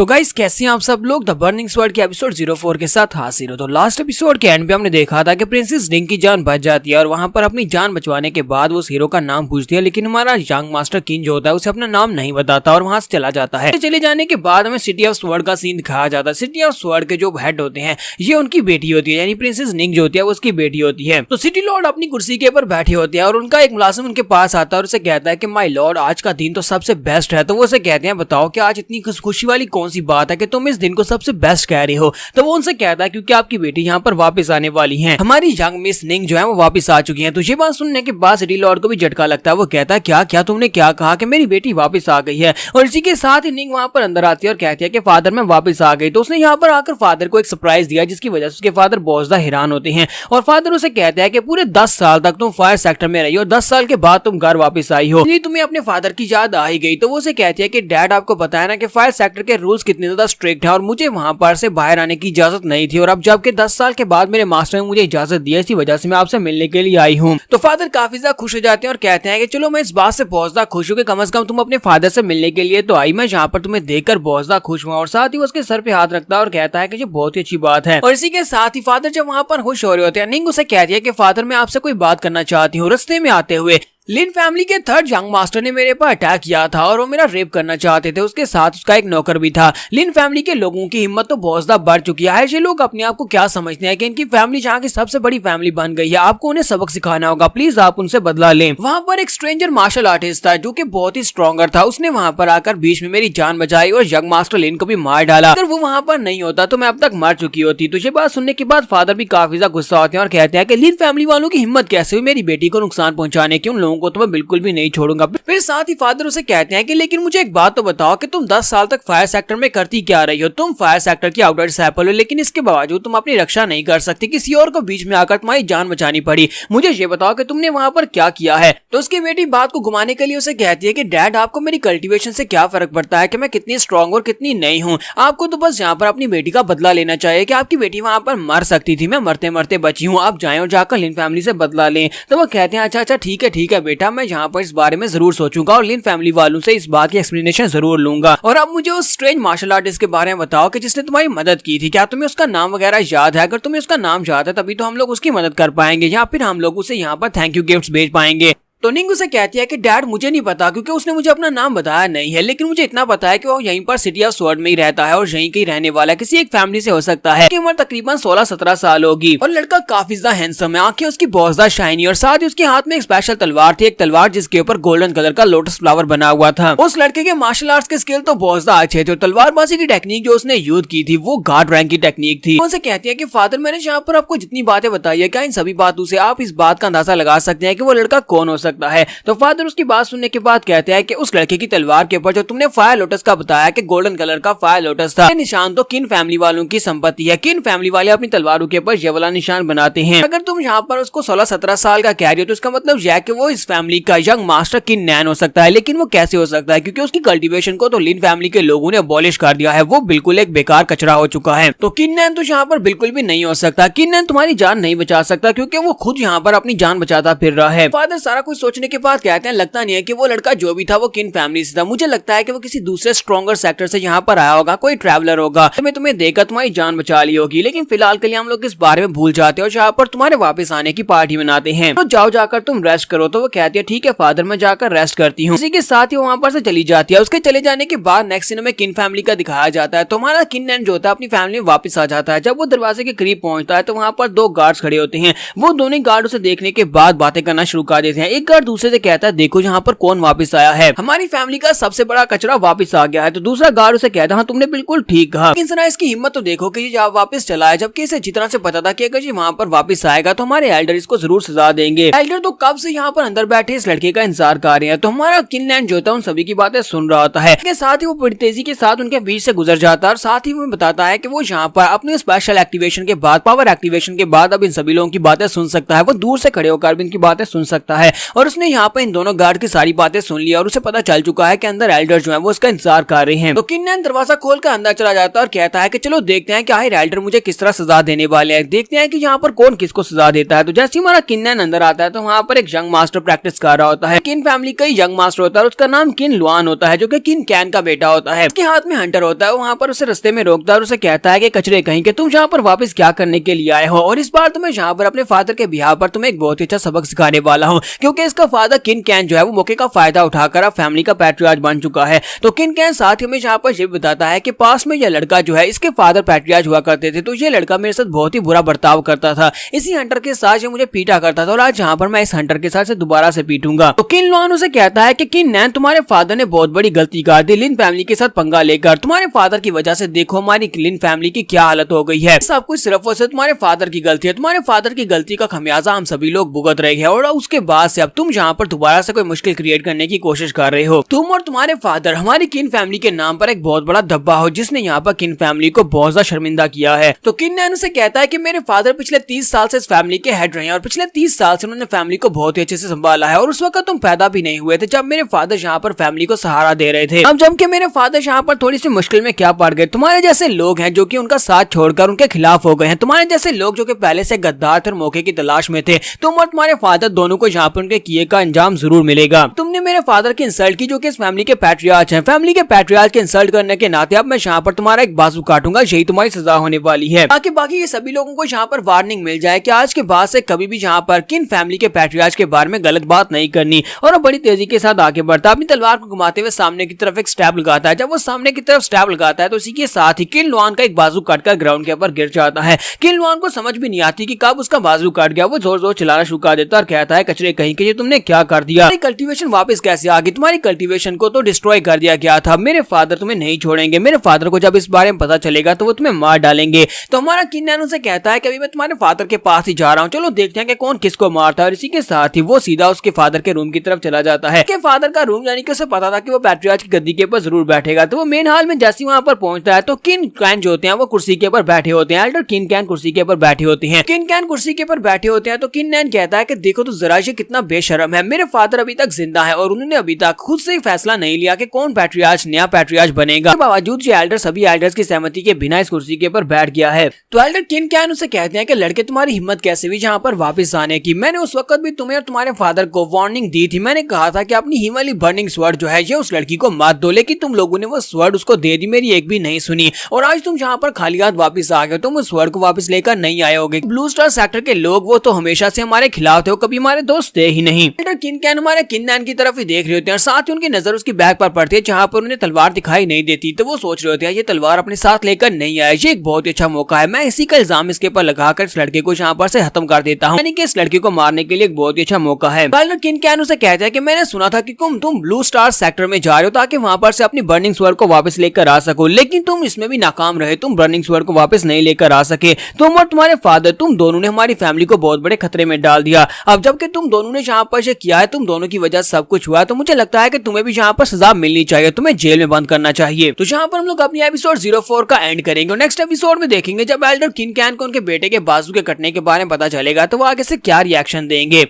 तो गाइस कैसे हैं आप सब लोग। द बर्निंग स्वर्ड के एपिसोड 04 के साथ हाजिर हो। तो लास्ट एपिसोड के एंड पे हमने देखा था कि प्रिंसेस डिंग की जान बच जाती है और वहां पर अपनी जान बचवाने के बाद वो उस हीरो का नाम पूछती है, लेकिन हमारा यंग मास्टर किन जो होता है उसे अपना नाम नहीं बताता और वहां से चला जाता है। चले जाने के बाद हमें सिटी ऑफ स्वर्ड का सीन दिखाया जाता है। सिटी ऑफ स्वर्ड के जो हेड होते हैं ये उनकी बेटी होती है, यानी प्रिंसेस डिंग जो होती है वो उसकी बेटी होती है। तो सिटी लॉर्ड अपनी कुर्सी के ऊपर बैठे होते हैं और उनका एक मुलाजिम उनके पास आता है और उसे कहता है कि माय लॉर्ड आज का दिन तो सबसे बेस्ट है। तो वो उसे कहते हैं बताओ कि आज इतनी खुशी वाली कौन सी बात है कि तुम इस दिन को सबसे बेस्ट कह रहे हो। तो वो उनसे कहता है क्योंकि आपकी बेटी यहाँ पर वापस आने वाली है, हमारी यंग मिस निंग जो है वो वापस आ चुकी है। तो ये बात सुनने के बाद सिटी लॉर्ड को भी झटका लगता है। वो कहता है क्या क्या तुमने क्या कहा कि मेरी बेटी वापस आ गई है। और इसी के साथ ही निंग वहां पर अंदर आती है और कहती है कि फादर मैं वापस आ गई। तो उसने यहाँ पर आकर फादर को एक सरप्राइज दिया जिसकी वजह से उसके फादर बहुत ज्यादा हैरान होते हैं और फादर उसे कहते हैं कि पूरे 10 साल तक तुम फायर सेक्टर में रही हो, 10 साल के बाद तुम घर वापस आई हो, तुम्हें अपने फादर की याद आ ही गई। तो वो उसे कहती है कि डैड आपको पता है ना कि फायर सेक्टर के रूल्स कितने ज्यादा स्ट्रिक्ट है और मुझे वहां पर से बाहर आने की इजाजत नहीं थी और अब जबकि 10 साल के बाद मेरे मास्टर ने मुझे इजाजत दी है, इसी वजह से मैं आपसे मिलने के लिए आई हूँ। तो फादर काफी ज्यादा खुश हो जाते हैं और कहते हैं कि चलो मैं इस बात से बहुत ज्यादा खुश हूँ कि कम से कम तुम अपने फादर से मिलने के लिए तो आई, मैं यहाँ पर तुम्हें देखकर बहुत ज्यादा खुश हुआ। और साथ ही उसके सर पे हाथ रखता है और कहता है कि ये बहुत ही अच्छी बात है। और इसी के साथ ही फादर जब वहां पर खुश हो रहे होते हैं, निंग उसे कहती है कि फादर मैं आपसे कोई बात करना चाहती हूँ। रास्ते में आते हुए लिन फैमिली के थर्ड यंग मास्टर ने मेरे पर अटैक किया था और वो मेरा रेप करना चाहते थे, उसके साथ उसका एक नौकर भी था। लिन फैमिली के लोगों की हिम्मत तो बहुत ज्यादा बढ़ चुकी है। ये लोग अपने आप को क्या समझते हैं कि इनकी फैमिली जहाँ की सबसे बड़ी फैमिली बन गई है, आपको उन्हें सबक सिखाना होगा, प्लीज आप उनसे बदला लें। वहाँ पर एक स्ट्रेंजर मार्शल आर्टिस्ट था जो कि बहुत ही स्ट्रॉन्गर था, उसने वहाँ पर आकर बीच में मेरी जान बचाई और यंग मास्टर लिन को भी मार डाला। अगर वो वहाँ पर नहीं होता तो मैं अब तक मर चुकी होती। तो ये बात सुनने के बाद फादर भी काफी ज्यादा गुस्सा होते हैं और कहते हैं कि लिन फैमिली वालों की हिम्मत कैसे हुई मेरी बेटी को नुकसान पहुंचाने की, उन लोगों को तो मैं बिल्कुल भी नहीं छोड़ूंगा। फिर साथ ही फादर उसे कहते हैं कि लेकिन मुझे एक बात तो बताओ कि तुम 10 साल तक फायर सेक्टर में करती क्या रही हो, तुम फायर सेक्टर की आउटर डिसाइपल हो, लेकिन इसके बावजूद तुम अपनी रक्षा नहीं कर सकती, किसी और को बीच में आकर तुम्हारी जान बचानी पड़ी। मुझे ये बताओ कि तुमने वहां पर क्या किया है। तो उसकी बेटी बात को घुमाने के लिए उसे कहती है कि डैड आपको मेरी कल्टीवेशन से क्या फर्क पड़ता है कि मैं कितनी स्ट्रॉन्ग और कितनी नहीं हूँ, आपको तो बस यहाँ पर अपनी बेटी का बदला लेना चाहिए कि आपकी बेटी वहां पर मर सकती थी, मैं मरते मरते बची हूँ, आप जाए और जाकर लिन फैमिली से बदला लें। तो वो कहते हैं अच्छा ठीक है बेटा, मैं यहाँ पर इस बारे में जरूर सोचूंगा और लिन फैमिली वालों से इस बात की एक्सप्लेनेशन जरूर लूंगा। और अब मुझे उस स्ट्रेंज मार्शल आर्टिस्ट के बारे में बताओ कि जिसने तुम्हारी मदद की थी, क्या तुम्हें उसका नाम वगैरह याद है? अगर तुम्हें उसका नाम याद है तभी तो हम लोग उसकी मदद कर पाएंगे या फिर हम लोग उसे यहाँ पर थैंक यू गिफ्ट्स भेज पाएंगे। तो निंग उसे कहती है कि डैड मुझे नहीं पता क्योंकि उसने मुझे अपना नाम बताया नहीं है, लेकिन मुझे इतना पता है कि वो यहीं पर सिटी ऑफ स्वर्ड में ही रहता है और यहीं कहीं रहने वाला है, किसी एक फैमिली से हो सकता है। उसकी उम्र तकरीबन 16-17 साल होगी और लड़का काफी ज्यादा हैंडसम है, आंखें उसकी बहुत ज्यादा शाइनी और साथ ही उसके हाथ में एक स्पेशल तलवार थी, एक तलवार जिसके ऊपर गोल्डन कलर का लोटस फ्लावर बना हुआ था। उस लड़के के मार्शल आर्ट्स के स्किल तो बहुत ज्यादा अच्छे थे और तलवारबाजी की टेक्निक जो उसने यूज की थी वो गार्ड रैंक की टेक्निक थी। उनसे कहती है कि फादर मैंने यहाँ पर आपको जितनी बातें बताई है, क्या इन सभी बातों से आप इस बात का अंदाजा लगा सकते हैं कि वो लड़का कौन हो सकता है? तो फादर उसकी बात सुनने के बाद कहते हैं कि उस लड़के की तलवार के ऊपर जो तुमने फायर लोटस का बताया कि गोल्डन कलर का फायर लोटस था, ये निशान तो किन फैमिली वालों की संपत्ति है, किन फैमिली वाले अपनी तलवारों के ऊपर ये वाला निशान बनाते हैं। अगर तुम यहाँ पर उसको 16-17 साल का कह रही हो तो इसका मतलब यह कि वो इस फैमिली का यंग मास्टर किन नैन हो सकता है, लेकिन वो कैसे हो सकता है क्योंकि उसकी कल्टीवेशन को तो लिन फैमिली के लोगों ने अबॉलिश कर दिया है, वो बिल्कुल एक बेकार कचरा हो चुका है। तो किन नैन तो यहाँ पर बिल्कुल भी नहीं हो सकता, किन नैन तुम्हारी जान नहीं बचा सकता क्योंकि वो खुद यहाँ पर अपनी जान बचाता फिर रहा है। फादर सारा कुछ सोचने के बाद कहते हैं लगता नहीं है कि वो लड़का जो भी था वो किन फैमिली से था, मुझे लगता है कि वो किसी दूसरे स्ट्रॉन्गर सेक्टर से यहाँ पर आया होगा, कोई ट्रैवलर होगा, मैं तुम्हें देखकर तुम्हारी जान बचा ली होगी, लेकिन फिलहाल के लिए हम लोग इस बारे में भूल जाते हैं और यहाँ पर तुम्हारे वापस आने की पार्टी मनाते हैं, तो जाओ जाकर तुम रेस्ट करो। तो वो कहती है ठीक है फादर मैं जाकर रेस्ट करती हूँ। इसी के साथ ही वहाँ पर से चली जाती है। उसके चले जाने के बाद नेक्स्ट सीन में किन फैमिली का दिखाया जाता है। तो हमारा किन नैन जो होता है अपनी फैमिली में वापस आ जाता है। जब वो दरवाजे के करीब पहुंचता है तो वहाँ पर 2 गार्ड्स खड़े होते हैं। वो दोनों गार्ड उसे देखने के बाद बातें करना शुरू कर देते हैं। एक गार्ड दूसरे से कहता है देखो यहाँ पर कौन वापस आया है, हमारी फैमिली का सबसे बड़ा कचरा वापस आ गया है। तो दूसरा गार्ड उसे कहता है हाँ तुमने बिल्कुल ठीक कहा, लेकिन जरा इसकी हिम्मत तो देखो कि ये वापस चला है, जबकि इसे जितना से पता था कि अगर ये वहाँ पर वापस आएगा तो हमारे एल्डर इसको जरूर सजा देंगे। एल्डर तो कब से यहाँ पर अंदर बैठे इस लड़के का इंतजार कर रहे हैं। तो हमारा किनलैंड जो होता है उन सभी की बातें सुन रहा होता है, इसके साथ ही वो बड़ी तेजी के साथ उनके बीच से गुजर जाता है और साथ ही वो बताता है कि वो यहाँ पर अपने स्पेशल एक्टिवेशन के बाद, पावर एक्टिवेशन के बाद अब इन सभी लोगों की बातें सुन सकता है, वो दूर से खड़े होकर भी इनकी बातें सुन सकता है। और उसने यहाँ पर इन दोनों गार्ड की सारी बातें सुन ली और उसे पता चल चुका है कि अंदर एल्डर जो है वो उसका इंतजार कर रहे हैं। तो किन नैन दरवाजा खोलकर अंदर चला जाता है और कहता है कि चलो देखते हैं कि आखिर एल्डर मुझे किस तरह सजा देने वाले हैं, देखते हैं कि यहाँ पर कौन किसको सजा देता है। तो जैसे ही हमारा किन नैन अंदर आता है तो वहाँ पर एक यंग मास्टर प्रैक्टिस कर रहा होता है। किन फैमिली का यंग मास्टर होता है और उसका नाम किन लुआन होता है जो कि किन कैन का बेटा होता है। उसके हाथ में हंटर होता है, वहाँ पर उसे रास्ते में रोकता है और उसे कहता है कि कचरे कहीं के तुम यहाँ पर वापस क्या करने के लिए आए हो, और इस बार तुम्हें यहाँ पर अपने फादर के बिहार पर तुम्हें एक बहुत ही अच्छा सबक सिखाने वाला हूँ, क्योंकि इसका फादर किन कैन जो है वो मौके का फायदा उठाकर अब फैमिली का पैट्रियार्च बन चुका है। तो किन कैन साथ ही में यहाँ पर ये बताता है कि पास में यह लड़का जो है इसके फादर पैट्रियार्च हुआ करते थे, तो ये लड़का मेरे साथ बहुत ही बुरा बर्ताव करता था, इसी हंटर के साथ ये मुझे पीटा करता था और आज यहाँ पर मैं इस हंटर के साथ से दोबारा से पीटूंगा। तो किन लुआन उसे कहता है कि किन नैन तुम्हारे फादर ने बहुत बड़ी गलती कर दी लिन फैमिली के साथ पंगा लेकर, तुम्हारे फादर की वजह से देखो हमारी लिन फैमिली की क्या हालत हो गई है, सब कुछ सिर्फ और सिर्फ तुम्हारे फादर की गलती है, तुम्हारे फादर की गलती का खमियाजा हम सभी लोग भुगत रहे हैं और उसके बाद से अब तुम यहाँ पर दोबारा से कोई मुश्किल क्रिएट करने की कोशिश कर रहे हो। तुम और तुम्हारे फादर हमारी किन फैमिली के नाम पर एक बहुत बड़ा धब्बा हो जिसने यहाँ पर किन फैमिली को बहुत ज्यादा शर्मिंदा किया है। तो किन नैन उसे कहता है कि मेरे फादर पिछले 30 साल से इस फैमिली के हेड रहे हैं और पिछले 30 साल से उन्होंने फैमिली को बहुत ही अच्छे से संभाला है, और उस वक्त तुम पैदा भी नहीं हुए थे जब मेरे फादर यहाँ पर फैमिली को सहारा दे रहे थे। अब जबकि मेरे फादर यहाँ पर थोड़ी सी मुश्किल में क्या पड़ गए, तुम्हारे जैसे लोग हैं जो कि उनका साथ छोड़कर उनके खिलाफ हो गए हैं, तुम्हारे जैसे लोग जो कि पहले से गद्दार थे और मौके की तलाश में थे, तुम और तुम्हारे फादर दोनों को यहाँ पर उनके किए का अंजाम जरूर मिलेगा। तुमने मेरे फादर की इंसल्ट की जो कि इस फैमिली के पैट्रियार्च हैं, फैमिली के पैट्रियार्च के इंसल्ट करने के नाते अब मैं यहाँ पर तुम्हारा एक बाजू काटूंगा, यही तुम्हारी सजा होने वाली है। बाकी ये सभी लोगों को यहाँ पर वार्निंग मिल जाए कि आज के बाद से कभी भी यहाँ पर किन फैमिली के पैट्रियार्च के बारे में गलत बात नहीं करनी, और बड़ी तेजी के साथ आगे बढ़ता अपनी तलवार को घुमाते हुए सामने की तरफ एक स्टैब लगाता है। जब वो सामने की तरफ स्टैब लगाता है तो इसी के साथ ही किन लुआन का एक बाजू काटकर ग्राउंड के ऊपर गिर जाता है। किन लुआन को समझ भी नहीं आती कि कब उसका बाजू काट गया, वो जोर जोर चिल्लाना शुरू कर देता और कहता है कचरे कहीं के ये तुमने क्या कर दिया, कल्टीवेशन वापस कैसे आ गई, तुम्हारी कल्टीवेशन को तो डिस्ट्रॉय कर दिया गया था, मेरे फादर तुम्हें नहीं छोड़ेंगे, मेरे फादर को जब इस बारे में पता चलेगा तो वो तुम्हें मार डालेंगे। तो हमारा किन नैन उसे कहता है कि अभी मैं तुम्हारे फादर के पास ही जा रहा हूँ, चलो देखते हैं कि कौन किसको मारता है, और इसी के साथ ही वो सीधा उसके फादर के रूम की तरफ चला जाता है। फादर का रूम यानी कि उसे पता था कि वो पैट्रियार्च की गद्दी के ऊपर जरूर बैठेगा, तो वो मेन हाल में जैसे वहां पर पहुंचता है तो किन कैन जो होते हैं वो कुर्सी के ऊपर बैठे होते हैं, एल्डर किन कैन कुर्सी के ऊपर बैठे होते हैं। किन कैन कुर्सी के ऊपर बैठे होते हैं तो किन नैन कहता है कि देखो तो जरा ये कितना बेशर्म है, मेरे फादर अभी तक जिंदा है और उन्होंने अभी तक खुद से फैसला नहीं लिया कि कौन पैट्रियार्च नया पैट्रियार्च बनेगा, बावजूद ये एल्डर सभी एल्डर्स की सहमति के बिना इस कुर्सी के ऊपर बैठ गया है। तो एल्डर किन कैन उसे कहते हैं कि लड़के तुम्हारी हिम्मत कैसे हुई यहाँ पर वापस आने की, मैंने उस वक्त भी तुम्हें और तुम्हारे फादर को वार्निंग दी थी, मैंने कहा था कि अपनी ही वाली बर्निंग स्वर्ड जो है ये उस लड़की को मार दो, लेकिन तुम लोगों ने वो स्वर्ड उसको दे दी, मेरी एक भी नहीं सुनी, और आज तुम यहाँ पर खाली हाथ वापस आ गए, तुम उस स्वर्ड को वापस लेकर नहीं आए होगे। ब्लू स्टार सेक्टर के लोग वो तो हमेशा से हमारे खिलाफ थे, वो कभी हमारे दोस्त थे ही नहीं। किन कैन हमारे किन नैन की तरफ ही देख रहे होते हैं और साथ ही उनकी नजर उसकी बैग पर पड़ती है जहाँ पर उन्हें तलवार दिखाई नहीं देती, तो वो सोच रहे होते हैं ये तलवार अपने साथ लेकर नहीं आए, ये एक बहुत ही अच्छा मौका है, मैं इसी का इल्जाम इसके ऊपर लगाकर इस लड़के को यहाँ पर से खत्म कर देता हूँ, यानी कि इस लड़के को मारने के लिए एक बहुत ही अच्छा मौका है। किन कैन उसे कहते हैं कि मैंने सुना था कि तुम ब्लू स्टार सेक्टर में जा रहे हो ताकि वहां पर से अपनी बर्निंग स्वर्ड को वापस लेकर आ सको, लेकिन तुम इसमें भी नाकाम रहे, तुम बर्निंग स्वर्ड को वापस नहीं लेकर आ सके, तुम और तुम्हारे फादर तुम दोनों ने हमारी फैमिली को बहुत बड़े खतरे में डाल दिया। अब जबकि तुम दोनों ने यहाँ पर किया है, तुम दोनों की वजह सब कुछ हुआ है, तो मुझे लगता है कि तुम्हें भी यहाँ पर सजा मिलनी चाहिए, तुम्हें जेल में बंद करना चाहिए। तो यहाँ पर हम लोग अपनी एपिसोड 04 का एंड करेंगे और नेक्स्ट एपिसोड में देखेंगे जब एल्डर किन कैन को उनके बेटे के बाजू के कटने के बारे में पता चलेगा तो वो आगे से क्या रिएक्शन देंगे।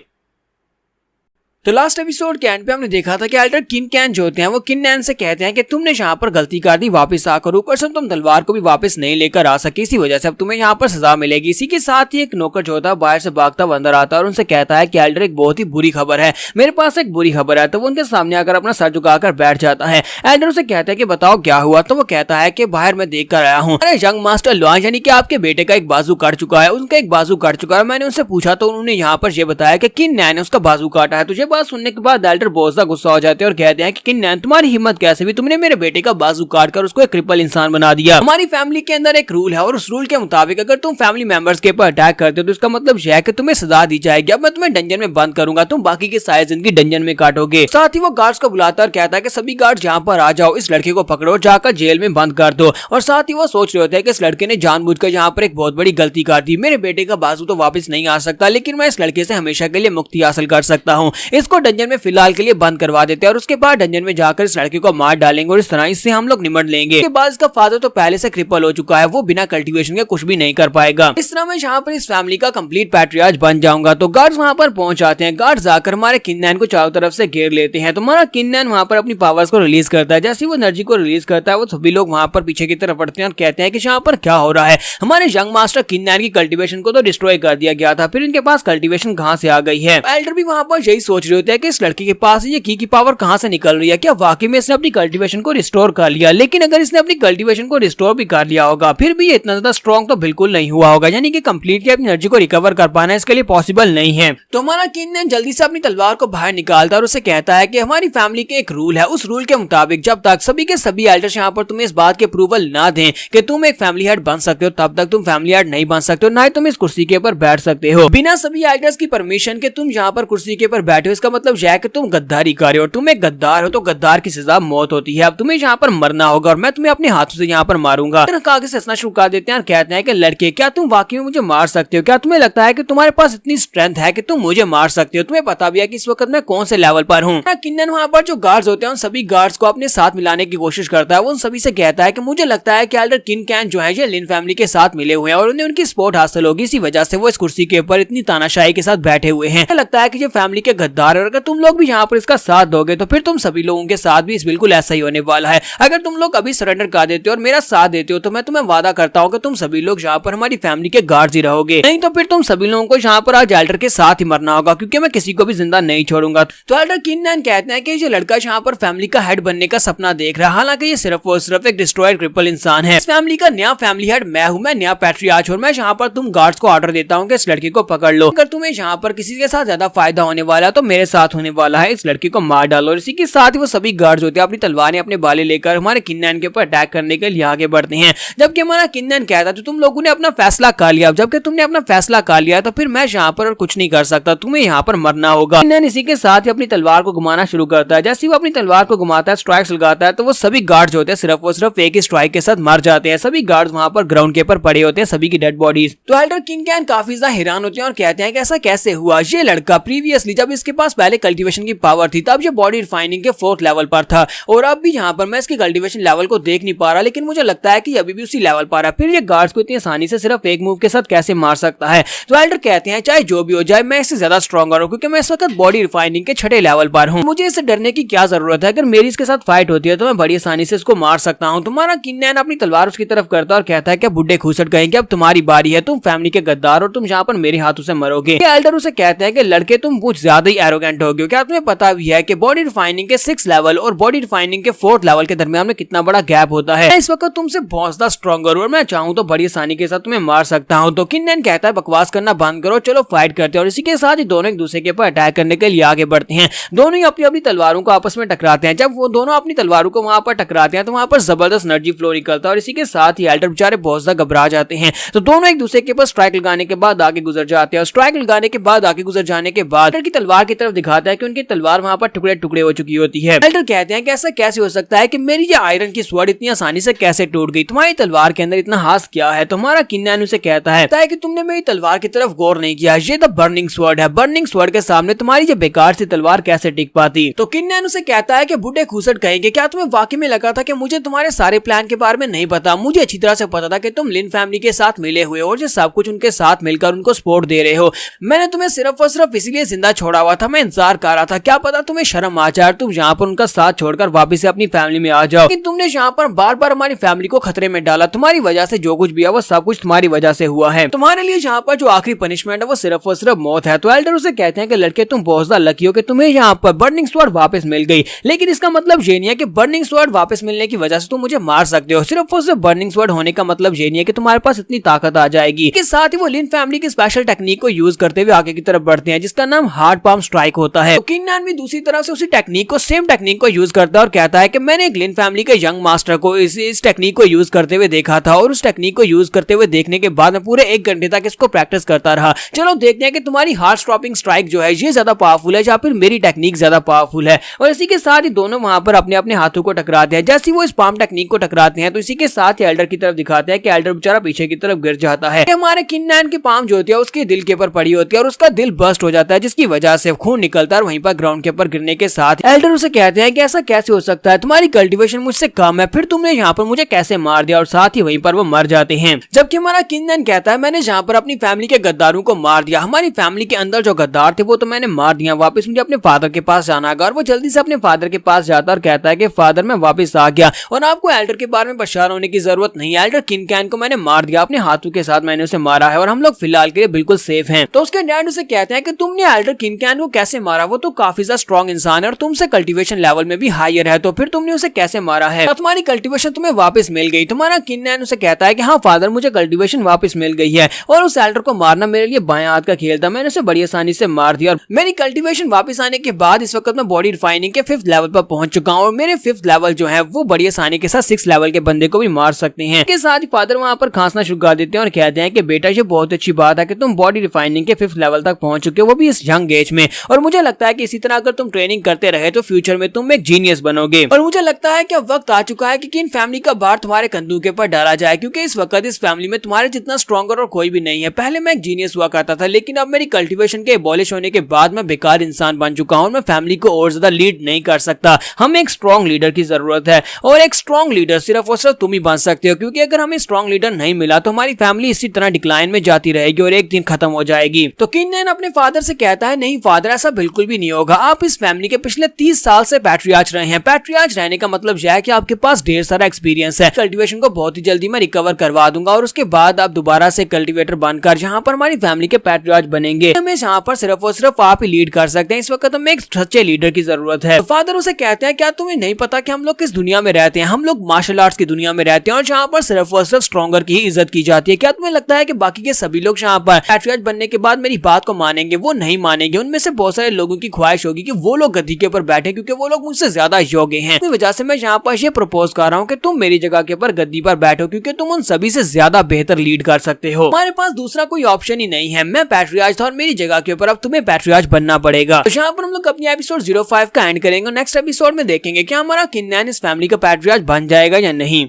तो लास्ट एपिसोड के एंड पे हमने देखा था कि एल्डर किन कैन जो होते हैं वो किन नैन से कहते हैं कि तुमने यहाँ पर गलती कर दी, वापस आकर ऊपर से तुम तलवार को भी वापस नहीं लेकर आ सके, इसी वजह से अब तुम्हें यहाँ पर सजा मिलेगी। इसी के साथ ही एक नौकर जो होता है बाहर से भागता हुआ अंदर आता है और उनसे कहता है कि एल्डर एक बहुत ही बुरी खबर है, मेरे पास एक बुरी खबर है। तो वो उनके सामने आकर अपना सर झुकाकर बैठ जाता है। एल्डर उसे कहता है कि बताओ क्या हुआ। तो वो कहता है कि बाहर मैं देख कर आया हूँ, अरे यंग मास्टर लुआन यानी कि आपके बेटे का एक बाजू काट चुका है, उनका एक बाजू काट चुका है। मैंने उनसे पूछा तो उन्होंने यहाँ पर यह बताया कि किन नैन ने उसका बाजू काटा है। तुझे बात सुनने के बाद एल्डर बहुत सा गुस्सा हो जाते हैं और कहते हैं कि किन नैन तुम्हारी हिम्मत कैसे भी, तुमने मेरे बेटे का बाजू काटकर उसको एक क्रिपल इंसान बना दिया। हमारी फैमिली के अंदर एक रूल है और उस रूल के मुताबिक अगर तुम फैमिली मेंबर्स के ऊपर अटैक करते हो तो इसका मतलब यह है कि तुम्हें सजा दी जाएगी। अब मैं तुम्हें डंजन में बंद करूंगा, तुम बाकी की सारी जिंदगी डंजन में काटोगे। साथ ही वो गार्ड्स को बुलाता और कहता है कि सभी गार्ड्स यहाँ पर आ जाओ, इस लड़के को पकड़ो, जाकर जेल में बंद कर दो। और साथ ही वो सोच रहे होते हैं कि इस लड़के ने जानबूझकर यहाँ पर एक बहुत बड़ी गलती कर दी, मेरे बेटे का बाजू तो वापस नहीं आ सकता, लेकिन मैं इस लड़के से हमेशा के लिए मुक्ति हासिल कर सकता हूँ। इसको डंजन में फिलहाल के लिए बंद करवा देते हैं और उसके बाद डंजन में जाकर इस लड़के को मार डालेंगे और इस तरह इससे हम लोग निमट लेंगे। इसके बाद इसका फादर तो पहले से क्रिपल हो चुका है, वो बिना कल्टीवेशन के कुछ भी नहीं कर पाएगा। इस तरह मैं यहाँ पर इस फैमिली का कंप्लीट पैट्रियार्च बन जाऊंगा। तो गार्ड्स वहाँ पर पहुंच जाते हैं। गार्ड्स आकर हमारे किन्नैन को चारों तरफ से घेर लेते हैं। तो हमारा किन्नैन वहाँ पर अपनी पावर्स को रिलीज करता है। जैसे वो एनर्जी को रिलीज करता है वो सभी लोग वहाँ पर पीछे की तरफ बढ़ते हैं और कहते हैं कि यहाँ पर क्या हो रहा है, हमारे यंग मास्टर किन्नैन की कल्टीवेशन को तो डिस्ट्रॉय कर दिया गया था, फिर इनके पास कल्टीवेशन कहाँ से आ गई है। एल्डर भी वहाँ पर यही सोच रहे होते हैं कि इस लड़के के पास ये की पावर कहाँ से निकल रही है, क्या वाकई में इसने अपनी कल्टीवेशन को रिस्टोर कर लिया। लेकिन अगर इसने अपनी कल्टीवेशन को रिस्टोर भी कर लिया होगा फिर भी ये इतना ज्यादा स्ट्रॉन्ग तो बिल्कुल नहीं हुआ होगा, यानी कि कंप्लीटली अपनी एनर्जी को रिकवर कर पाना इसके लिए पॉसिबल नहीं है। तो हमारा किन्नैन जल्दी से अपनी तलवार को बाहर निकालता है और उसे कहता है कि हमारी फैमिली के एक रूल है, उस रूल के मुताबिक जब तक सभी के सभी एल्डर्स यहाँ पर तुम्हें इस बात के अप्रूवल ना दें कि तुम एक फैमिली हेड बन सकते हो तब तक तुम फैमिली हेड नहीं बन सकते हो, ना ही तुम इस कुर्सी के ऊपर बैठ सकते हो बिना सभी एल्डर्स की परमिशन के। तुम यहाँ पर कुर्सी के ऊपर बैठे हो इसका मतलब यह है कि तुम गद्दारी कर रहे हो, तुम एक गद्दार हो तो गद्दार की सजा मौत होती है। अब तुम्हें यहाँ पर मरना होगा और मैं तुम्हें अपने हाथों से यहाँ पर मारूंगा। आगे से हंसना शुरू कर देते हैं और कहते हैं कि लड़के क्या तुम वाकई में मुझे मार सकते हो, क्या तुम्हें लगता है कि तुम्हारे पास इतनी स्ट्रेंथ है कि तुम मुझे मार सकते हो, तुम्हें पता भी है कि इस वक्त मैं कौन से लेवल पर हूँ। किन्नैन वहाँ पर जो गार्ड्स होते हैं उन सभी गार्ड्स को अपने साथ मिलाने की कोशिश करता है। वो उन सभी से कहता है कि मुझे लगता है कि एल्डर किनकैन जो है ये लिन फैमिली के साथ मिले हुए हैं और उन्हें उनकी सपोर्ट हासिल होगी, इसी वजह से वो इस कुर्सी के ऊपर इतनी तानाशाही के साथ बैठे हुए हैं। लगता है कि ये फैमिली के गद्दार है और अगर तुम लोग भी यहाँ पर इसका साथ दोगे तो फिर तुम सभी लोगों के साथ भी बिल्कुल ऐसा ही होने वाला है। अगर तुम लोग अभी सरेंडर कर देते हो और मेरा साथ देते हो तो मैं तुम्हें वादा करता हूँ कि तुम सभी लोग यहाँ पर हमारी फैमिली के गार्ड्स ही रहोगे, नहीं तो फिर तुम सभी लोगों को यहाँ पर आज एल्डर के साथ ही मरना होगा क्योंकि मैं किसी को भी जिंदा नहीं छोड़ूंगा। तो एल्डर किन्नैन कहते हैं कि ये लड़का यहाँ पर फैमिली का हेड बनने का सपना देख रहा है, हालांकि ये सिर्फ और सिर्फ एक डिस्ट्रॉयड क्रिपल इंसान है। इस फैमिली का नया फैमिली हेड मैं हूँ, मैं नया पैट्रियार्च और मैं यहाँ पर तुम गार्ड्स को ऑर्डर देता हूँ कि इस लड़के को पकड़ लो। अगर तुम्हें यहाँ पर किसी के साथ ज्यादा फायदा होने वाला है तो मेरे साथ होने वाला है, इस लड़के को मार डालो। और इसी के साथ ही वो सभी गार्ड्स होते हैं अपनी तलवारें अपने बाले लेकर हमारे किन्नैन के ऊपर अटैक करने के लिए आगे बढ़ते हैं। जबकि हमारा किन्नैन कहता है तो तुम लोगों ने अपना फैसला कर लिया, जबकि तुमने अपना फैसला कर लिया तो फिर मैं यहाँ पर और कुछ नहीं कर सकता, तुम्हें यहाँ पर मरना होगा। किन्नैन इसी के साथ ही अपनी तलवार को घुमाना शुरू करता है। जैसे वो अपनी तलवार को घुमाता है, स्ट्राइक्स लगाता है, तो वो सभी गार्ड्स होते हैं सिर्फ और सिर्फ एक ही स्ट्राइक के साथ मर जाते हैं। सभी गार्ड्स वहाँ पर ग्राउंड के ऊपर पड़े होते हैं, सभी की डेड बॉडीज। तो एल्डर किनकैन काफी ज्यादा हैरान होते हैं और कहते हैं कि ऐसा कैसे हुआ। ये लड़का प्रीवियसली जब इसके पास पहले कल्टीवेशन की पावर थी तब ये बॉडी रिफाइनिंग के 4th लेवल पर था और अब भी यहाँ पर मैं इसकी कल्टीवेशन लेवल को देख नहीं पा रहा, लेकिन मुझे लगता है कि अभी भी उसी लेवल पर है। फिर ये गार्ड्स को इतनी आसानी से सिर्फ एक मूव के साथ कैसे मार सकता है। तो एल्डर कहते हैं चाहे जो भी हो जाए मैं इससे ज्यादा स्ट्रॉन्गर हूँ क्योंकि मैं इस वक्त बॉडी रिफाइनिंग के 6th लेवल पर हूँ, मुझे इससे डरने की क्या जरूरत है। अगर मेरी इसके साथ फाइट होती है तो मैं बड़ी आसानी से इसको मार सकता हूँ। तुम्हारा किन्नैन अपनी तलवार उसकी तरफ करता और कहता है कि बुड्ढे खूसट कहेंगे अब तुम्हारी बारी है, तुम फैमिली के गद्दार और तुम यहाँ पर मेरे हाथों से मरोगे। एल्डर उसे कहते हैं कि लड़के तुम कुछ ज्यादा ही एरोगेंट हो गए, क्या तुम्हें पता भी है कि बॉडी रिफाइनिंग के 6th लेवल और बॉडी रिफाइनिंग के 4th लेवल के दरमियान में कितना बड़ा गैप होता है। इस वक्त तुमसे बहुत ज्यादा स्ट्रॉन्गर हूं और मैं चाहूँ तो बड़ी आसानी के साथ तुम्हें मार सकता हूँ। तो किन्नैन कहता है बकवास करना बंद करो, चलो फाइट करते हैं। और इसी के साथ ही दोनों एक दूसरे के ऊपर अटैक करने के लिए आगे बढ़ते हैं। दोनों ही अपनी अपनी तलवारों को आपस में टकराते हैं। जब वो दोनों अपनी तलवारों को वहां पर टकराते हैं तो वहां पर जबरदस्त एनर्जी फ्लो निकलता है और इसी के साथ ही एल्डर बेचारे बहुत ज्यादा घबरा जाते हैं। तो दोनों एक दूसरे के ऊपर स्ट्राइक लगाने के बाद आगे गुजर जाते हैं और स्ट्राइक लगाने के बाद आगे गुजर जाने के बाद एल्डर की तलवार की तरफ दिखाता है कि उनकी तलवार वहां पर टुकड़े टुकड़े हो चुकी होती है। एल्डर कहते हैं कि ऐसा कैसे हो सकता है कि मेरी ये आयरन की स्वॉर्ड इतनी आसानी से कैसे टूट गई, तुम्हारी तलवार के अंदर इतना हाथ क्या है। तुम्हारा किन्नैन उसे कहता है कि तुमने मेरी तलवार की तरफ गौर नहीं किया, ये तो बर्निंग स्वॉर्ड है, बर्निंग स्वॉर्ड के सामने तुम्हारी ये बेकार सी तलवार कैसे टिक पाती। तो किन्नैन उसे कहता है कि बुड्ढे खूसट कहेंगे क्या तुम्हें वाकई में लगा था कि मुझे तुम्हारे सारे प्लान के बारे में नहीं पता, मुझे अच्छी तरह से पता था कि तुम लिन फैमिली के साथ मिले हुए हो और जो सब कुछ उनके साथ मिलकर उनको सपोर्ट दे रहे हो। मैंने तुम्हें सिर्फ और सिर्फ इसीलिए जिंदा छोड़ा हुआ था, मैं इंतजार कर रहा था, क्या पता तुम्हें शर्म आ जाए, तुम यहाँ पर उनका साथ छोड़कर वापस से अपनी फैमिली में आ जाओ। लेकिन तुमने यहाँ पर बार बार हमारी फैमिली को खतरे में डाला, तुम्हारी वजह से जो कुछ भी है वो सब कुछ तुम्हारी वजह से हुआ है, तुम्हारे लिए यहाँ पर जो आखिरी पनिशमेंट है वो सिर्फ और सिर्फ मौत है। तो एल्डर उसे कहते हैं कि लड़के तुम बहुत ज्यादा लकी हो कि तुम्हें यहाँ पर बर्निंग स्वॉर्ड वापस मिल गई, लेकिन इसका मतलब ये नहीं है कि बर्निंग स्वॉर्ड वापस मिलने की वजह से तुम मुझे मार सकते हो। सिर्फ और सिर्फ बर्निंग स्वॉर्ड होने का मतलब ये नहीं है कि तुम्हारे पास इतनी ताकत आ जाएगी। इसके साथ ही वो लिन फैमिली की स्पेशल टेक्निक को यूज करते हुए आगे की तरफ बढ़ते हैं जिसका नाम हार्ड पाम स्ट्राइक होता है। तो किन्नैन भी दूसरी तरफ से उसी टेक्निक को सेम टेक्निक को यूज करता है और कहता है कि मैंने एक लिन फैमिली के यंग मास्टर को इस टेक्निक को यूज करते हुए देखा था और उस टेक्निक को यूज करते हुए देखने के बाद मैं पूरे 1 घंटे तक इसको प्रैक्टिस करता रहा। चलो देखते हैं कि तुम्हारी हार्ट स्टॉपिंग स्ट्राइक जो है ये ज्यादा पावरफुल है या फिर मेरी टेक्निक ज्यादा पावरफुल है। और इसी के साथ ही दोनों वहां पर अपने अपने हाथों को टकराते हैं। जैसे वो इस पाम टेक्निक को टकराते हैं तो इसी के साथ ही एल्डर की तरफ दिखाते हैं कि एल्डर बेचारा पीछे की तरफ गिर जाता है। हमारे किन्नैन की पाम जो होती है उसके दिल के ऊपर पड़ी होती है और उसका दिल बस्ट हो जाता है जिसकी वजह से खून खून निकलता है और वहीं पर ग्राउंड के ऊपर गिरने के साथ एल्डर उसे कहते हैं कि ऐसा कैसे हो सकता है, तुम्हारी कल्टीवेशन मुझसे कम है, फिर तुमने यहाँ पर मुझे कैसे मार दिया, और साथ ही वहीं पर वो मर जाते हैं। जबकि हमारा किन्नन कहता है मैंने यहाँ पर अपनी फैमिली के गद्दारों को मार दिया, हमारी फैमिली के अंदर जो गद्दार थे वो तो मैंने मार दिया, वापस मुझे अपने फादर के पास जाना होगा। और वो जल्दी से अपने फादर के पास जाता और कहता है कि फादर मैं वापस आ गया और आपको एल्डर के बारे में परेशान होने की जरूरत नहीं है, एल्डर किनकैन को मैंने मार दिया, अपने हाथों के साथ मैंने उसे मारा है और हम लोग फिलहाल के लिए बिल्कुल सेफ हैं। तो उसके डैड उसे कहते हैं कि तुमने एल्डर किनकैन को कैसे मारा, वो तो काफी ज्यादा स्ट्रॉन्ग इंसान है और तुमसे कल्टीवेशन लेवल में भी हायर है, तो फिर तुमने उसे कैसे मारा है, तो तुम्हारी कल्टीवेशन तुम्हें वापस मिल गई। तुम्हारा किनकैन उसे कहता है कि हाँ फादर मुझे कल्टीवेशन वापस मिल गई है और उस एल्डर को मारना मेरे लिए बाएं हाथ का खेल था, मैंने उसे बड़ी आसानी से मार दिया और मेरी कल्टीवेशन वापस आने के बाद इस वक्त मैं बॉडी रिफाइनिंग के 5th लेवल पर पहुंच चुका हूं और मेरे 5th लेवल जो है वो बड़ी आसानी के साथ 6th लेवल के बंदे को भी मार सकते हैं। इसके साथ ही फादर वहां पर खांसना शुरू कर देते हैं और कहते हैं कि बेटा ये बहुत अच्छी बात है कि तुम बॉडी रिफाइनिंग के 5th लेवल तक पहुंच चुके हो, वो भी इस यंग एज में, और मुझे लगता है कि इसी तरह अगर तुम ट्रेनिंग करते रहे तो फ्यूचर में तुम एक जीनियस बनोगे। और मुझे लगता है कि अब वक्त आ चुका है कि इन फैमिली का भार तुम्हारे कंधों के ऊपर डाला जाए, क्योंकि इस वक्त इस फैमिली में तुम्हारे जितना स्ट्रॉन्गर और कोई भी नहीं है। पहले मैं एक जीनियस हुआ करता था, लेकिन अब मेरी कल्टीवेशन के एबॉलिश होने के बाद मैं बेकार इंसान बन चुका हूं और मैं फैमिली को और ज्यादा लीड नहीं कर सकता। हमें एक स्ट्रॉन्ग लीडर की जरूरत है और एक स्ट्रॉन्ग लीडर सिर्फ और सिर्फ तुम ही बन सकते हो, क्योंकि अगर हमें स्ट्रॉन्ग लीडर नहीं मिला तो हमारी फैमिली इसी तरह डिक्लाइन में जाती रहेगी और एक दिन खत्म हो जाएगी। तो किन्नन अपने फादर से कहता है नहीं फादर ऐसा बिल्कुल भी नहीं होगा, आप इस फैमिली के पिछले 30 साल से पैट्रियार्च रहे हैं, पैट्रियार्च रहने का मतलब यह है कि आपके पास ढेर सारा एक्सपीरियंस है, कल्टीवेशन को बहुत ही जल्दी मैं रिकवर करवा दूंगा और उसके बाद आप दोबारा से कल्टीवेटर बनकर यहाँ पर हमारी फैमिली के पैट्रियार्च बनेंगे। हमें यहाँ पर सिर्फ और सिर्फ आप ही लीड कर सकते हैं, इस वक्त हमें एक सच्चे लीडर की जरूरत है। तो फादर उसे कहते हैं क्या तुम्हें नहीं पता कि हम लोग किस दुनिया में रहते हैं, हम लोग मार्शल आर्ट्स की दुनिया में रहते हैं और जहाँ पर सिर्फ और सिर्फ स्ट्रॉन्गर की ही इज्जत की जाती है। क्या तुम्हें लगता है कि बाकी के सभी लोग यहाँ पर पैट्रियार्च बनने के बाद मेरी बात को मानेंगे? वो नहीं मानेंगे। उनमें से बहुत सारे लोगों की ख्वाहिश होगी कि वो लोग गद्दी के ऊपर बैठे, क्योंकि वो लोग मुझसे ज्यादा योग्य हैं। इस वजह से मैं यहाँ पर ये प्रपोज कर रहा हूँ कि तुम मेरी जगह के ऊपर गद्दी पर बैठो, क्योंकि तुम उन सभी से ज्यादा बेहतर लीड कर सकते हो। हमारे पास दूसरा कोई ऑप्शन ही नहीं है, मैं पैट्रियार्च था और मेरी जगह के ऊपर अब तुम्हें पैट्रियार्च बनना पड़ेगा। तो यहाँ पर हम लोग अपनी एपिसोड 05 का एंड करेंगे। नेक्स्ट एपिसोड में देखेंगे कि हमारा किन्नन इस फैमिली का पैट्रियार्च बन जाएगा या नहीं।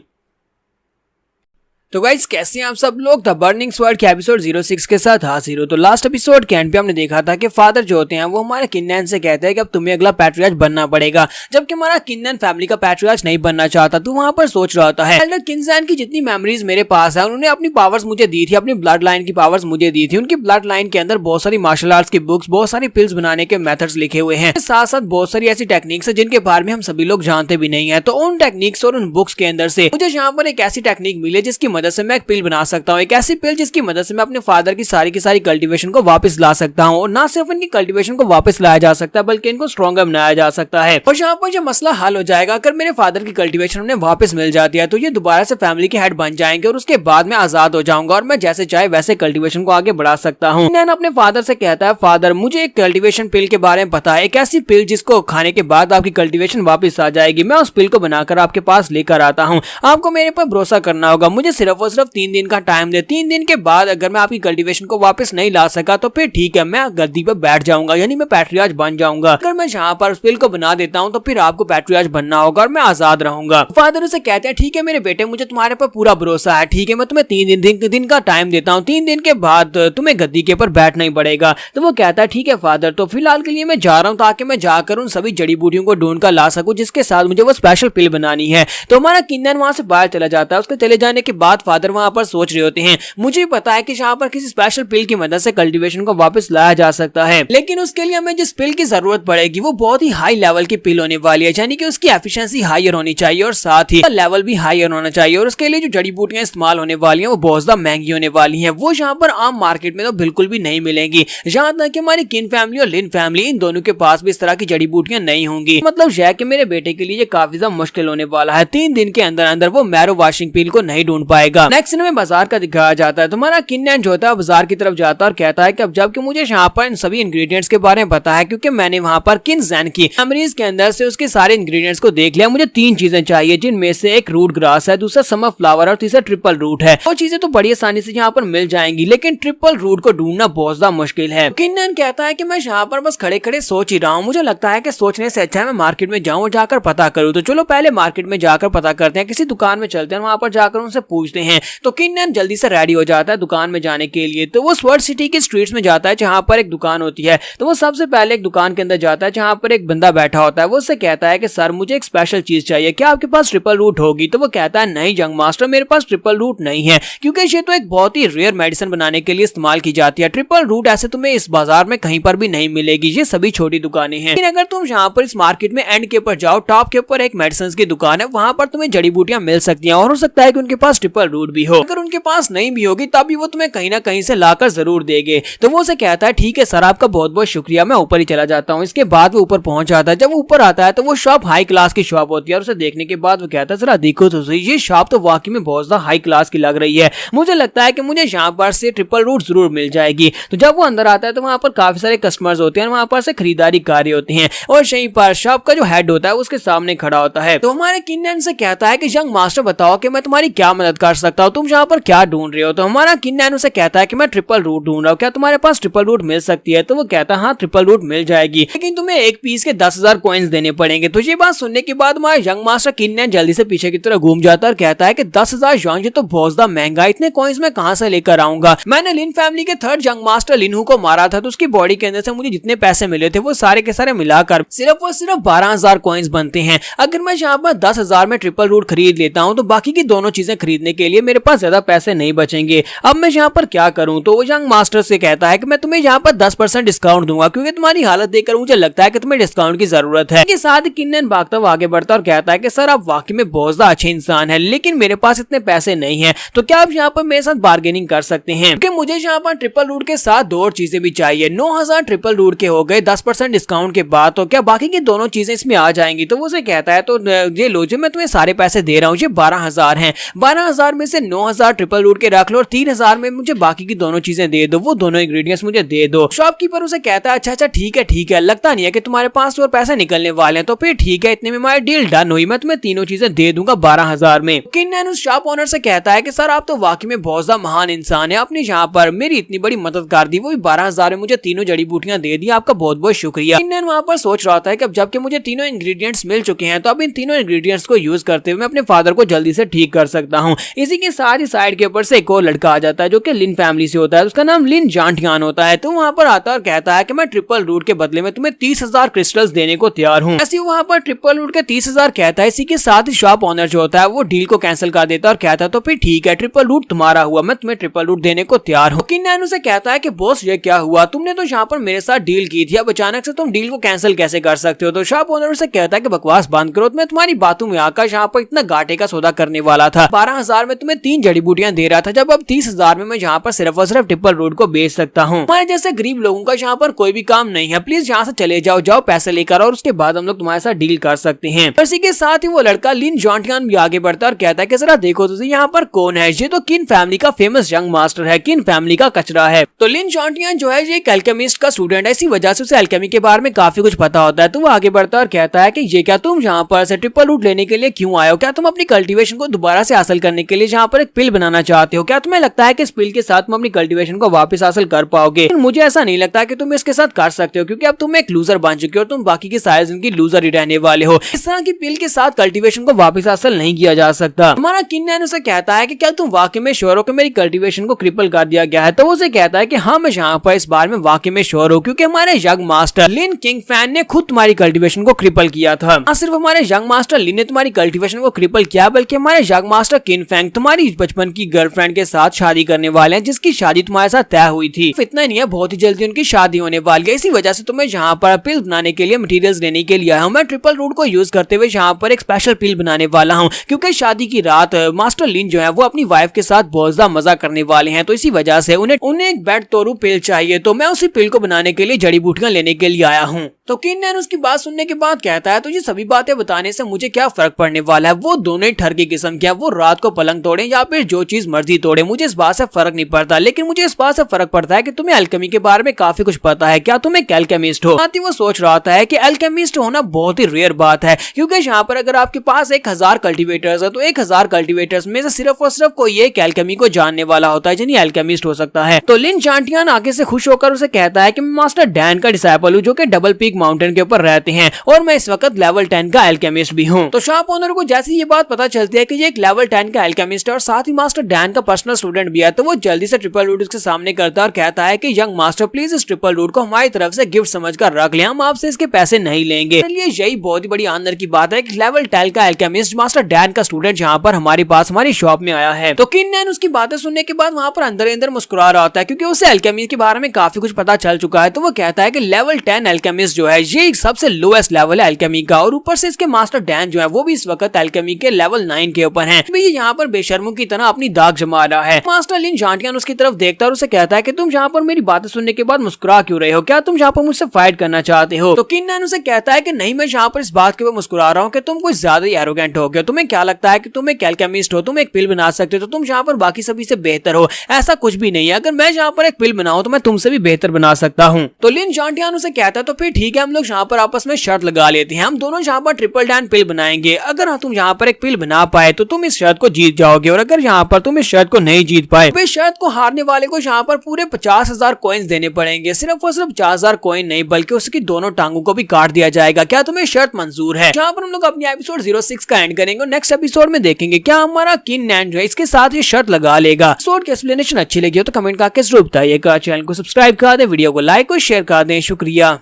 तो गाइस कैसे हैं आप सब लोग? द बर्निंग स्वर्ड के एपिसोड 06 के साथ हाजिर हो। तो लास्ट एपिसोड के एंड पे हमने देखा था कि फादर जो होते हैं वो हमारे किन्नन से कहते हैं कि अब तुम्हें अगला पैट्रियार्च बनना पड़ेगा, जबकि हमारा किन्नन फैमिली का पैट्रियार्च नहीं बनना चाहता। तो वहां पर सोच रहा होता है एल्डर किन्नन की जितनी मेमोरीज मेरे पास है, उन्होंने अपनी पावर्स मुझे दी थी, अपनी ब्लड लाइन की पावर्स मुझे दी थी। उनकी ब्लड लाइन के अंदर बहुत सारी मार्शल आर्ट्स की बुक्स, बहुत सारी पिल्स बनाने के मेथड्स लिखे हुए हैं, साथ साथ बहुत सारी ऐसी टेक्निक्स है जिनके बारे में हम सभी लोग जानते भी नहीं है। तो उन टेक्निक्स और उन बुक्स के अंदर से मुझे यहाँ पर एक ऐसी टेक्निक मिली जिसकी मदद से मैं एक पिल बना सकता हूँ, एक ऐसी पिल जिसकी मदद से मैं अपने फादर की सारी कल्टीवेशन को वापस ला सकता हूँ। और ना सिर्फ इनकी कल्टीवेशन को वापस लाया जा सकता है बल्कि इनको स्ट्रॉन्गर बनाया जा सकता है। और यहाँ पर जो मसला हल हो जाएगा, अगर मेरे फादर की कल्टीवेशन उन्हें वापस मिल जाती है तो ये दोबारा से फैमिली के हेड बन जाएंगे और उसके बाद मैं आजाद हो जाऊंगा और मैं जैसे चाहे वैसे कल्टीवेशन को आगे बढ़ा सकता हूँ। नैन अपने फादर से कहता है फादर मुझे एक कल्टीवेशन पिल के बारे में पता है, एक ऐसी पिल जिसको खाने के बाद आपकी कल्टीवेशन वापस आ जाएगी। मैं उस पिल को बनाकर आपके पास लेकर आता हूँ, आपको मेरे पर भरोसा करना होगा। मुझे सिर्फ और सिर्फ 3 दिन का टाइम दे। 3 दिन के बाद अगर मैं आपकी कल्टीवेशन को वापस नहीं ला सका तो फिर ठीक है, मैं गद्दी पर बैठ जाऊंगा, यानी मैं पैट्रियार्च बन जाऊंगा। अगर मैं यहाँ पर उस पिल को बना देता हूँ तो फिर आपको पैट्रियार्च बनना होगा और मैं आजाद रहूंगा। फादर उसे कहते हैं ठीक है मेरे बेटे, मुझे तुम्हारे पर पूरा भरोसा है, ठीक है मैं तुम्हें 3 दिन का टाइम देता हूँ, 3 दिन के बाद तुम्हें गद्दी के ऊपर बैठना ही पड़ेगा। तो वो कहता है ठीक है फादर, तो फिलहाल के लिए मैं जा रहा हूँ ताकि मैं जाकर उन सभी जड़ी बूटियों को ढूंढ कर ला सकूं जिसके साथ मुझे वो स्पेशल पिल बनानी है। तो हमारा किन्नन वहां से बाहर चला जाता है। उसके चले जाने के बाद फादर वहां पर सोच रहे होते हैं, मुझे पता है कि यहाँ पर किसी स्पेशल पिल की मदद से कल्टीवेशन को वापस लाया जा सकता है, लेकिन उसके लिए हमें जिस पिल की जरूरत पड़ेगी वो बहुत ही हाई लेवल की पिल होने वाली है, यानी कि उसकी एफिशिएंसी हायर होनी चाहिए और साथ ही लेवल भी हायर होना चाहिए। और उसके लिए जो जड़ी बूटियां इस्तेमाल होने वाली हैं वो बहुत ज्यादा महंगी होने वाली हैं, वो यहाँ पर आम मार्केट में तो बिल्कुल भी नहीं मिलेंगी। यहाँ तक कि हमारी किन फैमिली और लिन फैमिली इन दोनों के पास भी इस तरह की जड़ी बूटियां नहीं होंगी। मतलब यह है कि मेरे बेटे के लिए ये काफी ज्यादा मुश्किल होने वाला है। 3 दिन के अंदर अंदर वो मैरो वॉशिंग पिल को नहीं ढूंढ पाएगा। नेक्स्ट में बाजार का दिखाया जाता है। तुम्हारा किन्नन जो होता है बाजार की तरफ जाता है और कहता है कि अब जबकि मुझे यहाँ पर इन सभी इंग्रेडिएंट्स के बारे में पता है, क्योंकि मैंने वहाँ पर किन्नन की मेमोरीज के अंदर से उसके सारे इंग्रेडिएंट्स को देख लिया, मुझे 3 चीजें चाहिए जिनमें से एक रूट ग्रास है, दूसरा समर फ्लावर और तीसरा ट्रिपल रूट है। वो चीजें तो बड़ी आसानी से यहाँ पर मिल जाएंगी, लेकिन ट्रिपल रूट को ढूंढना बहुत ज्यादा मुश्किल है। किन्नन कहता है कि मैं यहाँ पर बस खड़े खड़े सोच ही रहा हूँ, मुझे लगता है कि सोचने से अच्छा है मैं मार्केट में जाऊँ और जाकर पता करूँ। तो चलो पहले मार्केट में जाकर पता करते हैं, किसी दुकान में चलते हैं, वहां पर जाकर उनसे पूछते पूछते हैं। तो किन्नन जल्दी से रेडी हो जाता है दुकान में जाने के लिए। तो वो स्वर्ड सिटी के स्ट्रीट्स में जाता है जहाँ पर एक दुकान होती है। तो वो सबसे पहले एक दुकान के अंदर जाता है जहाँ पर एक बंदा बैठा होता है। वो उससे कहता है कि सर मुझे एक स्पेशल चीज चाहिए, क्या आपके पास ट्रिपल रूट होगी? तो वो कहता है नहीं यंग मास्टर, मेरे पास ट्रिपल रूट नहीं है, क्योंकि ये तो एक बहुत ही रेयर मेडिसिन बनाने के लिए इस्तेमाल की जाती है। ट्रिपल रूट ऐसे तुम्हें इस बाजार में कहीं पर भी नहीं मिलेगी, ये सभी छोटी दुकानें हैं। लेकिन अगर तुम यहाँ पर इस मार्केट में एंड के ऊपर जाओ, टॉप के ऊपर एक मेडिसिन की दुकान है, वहां पर तुम्हें जड़ी बूटियां मिल सकती हैं और हो सकता है कि उनके पास ट्रिपल रूट भी हो। अगर उनके पास नहीं भी होगी तब भी वो तुम्हें कहीं ना कहीं से लाकर जरूर देंगे। तो वो उसे कहता है ठीक है सर, आपका बहुत बहुत शुक्रिया, मैं ऊपर ही चला जाता हूँ। इसके बाद वो ऊपर पहुंच जाता है। जब वो ऊपर आता है तो वो शॉप हाई क्लास की शॉप होती है और उसे देखने के बाद वो कहता है जरा देखो तो सही, ये शॉप तो वाकई में बहुत ज्यादा हाई क्लास की लग रही है, मुझे लगता है कि मुझे यहाँ पर से ट्रिपल रूट जरूर मिल जाएगी। तो जब वो अंदर आता है तो वहाँ पर काफी सारे कस्टमर्स होते हैं, वहाँ पर से खरीदारी कार्य होती है और यहीं पर शॉप का जो हेड होता है उसके सामने खड़ा होता है। तो हमारे किन्नन से कहता है कि यंग मास्टर बताओ कि मैं तुम्हारी क्या मदद कर सकता हूँ, तुम यहाँ पर क्या ढूंढ रहे हो? तो हमारा किन्नन उसे कहता है कि मैं ट्रिपल रूट ढूंढ रहा हूँ, क्या तुम्हारे पास ट्रिपल रूट मिल सकती है? तो वो कहता है हाँ ट्रिपल रूट मिल जाएगी, लेकिन तुम्हें एक पीस के 10,000 कॉइन्स देने पड़ेंगे। तो ये बात सुनने के बाद हमारा यंग मास्टर किन्नन जल्दी से पीछे की तरफ घूम जाता है और कहता है कि 10,000 युआन, ये तो बहुत ज्यादा महंगा, इतने कॉइन्स मैं कहां से लेकर आऊंगा? मैंने लिन फैमिली के थर्ड यंग मास्टर लिनहू को मारा था, तो उसकी बॉडी के अंदर से मुझे जितने पैसे मिले थे वो सारे के सारे मिलाकर सिर्फ और सिर्फ 12,000 कॉइन्स बनते हैं। अगर मैं यहाँ पर 10,000 में ट्रिपल रूट खरीद लेता हूँ तो बाकी की दोनों चीजें खरीदने के लिए मेरे पास ज्यादा पैसे नहीं बचेंगे। अब मैं यहाँ पर क्या करूँ? तो वो यंग मास्टर से कहता है कि मैं तुम्हें यहाँ पर 10% डिस्काउंट दूंगा, क्योंकि तुम्हारी हालत देखकर मुझे लगता है कि तुम्हें डिस्काउंट की जरूरत है। के साथ किन्नन भागता हुआ आगे बढ़ता और कहता है कि सर आप वाकई में बहुत ज्यादा अच्छे इंसान है, लेकिन मेरे पास इतने पैसे नहीं है, तो क्या आप यहाँ पर मेरे साथ बार्गेनिंग कर सकते हैं? क्योंकि मुझे यहाँ पर ट्रिपल रूट के साथ दो और चीजें भी चाहिए। 9,000 ट्रिपल रूट के हो गए 10% डिस्काउंट के बाद, तो क्या बाकी की दोनों चीजें इसमें आ जाएंगी? तो वो उसे कहता है तो ये लो, जो मैं तुम्हें सारे पैसे दे रहा हूँ ये 12,000 हैं, 12,000 में से 9,000 ट्रिपल रूट के रख लो और 3,000 में मुझे बाकी की दोनों चीजें दे दो, वो दोनों इंग्रेडिएंट्स मुझे दे दो। शॉपकीपर उसे कहता है अच्छा ठीक है, लगता नहीं है कि तुम्हारे पास और पैसे निकलने वाले हैं, तो फिर ठीक है, इतने में हमारी डील डन हुई, मैं तुम्हें तीनों चीजें दे दूंगा 12,000 में। किन्नन उस शॉप ओनर से कहता है कि सर आप तो वाकई में बहुत ज्यादा महान इंसान है, आपने यहाँ पर मेरी इतनी बड़ी मदद कर दी, वो भी 12,000 में मुझे तीनों जड़ी बूटियां दे दी, आपका बहुत बहुत शुक्रिया। किन्नन वहाँ पर सोच रहा था कि अब जबकि मुझे तीनों इंग्रेडिएंट्स मिल चुके हैं तो अब इन तीनों इंग्रेडिएंट्स को यूज करते हुए मैं अपने फादर को जल्दी से ठीक कर सकता हूँ। इसी के साथ ही साइड के ऊपर से एक और लड़का आ जाता है जो कि लिन फैमिली से होता है, उसका नाम लिन जांटियान होता है। तो वहाँ पर आता है और कहता है कि मैं ट्रिपल रूट के बदले में तुम्हें 30,000 क्रिस्टल्स देने को तैयार हूँ। ऐसे वहाँ पर ट्रिपल रूट के 30,000 कहता है। इसी के साथ ही शॉप ओनर जो होता है वो डील को कैंसिल कर देता है और कहता है तो फिर ठीक है, ट्रिपल रूट तुम्हारा हुआ, मैं तुम्हें ट्रिपल रूट देने को तैयार हूँ। किन्नन उसे कहता है कि बॉस ये क्या हुआ, तुमने तो यहाँ पर मेरे साथ डील की थी, अब अचानक से तुम डील को कैंसिल कैसे कर सकते हो? तो शॉप ओनर उसे कहता है कि बकवास बंद करो, मैं तुम्हारी बातों में आकर यहाँ पर इतना घाटे का सौदा करने वाला था, 12,000 में तुम्हें 3 जड़ी बूटियां दे रहा था, जब अब 30,000 में मैं यहाँ पर सिर्फ और सिर्फ ट्रिपल रूट को बेच सकता हूँ। हमारे जैसे गरीब लोगों का यहाँ पर कोई भी काम नहीं है, प्लीज यहाँ से चले जाओ पैसे लेकर, और उसके बाद हम लोग तुम्हारे साथ डील कर सकते हैं। इसी के साथ ही वो लड़का लिन जांटियान भी आगे बढ़ता है और कहता है कि जरा देखो तो यहाँ पर कौन है, ये तो किन फैमिली का फेमस यंग मास्टर है, किन फैमिली का कचरा है। तो लिन जांटियान जो है ये एक एल्केमिस्ट का स्टूडेंट है, इसी वजह से उसे एल्केमी के बारे में काफी कुछ पता होता है। तो वो आगे बढ़ता है और कहता है कि ये क्या तुम यहाँ पर से ट्रिपल रूट लेने के लिए क्यों आए हो? क्या तुम अपनी कल्टीवेशन को दोबारा से हासिल करने के लिए यहाँ पर एक पिल बनाना चाहते हो? क्या तुम्हें लगता है कि इस पिल के साथ तुम अपनी कल्टीवेशन को वापस हासिल कर पाओगे? मुझे ऐसा नहीं लगता कि तुम इसके साथ कर सकते हो, क्योंकि अब तुम एक लूजर बन चुके हो, तुम बाकी की सारी जिंदगी लूजर ही रहने वाले हो। इस तरह की पिल के साथ कल्टीवेशन को वापस हासिल नहीं किया जा सकता। हमारा किन्नन उसे कहता है कि क्या तुम वाकई में श्योर हो कि मेरी कल्टीवेशन को क्रिपल कर दिया गया है? तो उसे कहता है कि हाँ मैं यहाँ पर इस बार में वाकई में श्योर हूँ, क्योंकि हमारे यंग मास्टर लिन किंग फैन ने खुद तुम्हारी कल्टीवेशन को क्रिपल किया था। न सिर्फ हमारे यंग मास्टर लिन ने तुम्हारी कल्टीवेशन को क्रिपल किया, बल्कि हमारे यंग मास्टर किन फैंग तुम्हारी बचपन की गर्लफ्रेंड के साथ शादी करने वाले हैं, जिसकी शादी तुम्हारे साथ तय हुई थी। इतना नहीं है, बहुत ही जल्दी उनकी शादी होने वाली है। इसी वजह से तुम्हें यहाँ पर पिल बनाने के लिए मटेरियल्स लेने के लिए आया हूँ। मैं ट्रिपल रूट को यूज करते हुए यहाँ पर एक स्पेशल पिल बनाने वाला हूँ, क्योंकि शादी की रात मास्टर लिन जो है वो अपनी वाइफ के साथ बहुत ज्यादा मजा करने वाले हैं। तो इसी वजह से उन्हें एक बेड तोरू पिल चाहिए, तो मैं उसी पिल को बनाने के लिए जड़ी बूटियां लेने के लिए आया हूँ। तो किन्नन उसकी बात सुनने के बाद कहता है तो ये सभी बातें बताने से मुझे क्या फर्क पड़ने वाला है, वो दोनों ही ठर की किस्म क्या, वो रात को पलंग तोड़े या फिर जो चीज मर्जी तोड़े, मुझे इस बात से फर्क नहीं पड़ता। लेकिन मुझे इस बात से फर्क पड़ता है कि तुम्हें अल्केमी के बारे में काफी कुछ पता है, क्या तुम एक अल्केमिस्ट हो? साथ ही वो सोच रहा था कि अल्केमिस्ट होना बहुत ही रेयर बात है, क्योंकि यहाँ पर अगर आपके पास 1,000 कल्टीवेटर्स है तो 1,000 कल्टीवेटर्स में से सिर्फ और सिर्फ कोई एक अल्केमी को जानने वाला होता है जिन्हें अल्केमिस्ट हो सकता है। तो लिन जांटियान आगे से खुश होकर उसे कहता है कि मैं मास्टर डैन का डिसाइपल हूँ, जो कि डबल पीक माउंटेन के ऊपर रहते हैं, और मैं इस वक्त लेवल 10 का अल्केमिस्ट भी हूँ। तो शॉप ओनर को जैसे ये बात पता चलती है कि ये एक लेवल 10 का एल्केमिस्ट है और साथ ही मास्टर डैन का पर्सनल स्टूडेंट भी है। तो वो जल्दी से ट्रिपल रूट उसके सामने करता है और कहता है कि यंग मास्टर प्लीज इस ट्रिपल रूट को हमारी तरफ से गिफ्ट समझकर रख ले, हम आपसे इसके पैसे नहीं लेंगे। चलिए यही बहुत ही बड़ी आनंद की बात है कि लेवल 10 का एल्केमिस्ट मास्टर डैन का स्टूडेंट यहाँ पर हमारे पास हमारी शॉप में आया है। तो किन नैन उसकी बातें सुनने के बाद वहाँ पर अंदर अंदर मुस्कुरा रहा होता है क्योंकि उसे एल्केमी के बारे में काफी कुछ पता चल चुका है। तो वो कहता है कि लेवल 10 एल्केमिस्ट जो है ये सबसे लोएस्ट लेवल है एल्केमी का, और ऊपर से इसके मास्टर डैन जो है वो भी इस वक्त एल्केमी के लेवल 9 के ऊपर है। तो ये यहाँ पर बेशर्मों की तरह अपनी दाग जमा रहा है। मास्टर लिन झांटियान उसकी तरफ देखता है और उसे कहता है कि तुम यहाँ पर मेरी बातें सुनने के बाद मुस्कुरा क्यों रहे हो, क्या तुम यहाँ पर मुझसे फाइट करना चाहते हो? तो किन नैन उसे कहता है कि नहीं, मैं यहाँ पर इस बात के ऊपर मुस्कुरा रहा हूँ कि तुम कुछ ज्यादा ही एरोगेंट हो गए। तुम्हें क्या लगता है कि तुम एक एल्केमिस्ट हो, तुम एक पिल बना सकते हो, तो तुम यहाँ पर बाकी सभी से बेहतर हो? ऐसा कुछ भी नहीं है। अगर मैं यहाँ पर एक पिल बनाऊं तो मैं तुमसे भी बेहतर बना सकता हूँ। तो लिन झांटियान उसे कहता है तो फिर ठीक है, हम लोग यहाँ पर आपस में शर्त लगा लेते हैं, हम दोनों यहाँ पर ट्रिपल डैन पिल बनाएंगे। अगर तुम यहाँ पर एक पिल बना पाए तो तुम इस शर्त को जीत जाओगे, और अगर यहाँ पर तुम इस शर्त को नहीं जीत पाए तो इस शर्त को हारने वाले को यहाँ पर पूरे 50,000 कॉइन्स देने पड़ेंगे। सिर्फ और सिर्फ 50,000 कॉइन नहीं बल्कि उसकी दोनों टांगों को भी काट दिया जाएगा। क्या तुम्हें शर्त मंजूर है? यहाँ पर हम लोग अपनी एपिसोड 06 का एंड करेंगे और नेक्स्ट एपिसोड में देखेंगे क्या हमारा किन नैन जो है इसके साथ ये शर्त लगा लेगा। एपिसोड की एक्सप्लेनेशन अच्छी लगी हो तो कमेंट करके जरूर बताइएगा। चैनल को सब्सक्राइब कर दे, वीडियो को लाइक और शेयर कर दें। शुक्रिया।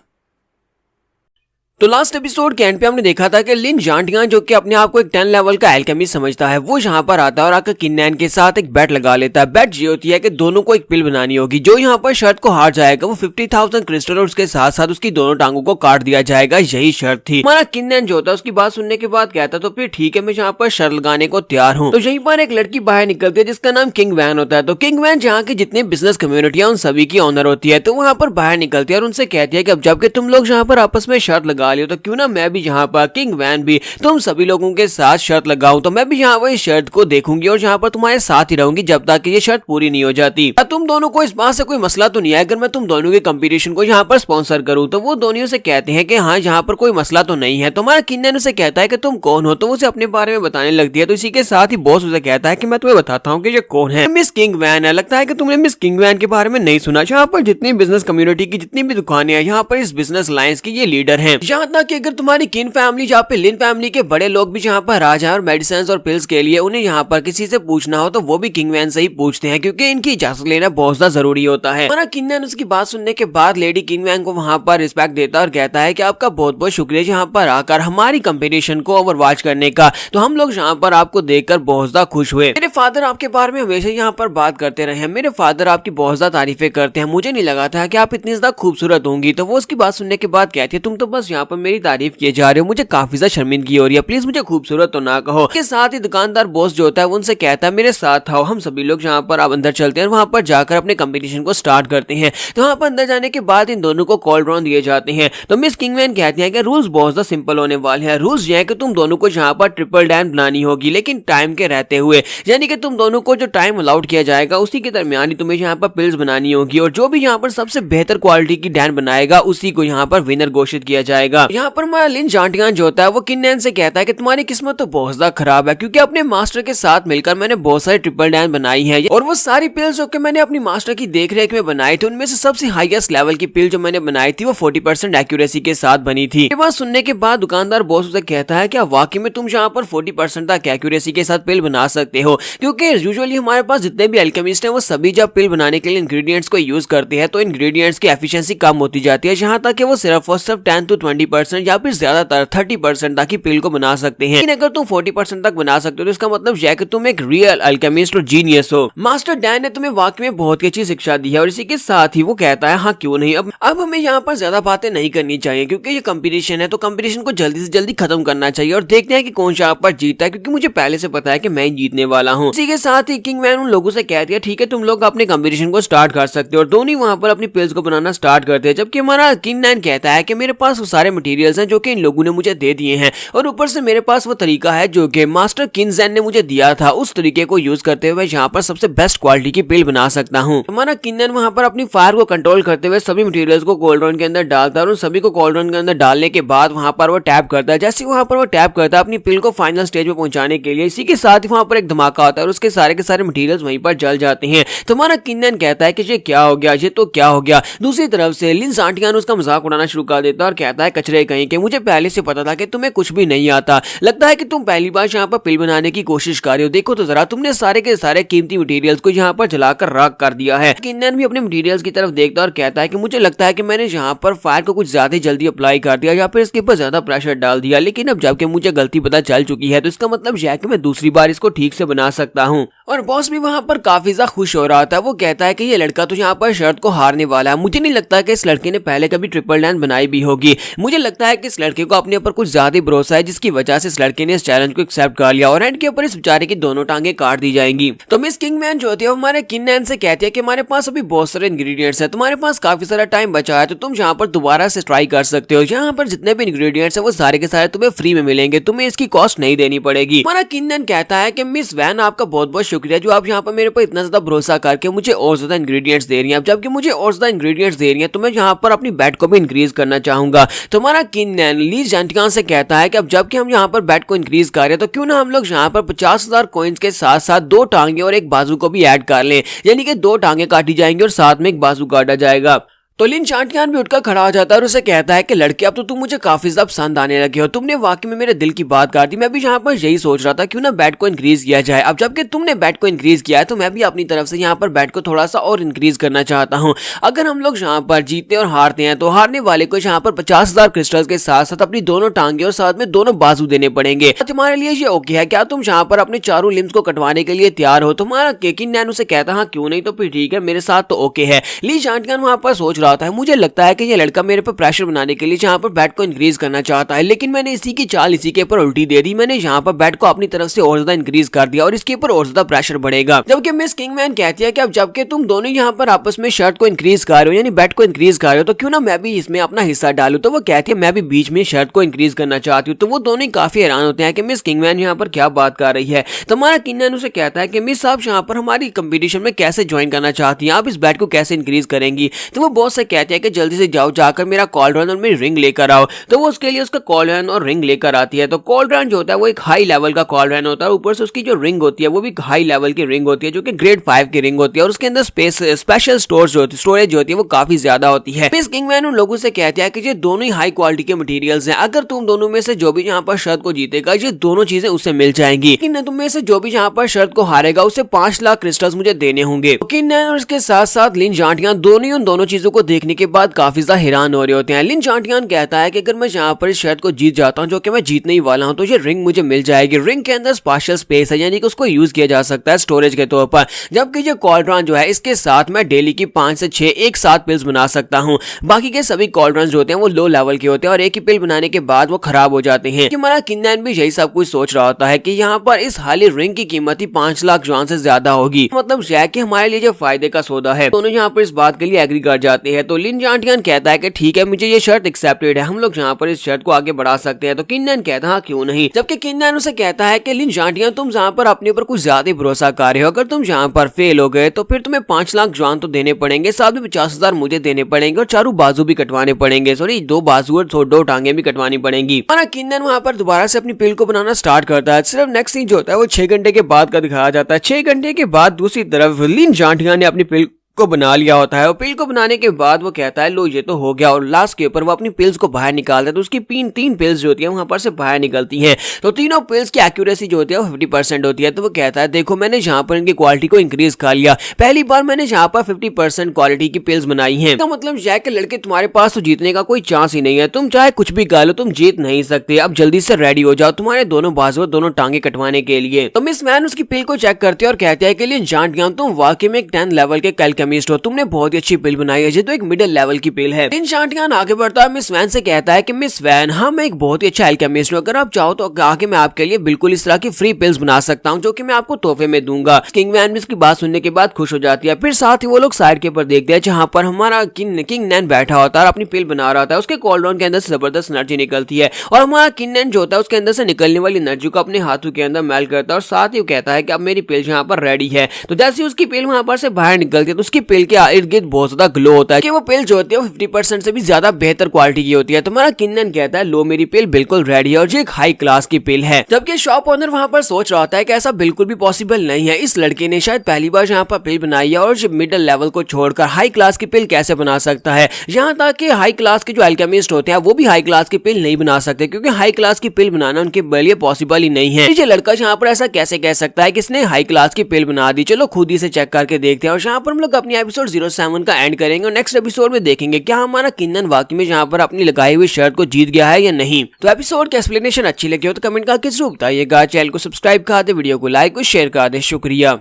तो लास्ट एपिसोड के एंड पे हमने देखा था कि लिन झांटियान जो कि अपने आप को एक 10 लेवल का एल्केमिस्ट समझता है, वो यहाँ पर आता है और आकर किन नैन के साथ एक बेट लगा लेता है। बेट ये होती है कि दोनों को एक पिल बनानी होगी, जो यहाँ पर शर्त को हार जाएगा वो 50,000 क्रिस्टल और उसके साथ साथ उसकी दोनों टांगों को काट दिया जाएगा। यही शर्त थी। हमारा किन नैन जो होता है उसकी बात सुनने के बाद कहता तो फिर ठीक है, मैं यहाँ पर शर्त लगाने को तैयार हूँ। तो यहीं पर एक लड़की बाहर निकलती है जिसका नाम किंग वैन होता है। तो किंग वैन जहाँ की जितनी बिजनेस कम्युनिटी है उन सभी की ऑनर होती है। तो वहाँ पर बाहर निकलती है और उनसे कहती है कि अब जबकि तुम लोग यहाँ पर आपस में शर्त लगा लियो तो क्यों ना मैं भी यहाँ पर किंग वैन भी तुम सभी लोगों के साथ शर्त लगाऊं। तो मैं भी यहाँ पर इस शर्त को देखूंगी और यहाँ पर तुम्हारे साथ ही रहूंगी जब तक कि ये शर्त पूरी नहीं हो जाती। तुम दोनों को इस बात से कोई मसला तो नहीं है अगर मैं तुम दोनों के कंपटीशन को यहाँ पर स्पॉन्सर करूं? तो वो दोनों से कहते हैं कि हाँ, यहाँ पर कोई मसला तो नहीं है। तुम्हारा किंग वैन उसे कहता है कि तुम कौन हो, तो उसे अपने बारे में बताने लगती है। तो इसी के साथ ही बॉस उसे कहता है कि मैं तुम्हें बताता हूँ कि ये कौन है, मिस किंग वैन है। लगता है कि तुमने मिस किंग वैन के बारे में नहीं सुना। यहाँ पर जितनी बिजनेस कम्युनिटी की जितनी भी दुकानें हैं यहाँ पर इस बिजनेस लाइंस की ये लीडर है। यहाँ तक कि अगर तुम्हारी किन फैमिली जहाँ पे लिन फैमिली के बड़े लोग भी यहाँ पर राजा और मेडिसिन और पिल्स के लिए उन्हें यहाँ पर किसी से पूछना हो तो वो भी किंग वैन से ही पूछते हैं, क्योंकि इनकी इजाजत लेना बहुत ज्यादा जरूरी होता है। हमारा किंग वैन उसकी बात सुनने के बाद लेडी किंग वैन को वहाँ पर रिस्पेक्ट देता है और कहता है कि आपका बहुत बहुत शुक्रिया यहाँ पर आकर हमारी कंपटीशन को ओवरवॉच करने का। तो हम लोग यहाँ पर आपको देखकर बहुत ज्यादा खुश हुए। मेरे फादर आपके बारे में हमेशा यहाँ पर बात करते रहे हैं, मेरे फादर आपकी बहुत ज्यादा तारीफें करते हैं, मुझे नहीं लगा था कि आप इतनी ज्यादा खूबसूरत होंगी। तो वो उसकी बात सुनने के बाद कहती है तुम तो बस यहाँ पर मेरी तारीफ किए जा रहे हो, मुझे काफी ज्यादा शर्मिंदगी हो रही है, प्लीज मुझे खूबसूरत तो ना कहो। के साथ ही दुकानदार बॉस जो होता है वो उनसे कहता है मेरे साथ आओ, हम सभी लोग यहाँ पर आप अंदर चलते हैं और वहाँ पर जाकर अपने कंपटीशन को स्टार्ट करते हैं। तो वहाँ पर अंदर जाने के बाद इन दोनों को कॉल राउंड दिए जाते हैं। तो मिस किंग वैन कहती है कि रूल्स बहुत ज्यादा सिंपल होने वाले हैं। रूल्स ये है कि तुम दोनों को यहाँ पर ट्रिपल डैन बनानी होगी, लेकिन टाइम के रहते हुए, यानी कि तुम दोनों को जो टाइम अलाउड किया जाएगा उसी के दरमियान ही तुम्हें यहाँ पर पिल्स बनानी होगी, और जो भी यहाँ पर सबसे बेहतर क्वालिटी की डैन बनाएगा उसी को यहाँ पर विनर घोषित किया जाएगा। यहाँ पर हमारा लिन झांटियान जो होता है वो किन नैन से कहता है कि तुम्हारी किस्मत तो बहुत ज्यादा खराब है, क्योंकि अपने मास्टर के साथ मिलकर मैंने बहुत सारी ट्रिपल डैन बनाई है, और वो सारी पिल्स जो कि मैंने अपनी मास्टर की देखरेख में बनाई थी उनमें से सबसे हाईएस्ट लेवल की पिल जो मैंने बनाई थी वो 40% एक्यूरेसी के साथ बनी थी। ये बात सुनने के बाद दुकानदार बॉस उसे कहता है क्या वाकई में तुम यहाँ पर 40% तक एक्यूरेसी के साथ पिल बना सकते हो? क्योंकि यूजुअली हमारे पास जितने भी एल्केमिस्ट हैं वो सभी जब पिल बनाने के लिए इंग्रेडिएंट्स को यूज करते हैं तो इंग्रेडिएंट्स की एफिशिएंसी कम होती जाती है, यहाँ तक कि वो सिर्फ और सिर्फ 10 to 20% या फिर ज्यादातर 30% तक ही पिल को बना सकते हैं। लेकिन अगर तुम 40% तक बना सकते हो तो इसका मतलब यह है कि तुम एक रियल अल्केमिस्ट और जीनियस हो। मास्टर डैन ने तुम्हें वाकई में बहुत ही अच्छी शिक्षा दी है, और इसी के साथ ही वो कहता है हाँ क्यों नहीं, अब हमें यहाँ पर ज्यादा बातें नहीं करनी चाहिए क्योंकि ये कंपटीशन है, तो कंपटीशन को जल्दी से जल्दी खत्म करना चाहिए और देखते हैं कि कौन सा यहाँ पर जीता है, क्योंकि मुझे पहले से पता है कि मैं जीतने वाला हूँ। इसी के साथ ही किंग वैन उन लोगों से कहती है ठीक है तुम लोग अपने कंपटीशन को स्टार्ट कर सकते हो, और दोनों वहाँ पर अपनी पिल्स को बनाना स्टार्ट करते हैं। जबकि हमारा किंग वैन कहता है कि मेरे पास वो सारे मटेरियल्स हैं जो कि इन लोगों ने मुझे दे दिए हैं, और ऊपर से मेरे पास वो तरीका है जो कि मास्टर किंग वैन ने मुझे दिया था, उस तरीके को यूज करते हुए यहाँ पर सबसे बेस्ट क्वालिटी की पिल बना सकता हूँ। हमारा किंग वैन वहाँ पर अपनी फायर को कंट्रोल करते हुए सभी मटेरियल्स को कोल्ड रन के अंदर डालता है, और उन सभी को कोल्ड रन के अंदर डालने के बाद वहाँ पर वो टैप करता है। जैसे वहाँ पर वो टैप करता है अपनी पिल को फाइनल स्टेज में पहुंचाने के लिए, इसी के साथ ही वहाँ पर एक धमाका होता है और उसके सारे के सारे मटेरियल्स वहीं पर जल जाते हैं। तो हमारा किंग वैन कहता है कि ये क्या हो गया, ये तो क्या हो गया। दूसरी तरफ से लिन झांटियान उसका मजाक उड़ाना शुरू कर देता है और कहता है कचरे कहीं के, मुझे पहले से पता था कि तुम्हें कुछ भी नहीं आता, लगता है कि तुम पहली बार यहाँ पर पिल बनाने की कोशिश कर रहे हो, देखो तो जरा तुमने सारे के सारे कीमती मटेरियल्स को यहाँ पर जलाकर राख कर दिया है। किन्नन भी अपने मटेरियल्स की तरफ देखता है और कहता है कि मुझे लगता है कि मैंने यहाँ पर फायर को कुछ ज्यादा जल्दी अप्लाई कर दिया या फिर इसके ऊपर ज्यादा प्रेशर डाल दिया, लेकिन अब जबकि मुझे गलती पता चल चुकी है तो इसका मतलब यह है कि मैं दूसरी बार इसको ठीक से बना सकता हूँ। और बॉस भी वहाँ पर काफी ज्यादा खुश हो रहा था, वो कहता है कि ये लड़का तो यहाँ पर शर्त को हारने वाला है, मुझे नहीं लगता कि इस लड़के ने पहले कभी ट्रिपल डैन बनाई भी होगी, मुझे लगता है कि इस लड़के को अपने ऊपर कुछ ज्यादा भरोसा है जिसकी वजह से इस लड़के ने इस चैलेंज को एक्सेप्ट कर लिया और एंड के ऊपर इस बेचारे की दोनों टांगे काट दी जाएंगी। तो मिस किंगमैन जो होती है हमारे किन्नैन से कहती है कि हमारे पास अभी बहुत सारे इंग्रेडिएंट्स है, तुम्हारे पास काफी सारा टाइम बचा है तो तुम यहाँ पर दोबारा से ट्राई कर सकते हो, यहाँ पर जितने भी इंग्रेडिएंट्स है वो सारे के सारे तुम्हें फ्री में मिलेंगे, तुम्हें इसकी कॉस्ट नहीं देनी पड़ेगी। हमारा किन्नैन कहता है कि मिस वैन आपका बहुत बहुत शुक्रिया जो आप यहाँ पर मेरे पर इतना ज्यादा भरोसा करके मुझे और ज्यादा इंग्रेडिएंट्स दे रही हैं, जबकि मुझे और ज्यादा इंग्रेडिएंट्स दे रही हैं तो मैं यहाँ पर अपनी बेट को भी इंक्रीज करना चाहूंगा। तो हमारा किन्नैन ली जेंटियान से कहता है कि अब जबकि हम यहाँ पर बेट को इंक्रीज कर रहे हैं तो क्यों ना हम लोग यहाँ पर 50,000 कॉइन्स के साथ साथ 2 टांगे और एक बाजू को भी ऐड कर लें, यानी कि 2 टांगे काटी जाएंगी और साथ में एक बाजू काटा जाएगा। तो लिन चांटियान भी उठकर खड़ा हो जाता है और उसे कहता है कि लड़के अब तो तुम मुझे काफी ज्यादा पसंद आने लगे हो, तुमने वाकई में मेरे दिल की बात कर दी, मैं भी यहाँ पर यही सोच रहा था क्यों ना बैट को इंक्रीज किया जाए। अब जबकि तुमने बैट को इंक्रीज किया है तो मैं भी अपनी तरफ से यहाँ पर बैट को थोड़ा सा और इंक्रीज करना चाहता हूँ। अगर हम लोग यहाँ पर जीतते और हारते हैं तो हारने वाले को यहाँ पर 50,000 क्रिस्टल्स के साथ साथ अपनी दोनों टांगे और साथ में दोनों बाजू देने पड़ेंगे। तुम्हारे लिए ये ओके है क्या? तुम यहाँ पर अपने चारों लिम्स को कटवाने के लिए तैयार हो? तुम्हारा किन्नैन उसे कहता हाँ क्यों नहीं, तो फिर ठीक है मेरे साथ तो ओके है। ली चांटियान वहाँ पर सोच रहा था मुझे लगता है कि ये लड़का मेरे पर प्रेशर बनाने के लिए यहाँ पर बैट को इंक्रीज करना चाहता है, लेकिन मैंने इसी की चाल इसी के ऊपर उल्टी दे दी, मैंने यहाँ पर बैट को अपनी तरफ से और ज्यादा इंक्रीज कर दिया और इसके ऊपर और ज्यादा प्रेशर बढ़ेगा। जबकि मिस किंगमैन कहती है कि अब जबकि तुम दोनों यहाँ पर आपस में शर्ट को इंक्रीज कर रहे हो यानी बैट को इंक्रीज कर रहे हो तो क्यों ना मैं भी इसमें अपना हिस्सा डालू। तो वो कहती है मैं भी बीच में शर्ट को इंक्रीज करना चाहती हूँ। तो वो दोनों काफी हैरान होते हैं कि मिस किंगमैन यहाँ पर क्या बात कर रही है। तो हमारा किन्नैन उसे कहता है कि मिस आप यहाँ पर हमारी कंपटीशन में कैसे ज्वाइन करना चाहती हैं, आप इस बैट को कैसे इंक्रीज करेंगी। तो वो बॉस से कहती है कि जल्दी से जाओ जाकर मेरा कॉलरन और मेरी रिंग लेकर आओ। तो वो उसके लिए उसका कॉलरन और रिंग लेकर आती है। तो कॉलरन जो होता है वो एक हाई लेवल का कॉलरन होता है, ऊपर से उसकी जो रिंग होती है वो भी हाई लेवल की रिंग होती है जो कि ग्रेड 5 की रिंग होती है और उसके अंदर स्पेशल स्टोरेज जो होती है वो काफी ज्यादा होती है। मिस किंगमैन उन लोगों से कहती है कि ये दोनों ही हाई क्वालिटी के मटेरियल्स हैं, अगर तुम दोनों में से जो भी यहाँ पर शर्त को जीतेगा ये दोनों चीजें उससे मिल जाएंगी, लेकिन तुम में से जो भी यहाँ पर शर्त को हारेगा उसे 5 लाख क्रिस्टल्स मुझे देने होंगे। किन्नैन और इसके साथ साथ लिन चांटियान दोनों उन दोनों चीजों को देखने के बाद काफी ज्यादा हैरान हो रहे होते हैं। लिन चांटियान कहता है कि अगर मैं यहाँ पर इस शर्त को जीत जाता हूँ जो कि मैं जीतने ही वाला हूँ तो ये रिंग मुझे मिल जाएगी। रिंग के अंदर स्पेशल स्पेस है यानी कि उसको यूज किया जा सकता है स्टोरेज के तौर पर, जबकि ये कॉलरन जो है इसके साथ मैं डेली की 5 से 6 एक साथ पिल्स बना सकता हूँ। बाकी के सभी कॉलरन जो होते हैं वो लो लेवल के होते हैं और एक ही पिल बनाने के बाद वो खराब हो जाते हैं। हमारा किन्नैन भी यही सब कुछ सोच रहा होता है कि यहाँ पर इस हाली रिंग की कीमत ही 5 लाख जॉन से ज्यादा होगी, मतलब यह कि हमारे लिए जो फायदे का सौदा है। दोनों यहाँ पर इस बात के लिए एग्री कर जाते हैं। तो लिन चांटियान कहता है कि ठीक है मुझे ये शर्त एक्सेप्टेड है, हम लोग यहाँ पर इस शर्त को आगे बढ़ा सकते हैं। तो किन्नैन कहता है क्यों नहीं, जबकि किन्नैन उसे कहता है कि लिन चांटियान तुम यहाँ पर अपने ऊपर कुछ ज्यादा भरोसा कर रहे हो, अगर तुम यहाँ पर फेल हो गए तो फिर तुम्हें 5 लाख जॉन तो देने पड़ेंगे, साथ में 50,000 मुझे देने पड़ेंगे और चारों बाजू भी कटवाने पड़ेंगे, सॉरी 2 बाजू और 2 टांगे भी कटवानी पड़ेंगी। हमारा किन्नैन वहाँ पर दोबारा से अपनी पिल को बनाना स्टार्ट करता है। सिर्फ नेक्स्ट सीन जो होता है वो 6 घंटे के बाद का दिखाया जाता है। 6 घंटे के बाद दूसरी तरफ लिन चांटियान ने अपनी पिल को बना लिया होता है और पिल को बनाने के बाद वो कहता है लो ये तो हो गया, और लास्ट के ऊपर वो अपनी पिल्स को बाहर निकालता है। तो उसकी 3 पिल्स जो होती है वहां पर से बाहर निकलती हैं। तो तीनों पिल्स की एक्यूरेसी जो होती है वो 50% होती है। तो वो कहता है देखो मैंने यहाँ पर इनकी क्वालिटी को इंक्रीज कर लिया, पहली बार मैंने यहाँ पर 50% क्वालिटी की पिल्स बनाई है। तो मतलब यह कि लड़के तुम्हारे पास तो जीतने का कोई चांस ही नहीं है, तुम चाहे कुछ भी कर लो तुम जीत नहीं सकते। अब जल्दी से रेडी हो जाओ तुम्हारे दोनों बाजू दोनों टांगे कटवाने के लिए। तो मिस मैन उसकी पिल को चेक करती है और कहती है कि लिन चांटियान तुम वाकई में एक 10 लेवल के एल्केमिस्ट हो, तुमने बहुत ही अच्छी पिल बनाई है, ये तो एक मिडिल लेवल की पिल है। लिन चांटियान आगे बढ़ता है मिस वैन से कहता है कि मिस वैन हाँ मैं एक बहुत ही अच्छा एल्केमिस्ट हूँ, अगर आप चाहो तो आगे मैं आपके लिए बिल्कुल इस तरह की फ्री पिल्स बना सकता हूँ जो कि मैं आपको तोहफे में दूंगा। किंग वैन भी इसकी बात सुनने के बाद खुश हो जाती है। फिर साथ ही वो लोग साइड के ऊपर देखते हैं जहाँ पर हमारा किंगनैन बैठा होता है और अपनी पिल बना रहा होता है। उसके कॉलरन के अंदर से जबरदस्त एनर्जी निकलती है और हमारा किंगनैन जो होता है उसके अंदर से निकलने वाली एनर्जी को अपने हाथों के अंदर मेल्ट करता है और साथ ही कहता है कि अब मेरी पिल यहाँ पर रेडी है। तो जैसे उसकी पिल वहां पर से बाहर निकलती है तो उसकी उसकी पिल के इर्द गिर्द बहुत ज्यादा ग्लो होता है कि वो पिल जो होती है वो 50% से भी ज्यादा बेहतर क्वालिटी की होती है। तो हमारा किन्नन कहता है लो मेरी पिल बिल्कुल रेडी है और ये एक हाई क्लास की पिल है। जबकि शॉप ओनर वहाँ पर सोच रहा होता है कि ऐसा बिल्कुल भी पॉसिबल नहीं है, इस लड़के ने शायद पहली बार यहाँ पर पिल बनाई है और मिडिल लेवल को छोड़कर हाई क्लास की पिल कैसे बना सकता है। यहाँ तक कि हाई क्लास के जो अल्केमिस्ट होते हैं वो भी हाई क्लास की पिल नहीं बना सकते क्योंकि हाई क्लास की पिल बनाना उनके लिए पॉसिबल ही नहीं है। ये लड़का यहाँ पर ऐसा कैसे कह सकता है कि इसने हाई क्लास की पिल बना दी। चलो खुद ही से चेक करके देखते हैं और यहाँ पर हम लोग अपनी एपिसोड 07 का एंड करेंगे और नेक्स्ट एपिसोड में देखेंगे क्या हमारा किन्नन वाकई में यहाँ पर अपनी लगाई हुई शर्त को जीत गया है या नहीं। तो एपिसोड की एक्सप्लेनेशन अच्छी लगी हो तो कमेंट करके जरूर बताइएगा। चैनल को सब्सक्राइब कर दे, वीडियो को लाइक और शेयर कर दे। शुक्रिया।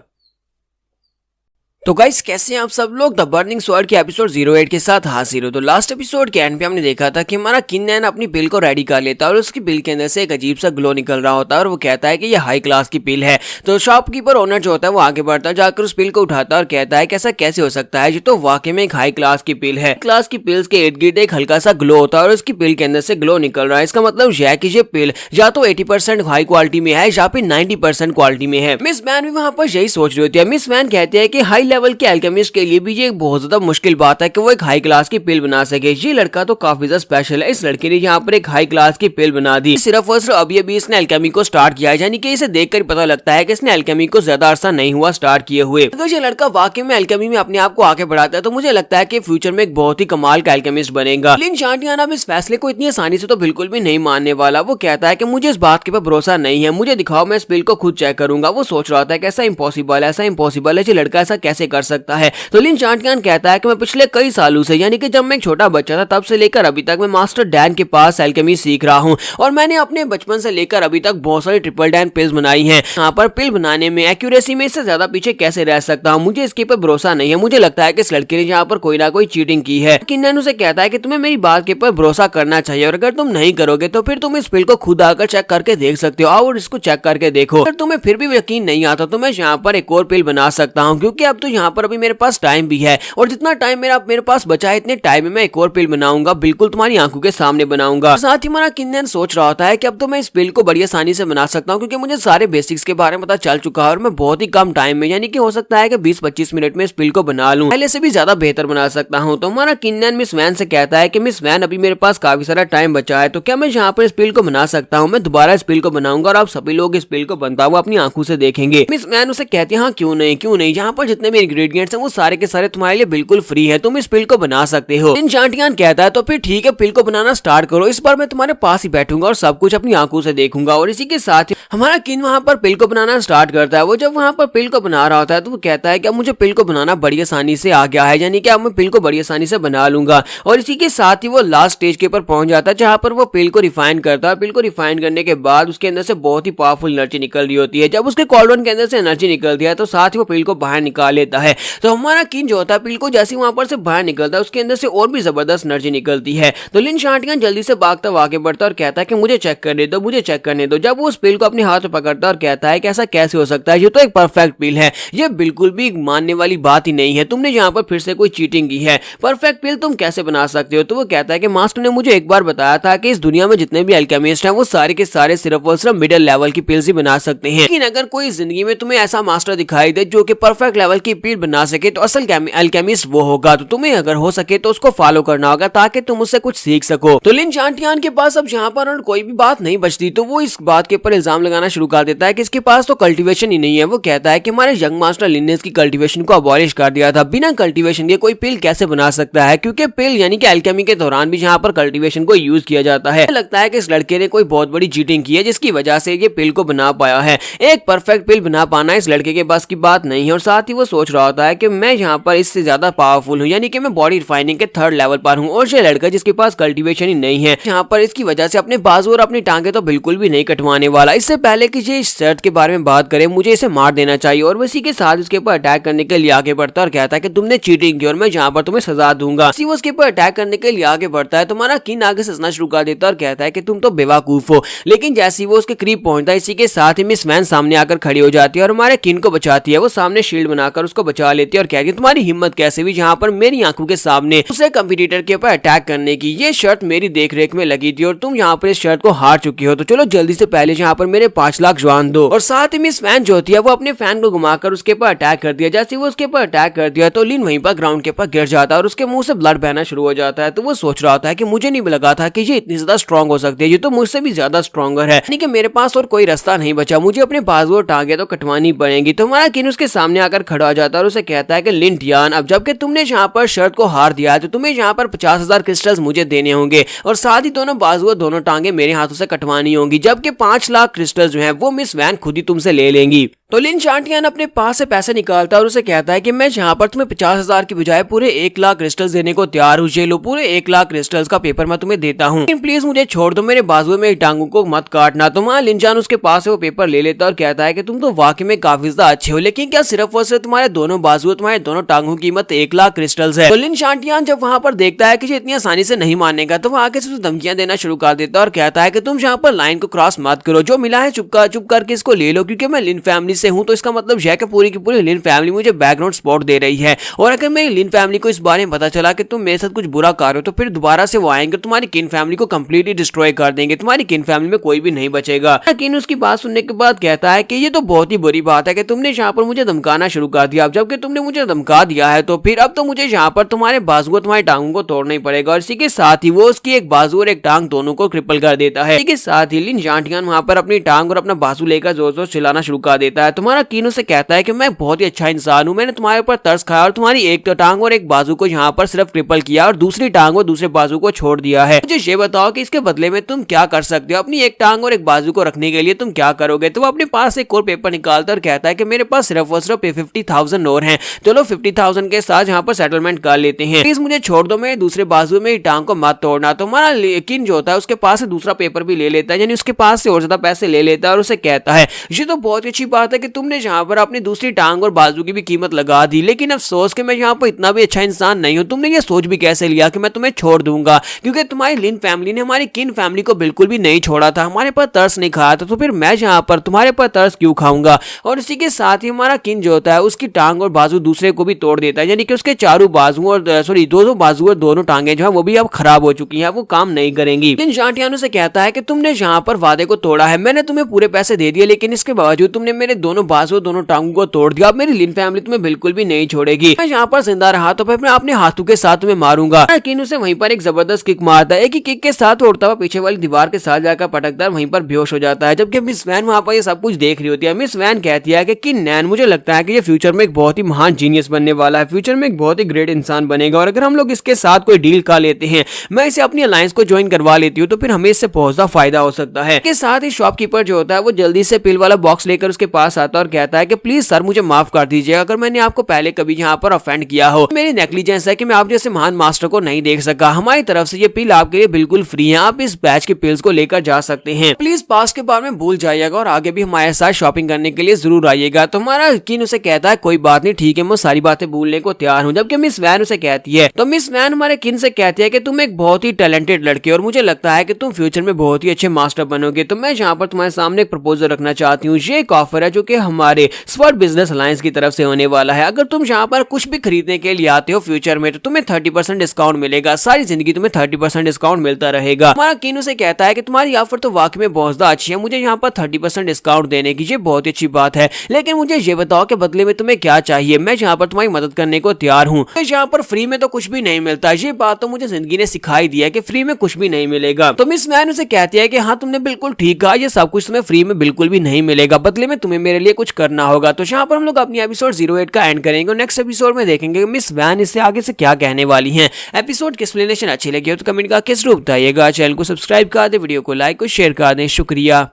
तो गाइस कैसे हैं आप सब लोग। द बर्निंग स्वॉर्ड के एपिसोड 08 के साथ हाजिर हो। तो लास्ट एपिसोड के एंड पे हमने देखा था कि हमारा किन्नन अपनी पिल को रेडी कर लेता है और उसकी पिल के अंदर से एक अजीब सा ग्लो निकल रहा होता है और वो कहता है कि ये हाई क्लास की पिल है। तो शॉपकीपर ओनर जो होता है वो आगे बढ़ता है, जाकर उस पिल को उठाता है और कहता है कि ऐसा कैसे हो सकता है, ये तो वाकई में एक हाई क्लास की पिल है। क्लास की पिल्स के इर्द गिर्द एक हल्का सा ग्लो होता है और उसकी पिल के अंदर से ग्लो निकल रहा है। इसका मतलब यह है कि ये पिल या तो 80% हाई क्वालिटी में है या फिर 90% क्वालिटी में है। मिस मैन भी वहाँ पर यही सोच रही होती है। मिस मैन कहती है कि हाई लेवल के अल्केमिस्ट के लिए भी ये एक बहुत ज्यादा मुश्किल बात है कि वो एक हाई क्लास की पिल बना सके। ये लड़का तो काफी ज्यादा स्पेशल है। इस लड़के ने यहाँ पर एक हाई क्लास की पिल बना दी सिर्फ और सिर्फ अभी इसने अल्केमी को स्टार्ट किया है, यानी कि इसे देखकर पता लगता है कि इसने अल्केमी को ज्यादा अरसा नहीं हुआ स्टार्ट किए हुए। अगर ये लड़का वाकई में अल्केमी में अपने आप को आगे बढ़ाता है तो मुझे लगता है कि फ्यूचर में एक बहुत ही कमाल का अल्केमिस्ट बनेगा। लिन शांटियान अब इस फैसले को इतनी आसानी से तो बिल्कुल भी नहीं मानने वाला। वो कहता है कि मुझे इस बात के ऊपर भरोसा नहीं है, मुझे दिखाओ, मैं इस पिल को खुद चेक करूंगा। वो सोच रहा था कि ऐसा इम्पॉसिबल है, ये लड़का ऐसा कैसे कर सकता है। तो लिन शांटियान कहता है कि मैं पिछले कई सालों से, यानी कि जब मैं एक छोटा बच्चा था तब से लेकर अभी तक मैं मास्टर डैन के पास एल्केमी सीख रहा हूँ और मैंने अपने बचपन से लेकर अभी तक बहुत सारी ट्रिपल डैन पिल्स बनाई हैं। यहाँ पर पिल बनाने में एक्यूरेसी में इससे ज्यादा पीछे कैसे रह सकता हूँ, मुझे इसके ऊपर भरोसा नहीं है। मुझे लगता है कि इस लड़के ने यहाँ पर कोई ना कोई चीटिंग की है। किन्नन उसे कहता है कि तुम्हें मेरी बात के ऊपर भरोसा करना चाहिए और अगर तुम नहीं करोगे तो फिर तुम इस पिल को खुद आकर चेक करके देख सकते हो। और इसको चेक करके देखो, अगर तुम्हें फिर भी यकीन नहीं आता तो मैं यहाँ पर एक और पिल बना सकता हूँ क्योंकि अब तो यहाँ पर अभी मेरे पास टाइम भी है और जितना टाइम मेरे पास बचा है इतने टाइम में मैं एक और पिल बनाऊंगा, बिल्कुल तुम्हारी आंखों के सामने बनाऊंगा। साथ ही हमारा किन्नन सोच रहा होता है कि अब तो मैं इस पिल को बड़ी आसानी से बना सकता हूँ क्योंकि मुझे सारे बेसिक्स के बारे में पता चल चुका है और मैं बहुत ही कम टाइम में, यानी कि हो सकता है कि 20-25 मिनट में इस पिल को बना लूं, पहले से भी ज्यादा बेहतर बना सकता हूँ। तो हमारा किन्नन मिस वैन से कहता है कि मिस वैन अभी मेरे पास काफी सारा टाइम बचा है तो क्या मैं यहाँ पर इस पिल को बना सकता हूँ, मैं दोबारा इस पिल को बनाऊंगा और आप सभी लोग इस पिल को बनता हुआ अपनी आंखों से देखेंगे। मिस वैन उसे कहती है हाँ क्यों नहीं, यहाँ पर जितने भी इंग्रेडिएंट्स हैं वो सारे के सारे तुम्हारे लिए बिल्कुल फ्री है, तुम इस पिल को बना सकते हो। लिन शांटियान कहता है तो फिर ठीक है, पिल को बनाना स्टार्ट करो, इस बार मैं तुम्हारे पास ही बैठूंगा और सब कुछ अपनी आंखों से देखूंगा। और इसी के साथ हमारा किन वहां पर पिल को बनाना स्टार्ट करता है। वो जब वहां पर पिल को बना रहा होता है तो वो कहता है कि अब मुझे पिल को बनाना बड़ी आसानी से आ गया है, यानी कि अब मैं पिल को बड़ी आसानी से बना लूंगा। और इसी के साथ ही वो लास्ट स्टेज के ऊपर पहुंच जाता है जहां पर वो पिल को रिफाइन करता है। पिल को रिफाइन करने के बाद उसके अंदर से बहुत ही पावरफुल एनर्जी निकल रही होती है। जब उसके कॉलोन के अंदर से एनर्जी निकलती है तो साथ ही वो पिल को बाहर निकाल लेता है। तो हमारा किन जो होता है पिल को जैसे वहां पर से बाहर निकलता है उसके अंदर से और भी जबरदस्त एनर्जी निकलती है। तो लिन शांटियान जल्दी से भागता आगे बढ़ता और कहता है कि मुझे चेक करने दो, मुझे चेक करने दो। जब वो उस पिल को अपने हाथ में पकड़ता और कहता है कि ऐसा कैसे हो सकता है, ये तो एक परफेक्ट पिल है, ये बिल्कुल भी मानने वाली बात ही नहीं है, तुमने यहाँ पर फिर से कोई चीटिंग की है, परफेक्ट पिल तुम कैसे बना सकते हो। तो वो कहता है कि मास्टर ने मुझे एक बार बताया था कि इस दुनिया में जितने भी अल्केमिस्ट हैं वो सारे के सारे सिर्फ और सिर्फ मिडिल लेवल की पिल्स ही बना सकते हैं, लेकिन अगर कोई जिंदगी में तुम्हें ऐसा मास्टर दिखाई दे जो कि परफेक्ट लेवल की पिल बना सके तो असल अल्केमिस्ट वो होगा। तो तुम्हें अगर हो सके तो उसको फॉलो करना होगा ताकि तुम उससे कुछ सीख सको। तो लिन शांटियान के पास अब यहाँ पर और कोई भी बात नहीं बचती तो वो इस बात के ऊपर इल्जाम लगाना शुरू कर देता है कि इसके पास तो कल्टीवेशन ही नहीं है। वो कहता है कि हमारे यंग मास्टर लिन ने इसकी कल्टीवेशन को अबॉलिश कर दिया था, बिना कल्टीवेशन के कोई पिल कैसे बना सकता है, क्योंकि पिल यानी कि अल्केमी के दौरान भी यहाँ पर कल्टीवेशन को यूज किया जाता है। लगता है कि इस लड़के ने कोई बहुत बड़ी चीटिंग की है जिसकी वजह से ये पिल को बना पाया है। एक परफेक्ट पिल बना पाना इस लड़के के बस की बात नहीं है और साथ ही वो सोच रहा होता है कि मैं यहाँ पर इससे ज्यादा पावरफुल हूँ, यानी कि मैं बॉडी रिफाइनिंग के 3rd लेवल पर हूँ और ये लड़का जिसके पास कल्टीवेशन ही नहीं है यहाँ पर इसकी वजह से अपने बाजू और अपनी टांगे तो बिल्कुल भी नहीं कटवाने वाला। इससे पहले कि ये इस शर्त के बारे में बात करें मुझे इसे मार देना चाहिए। और इसी के साथ उसके ऊपर अटैक करने के लिए आगे बढ़ता है और कहता है कि तुमने चीटिंग की और मैं यहाँ पर तुम्हें सजा दूंगा। इसी वो उसके ऊपर अटैक करने के लिए आगे बढ़ता है। तुम्हारा किन आगे से हंसना शुरू कर देता है और कहता है कि तुम तो बेवकूफ हो। लेकिन जैसे वो उसके करीब पहुंचता है इसी के साथ ही मिस वैन सामने आकर खड़ी हो जाती है और हमारे किन को बचाती है। वो सामने शील्ड बनाकर उसको उसको बचा लेती है और कहती है तुम्हारी हिम्मत कैसे हुई जहाँ पर मेरी आंखों के सामने उसे कंपटीटर के ऊपर अटैक करने की, ये शर्त मेरी देख रेख में लगी थी और तुम यहाँ पर इस शर्त को हार चुकी हो, तो चलो जल्दी से पहले यहाँ पर मेरे 5 लाख जुआन दो। और साथ ही मिस वैन जो होती है वो अपने फैन को घुमाकर उसके ऊपर अटैक कर दिया। जैसे वो उसके ऊपर अटैक कर दिया तो लिन वहीं पर ग्राउंड के ऊपर गिर जाता है और उसके मुंह से ब्लड बहना शुरू हो जाता है। तो वो सोच रहा होता है कि मुझे नहीं लगा था कि ये इतनी ज्यादा स्ट्रॉन्ग हो सकती है, ये तो मुझसे भी ज्यादा स्ट्रॉन्गर है, यानी कि मेरे पास और कोई रास्ता नहीं बचा, मुझे अपने बाजू और टांगे तो कटवानी पड़ेंगी। तो हमारा किन उसके सामने आकर खड़ा हो जाता है और उसे कहता है कि लिन टियान, अब जबकि तुमने यहाँ पर शर्त को हार दिया है तो तुम्हें यहाँ पर 50,000 क्रिस्टल्स मुझे देने होंगे और साथ ही दोनों बाजू और दोनों टांगे मेरे हाथों से कटवानी होंगी, जबकि 5 लाख क्रिस्टल्स जो है वो मिस वैन खुद ही तुमसे ले लेंगी। तो लिन शांटियान अपने पास से पैसे निकालता है और उसे कहता है कि मैं यहाँ पर तुम्हें 50,000 की बजाय पूरे 1 लाख क्रिस्टल्स देने को तैयार हूँ, ये लो पूरे 1 लाख क्रिस्टल्स का पेपर मैं तुम्हें देता हूँ, लेकिन प्लीज मुझे छोड़ दो, मेरे बाजुओं में टांगों को मत काटना। तो वहाँ लिन जान उसके पास से वो पेपर ले लेता है और कहता है कि तुम तो वाकई में काफी ज्यादा अच्छे हो, लेकिन क्या सिर्फ और सिर्फ तुम्हारे दोनों बाजुओं तुम्हारे दोनों टांगों की कीमत 1 लाख क्रिस्टल्स है। तो लिन शांटियान जब वहाँ पर देखता है कि इतनी आसानी से नहीं मानेगा तो वहाँ आके धमकियां देना शुरू कर देता है और कहता है कि तुम यहाँ पर लाइन को क्रॉस मत करो, जो मिला है चुप करके इसको ले लो, क्योंकि मैं लिन फैमिली से हूँ, तो इसका मतलब है कि पूरी की पूरी लिन फैमिली मुझे बैकग्राउंड सपोर्ट दे रही है। और अगर मेरी लिन फैमिली को इस बारे में पता चला कि तुम मेरे साथ कुछ बुरा कर रहे हो तो फिर दोबारा से वो आएंगे, तुम्हारी किन फैमिली को कंप्लीटली डिस्ट्रॉय कर देंगे, तुम्हारी किन फैमिली में कोई भी नहीं बचेगा। किन उसकी बात सुनने के बाद कहता है कि ये तो बहुत ही बुरी बात है कि तुमने यहाँ पर मुझे धमकाना शुरू कर दिया, अब जबकि तुमने मुझे धमका दिया है तो फिर अब तो मुझे यहाँ पर तुम्हारे बाजू और तुम्हारी टांगों को तोड़ना ही पड़ेगा। और इसी के साथ ही वो उसकी एक बाजू और एक टांग दोनों को क्रिपल कर देता है। इसी के साथ ही लिन शांटियान वहां पर अपनी टांग और अपना बाजू लेकर जोर जोर चिल्लाना शुरू कर देता है। तुम्हारा किन से कहता है कि मैं बहुत ही अच्छा इंसान हूं, मैंने तुम्हारे ऊपर तरस खाया और तुम्हारी एक टांग और एक बाजू को यहाँ पर सिर्फ क्रिपल किया और दूसरी टांग और दूसरे बाजू को छोड़ दिया है। मुझे ये बताओ कि इसके बदले में तुम क्या कर सकते हो, अपनी एक टांग और एक बाजू को रखने के लिए तुम क्या करोगे। तो वो अपने पास एक और पेपर निकालता और कहता है कि मेरे पास सिर्फ और सिर्फ 50,000 और हैं, चलो 50,000 के साथ यहाँ पर सेटलमेंट कर लेते हैं, प्लीज मुझे छोड़ दो, मेरे दूसरे बाजू में टांग को मत तोड़ना। तो हमारा किन जो होता है उसके पास से दूसरा पेपर भी ले लेता है, यानी उसके पास से और ज्यादा पैसे ले लेता है और उसे कहता है ये तो बहुत अच्छी बात है कि तुमने यहाँ पर अपनी दूसरी टांग और बाजू की भी कीमत लगा दी, लेकिन अफसोस कि मैं यहाँ पर इतना भी अच्छा इंसान नहीं हूँ, तुमने ये सोच भी कैसे लिया कि मैं तुम्हें छोड़ दूंगा, क्योंकि तुम्हारी लिन फैमिली ने हमारी किन फैमिली को बिल्कुल भी नहीं छोड़ा था, हमारे पर तरस नहीं खाया था, तो फिर मैं यहाँ पर तुम्हारे पर तरस क्यों खाऊंगा। और इसी के साथ ही हमारा किन जो होता है उसकी टांग और बाजू दूसरे को भी तोड़ देता है, यानी कि उसके चारों बाजू और दोनों बाजू और दोनों टांगे जो है वो भी अब खराब हो चुकी है, वो काम नहीं करेंगी। लिन शांटियान से कहता है कि तुमने यहाँ पर वादे को तोड़ा है, मैंने तुम्हें पूरे पैसे दे दिए, लेकिन इसके बावजूद तुमने मेरे दोनों बाजू दोनों टांगों को तोड़ दिया, अब मेरी लिन फैमिली तुम्हें बिल्कुल भी नहीं छोड़ेगी, मैं यहाँ पर जिंदा रहा तो मैं अपने हाथों के साथ तुम्हें मारूंगा। लेकिन उसे वहीं पर एक जबरदस्त किक मारता है, एक ही किक के साथ उड़ता हुआ पीछे वाली दीवार के साथ जाकर पटकता है, वहीं पर बेहोश हो जाता है। जबकि मिस वैन वहां पर ये सब कुछ देख रही होती है। मिस वैन कहती है कि नैन मुझे लगता है कि ये फ्यूचर में एक बहुत ही महान जीनियस बनने वाला है, फ्यूचर में एक बहुत ही ग्रेट इंसान बनेगा, और अगर हम लोग इसके साथ कोई डील कर लेते हैं, मैं इसे अपनी अलायंस को ज्वाइन करवा लेती हूँ, तो फिर हमें इससे बहुत ज्यादा फायदा हो सकता है। इसके साथ ही शॉपकीपर जो होता है वो जल्दी से पिल वाला बॉक्स लेकर उसके पास आता है और कहता है कि प्लीज सर मुझे माफ कर दीजिएगा, अगर मैंने आपको पहले कभी यहाँ पर ऑफेंड किया हो, मेरी नेग्लिजेंस है कि मैं आप जैसे महान मास्टर को नहीं देख सका, हमारी तरफ से ये पिल आपके लिए बिल्कुल फ्री है, आप इस बैच के पिल्स को लेकर जा सकते हैं, प्लीज पास के बारे में भूल जाइएगा और आगे भी हमारे साथ शॉपिंग करने के लिए जरूर आइएगा। तो हमारा किन उसे कहता है कोई बात नहीं, ठीक है, मैं सारी बातें भूलने को तैयार हूँ। जबकि मिस वैन उसे कहती है, तो मिस वैन हमारे किन से कहती है कि तुम एक बहुत ही टैलेंटेड लड़के और मुझे लगता है कि तुम फ्यूचर में बहुत ही अच्छे मास्टर बनोगे, तो मैं यहाँ पर तुम्हारे सामने एक प्रपोजल रखना चाहती हूँ। ये एक ऑफर है जो कि हमारे स्वर्ड बिजनेस अलायंस की तरफ से होने वाला है, अगर तुम यहाँ पर कुछ भी खरीदने के लिए आते हो फ्यूचर में तो तुम्हें 30% डिस्काउंट मिलेगा, सारी जिंदगी तुम्हें 30% डिस्काउंट मिलता रहेगा। हमारा किन से कहता है कि तुम्हारी ऑफर तो वाकई में बहुत ज्यादा अच्छी है, मुझे यहाँ पर 30% डिस्काउंट देने की ये बहुत ही अच्छी बात है, लेकिन मुझे ये बताओ कि बदले में तुम्हें क्या चाहिए, मैं यहाँ पर तुम्हारी मदद करने को तैयार हूँ। यहाँ पर फ्री में तो कुछ भी नहीं मिलता, ये बात तो मुझे जिंदगी ने सिखाई दी है कि फ्री में कुछ भी नहीं मिलेगा। तो मिस वैन उसे कहती है कि हाँ तुमने बिल्कुल ठीक कहा, ये सब कुछ तुम्हें फ्री में बिल्कुल भी नहीं मिलेगा, बदले में तुम्हें मेरे लिए कुछ करना होगा। तो यहाँ पर हम लोग अपनी एपिसोड 08 का एंड करेंगे और नेक्स्ट एपिसोड में देखेंगे मिस वैन इससे आगे से क्या कहने वाली हैं। एपिसोड की एक्सप्लेनेशन अच्छी लगी हो तो कमेंट करके जरूर बताइएगा, चैनल को सब्सक्राइब कर दे, वीडियो को लाइक और शेयर कर दें, शुक्रिया।